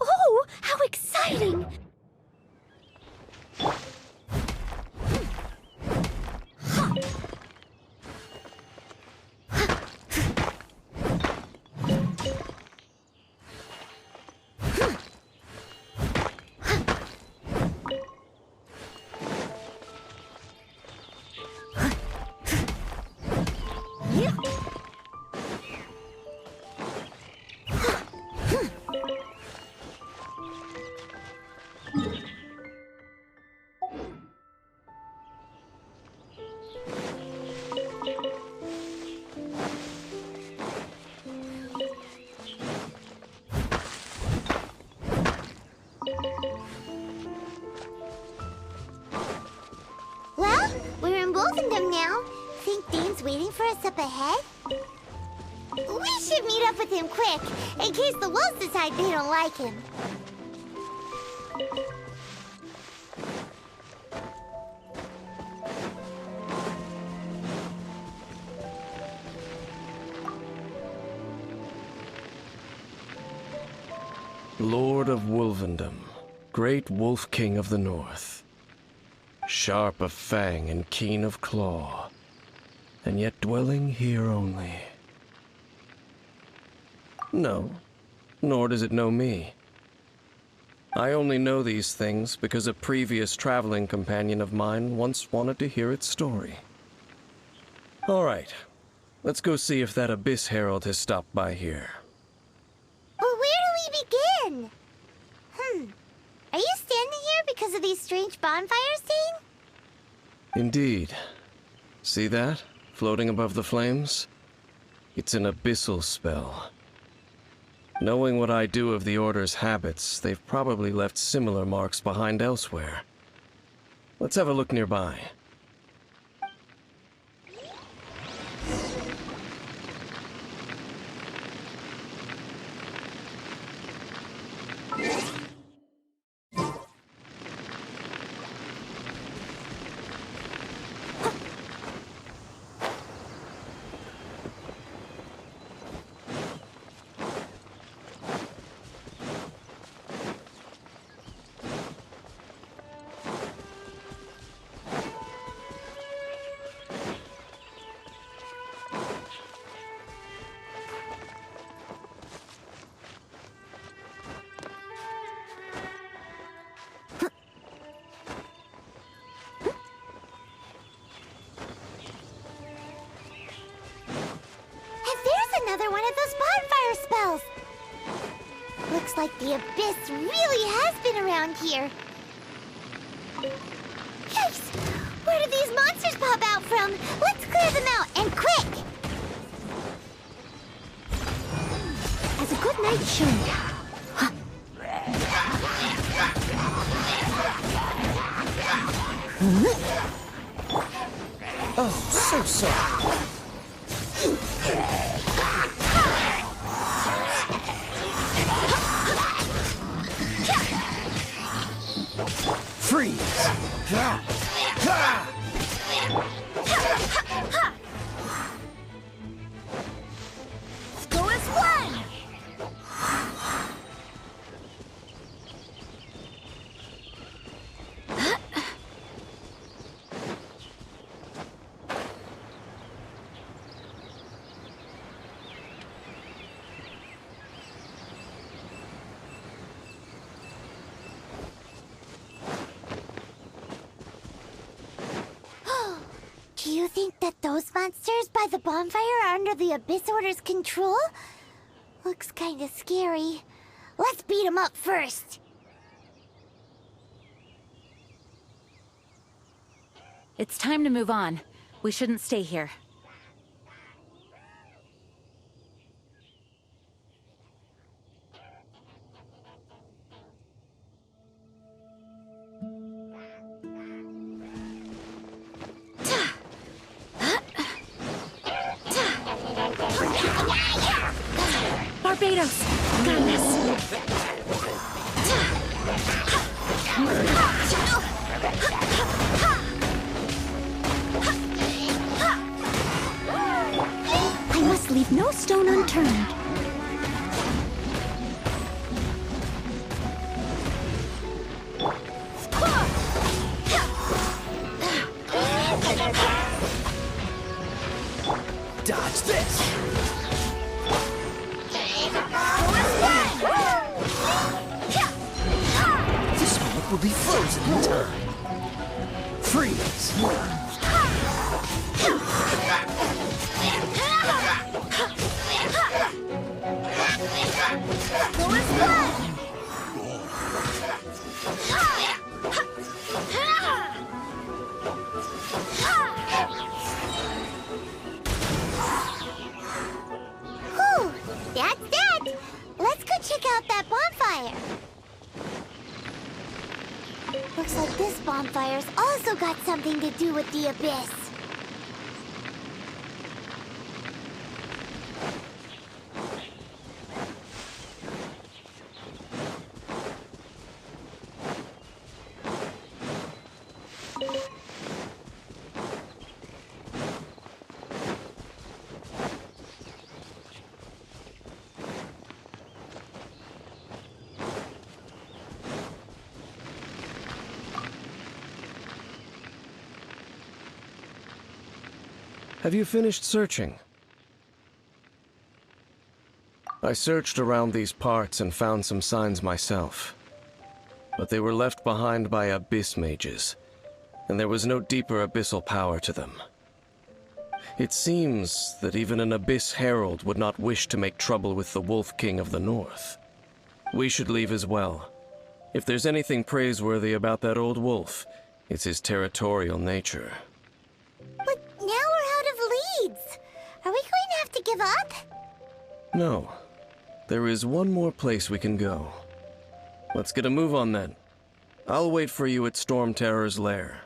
Oh, how exciting! Well, we're in Wolfendom now. Think Dane's waiting for us up ahead? We should meet up with him quick, in case the wolves decide they don't like him. Lord of Wolfendom, great Wolf King of the North. Sharp of fang and keen of claw, and yet dwelling here only. No, nor does it know me. I only know these things because a previous traveling companion of mine once wanted to hear its story. All right, let's go see if that Abyss Herald has stopped by here. Well, where do we begin? Are you standing here because of these strange bonfires, Dane? Indeed. See that? Floating above the flames? It's an abyssal spell. Knowing what I do of the Order's habits, they've probably left similar marks behind elsewhere. Let's have a look nearby. Another one of those bonfire spells! Looks like the Abyss really has been around here. Yikes! Where did these monsters pop out from? Let's clear them out, and quick! As a good night should. Oh, so sorry. Freeze! Go as one! Do you think that those monsters by the bonfire are under the Abyss Order's control? Looks kinda scary. Let's beat them up first. It's time to move on. We shouldn't stay here. Barbados! Got this! I must leave no stone unturned. will be frozen in time. Freeze! Whew, that's that. Let's go check out that bonfire. Looks like this bonfire's also got something to do with the abyss. Have you finished searching? I searched around these parts and found some signs myself. But they were left behind by abyss mages, and there was no deeper abyssal power to them. It seems that even an abyss herald would not wish to make trouble with the Wolf King of the North. We should leave as well. If there's anything praiseworthy about that old wolf, it's his territorial nature. But now we're out of leads. Are we going to have to give up? No. There is one more place we can go. Let's get a move on then. I'll wait for you at Storm Terror's lair.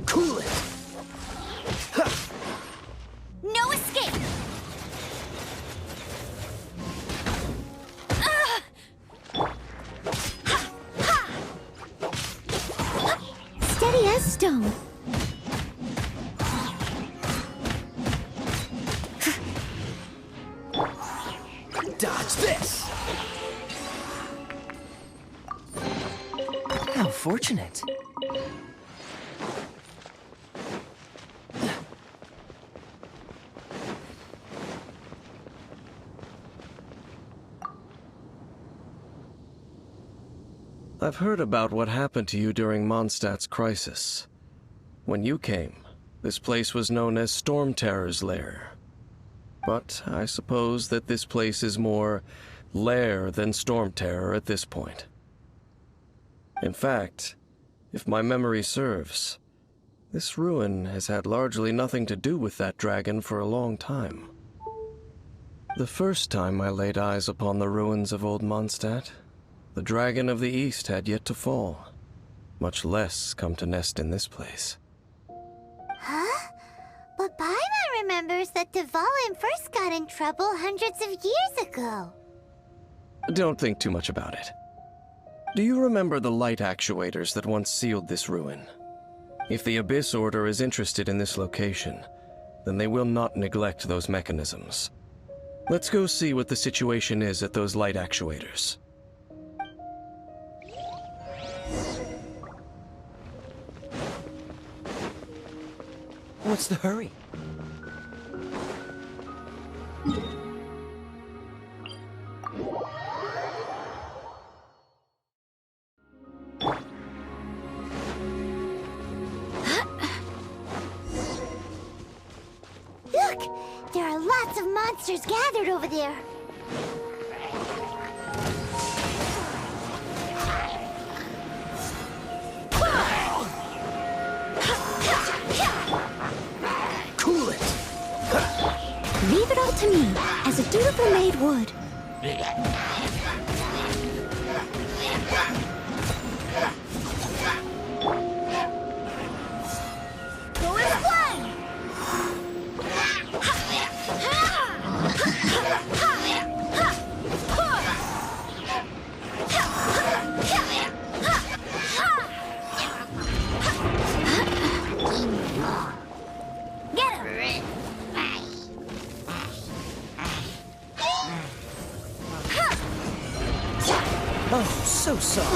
Cool it! No escape! Steady as stone. Dodge this! How fortunate. I've heard about what happened to you during Mondstadt's crisis. When you came, this place was known as Storm Terror's lair. But I suppose that this place is more lair than Storm Terror at this point. In fact, if my memory serves, this ruin has had largely nothing to do with that dragon for a long time. The first time I laid eyes upon the ruins of Old Mondstadt, the Dragon of the East had yet to fall, much less come to nest in this place. Huh? But Paimon remembers that Dvalin first got in trouble hundreds of years ago. Don't think too much about it. Do you remember the light actuators that once sealed this ruin? If the Abyss Order is interested in this location, then they will not neglect those mechanisms. Let's go see what the situation is at those light actuators. What's the hurry? Look! There are lots of monsters gathered over there. Cool it! Leave it all to me, as a dutiful maid would. Go and fly! Get him! Oh, so sorry.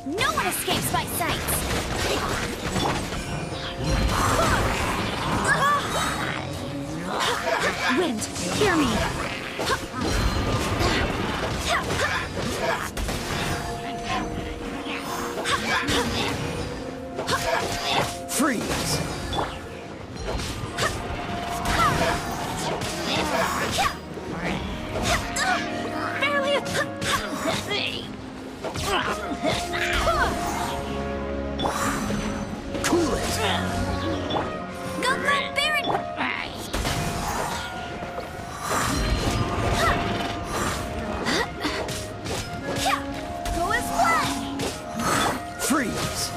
No one escapes my sight! Wind, hear me! Freeze! Barely Cool it! Go grab Baron! Go as one! Freeze!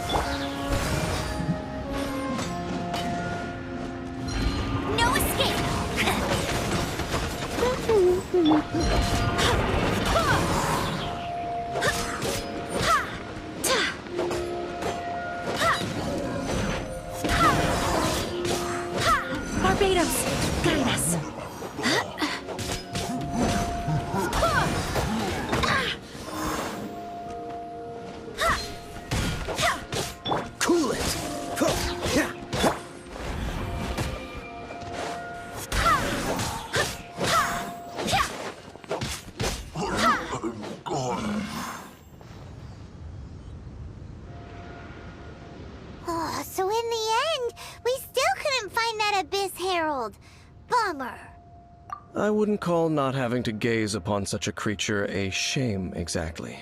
No escape! Barbados, guide us. Cool it! Oh, so in the end, we still couldn't find that Abyss Herald. Bummer. I wouldn't call not having to gaze upon such a creature a shame exactly.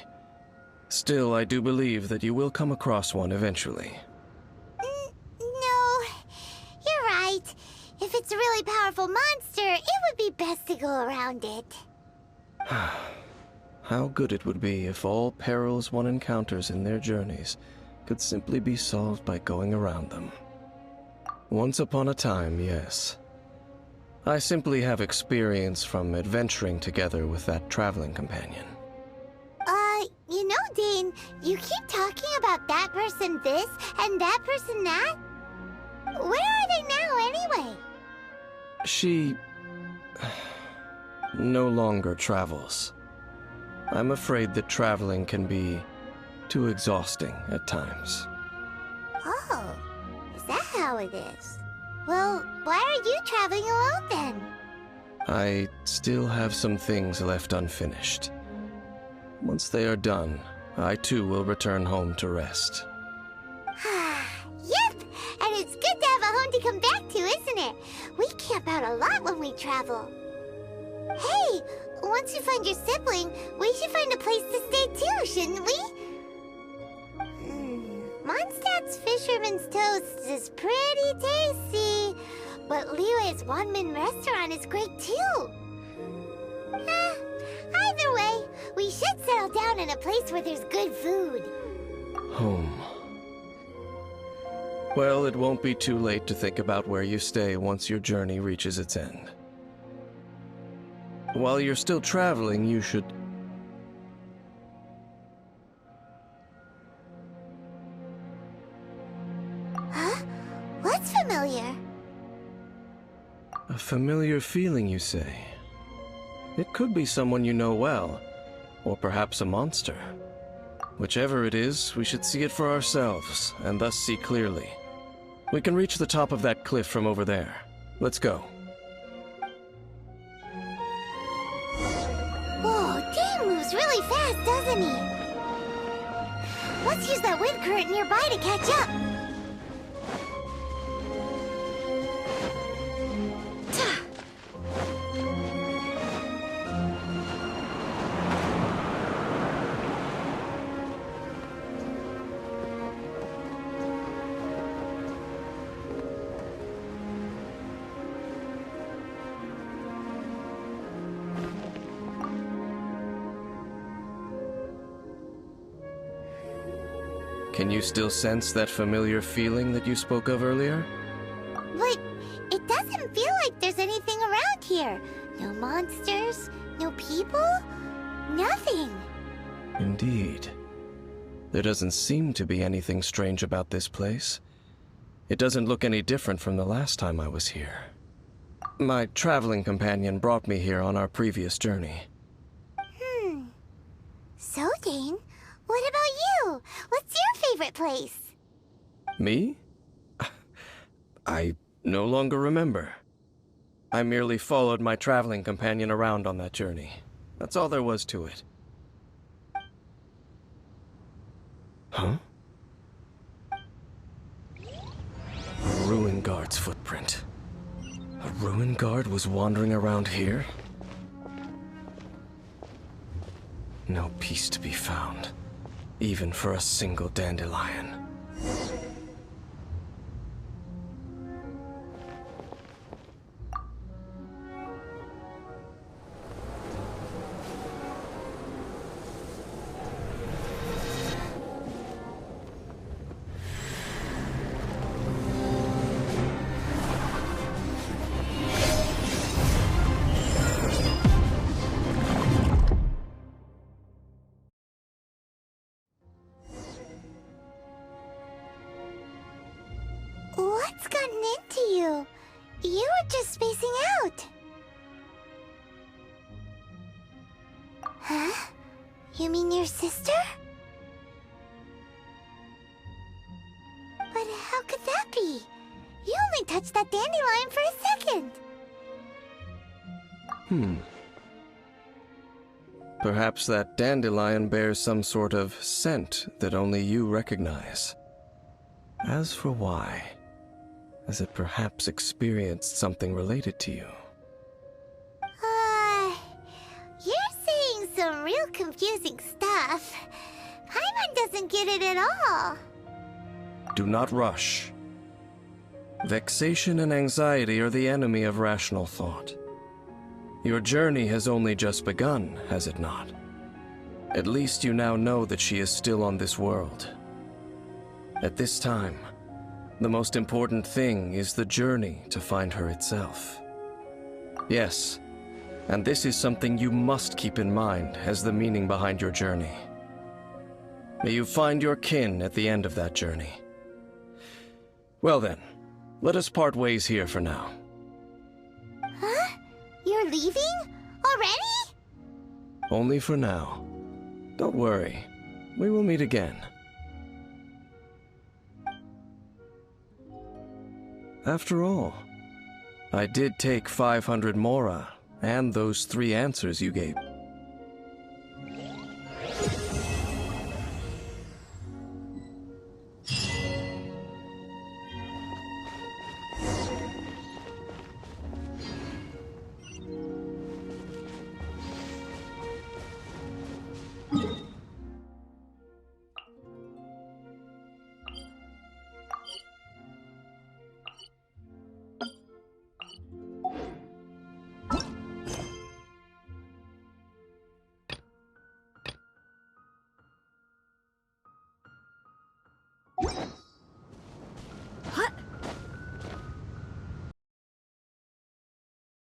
Still, I do believe that you will come across one eventually. No, you're right. If it's a really powerful monster, it would be best to go around it. How good it would be if all perils one encounters in their journeys could simply be solved by going around them. Once upon a time, yes. I simply have experience from adventuring together with that traveling companion. You know, Dane, you keep talking about that person this and that person that. Where are they now, anyway? She no longer travels. I'm afraid that traveling can be too exhausting at times. Oh, is that how it is? Well, why are you traveling alone then? I still have some things left unfinished. Once they are done, I too will return home to rest. Yep, and it's good to have a home to come back to, isn't it? We camp out a lot when we travel. Hey, once you find your sibling, we should find a place to stay too, shouldn't we? Mondstadt's Fisherman's Toast is pretty tasty, but Liyue's one-man restaurant is great too. Either way, we should settle down in a place where there's good food. Home. Well, it won't be too late to think about where you stay once your journey reaches its end. While you're still traveling, you should... Huh? What's familiar? A familiar feeling, you say? It could be someone you know well, or perhaps a monster. Whichever it is, we should see it for ourselves, and thus see clearly. We can reach the top of that cliff from over there. Let's go. Whoa, Dane moves really fast, doesn't he? Let's use that wind current nearby to catch up. Can you still sense that familiar feeling that you spoke of earlier? But it doesn't feel like there's anything around here. No monsters, no people, nothing. Indeed. There doesn't seem to be anything strange about this place. It doesn't look any different from the last time I was here. My traveling companion brought me here on our previous journey. So, Dane, what about you? What's your favorite place? Me? I no longer remember. I merely followed my traveling companion around on that journey. That's all there was to it. Huh? A ruin guard's footprint. A ruin guard was wandering around here? No peace to be found, even for a single dandelion. What's gotten into you? You were just spacing out. Huh? You mean your sister? But how could that be? You only touched that dandelion for a second. Perhaps that dandelion bears some sort of scent that only you recognize. As for why, has it perhaps experienced something related to you? You're saying some real confusing stuff. Paimon doesn't get it at all. Do not rush. Vexation and anxiety are the enemy of rational thought. Your journey has only just begun, has it not? At least you now know that she is still on this world. At this time, the most important thing is the journey to find her itself. Yes, and this is something you must keep in mind as the meaning behind your journey. May you find your kin at the end of that journey. Well then, let us part ways here for now. Huh? You're leaving? Already? Only for now. Don't worry, we will meet again. After all, I did take 500 mora and those 3 answers you gave.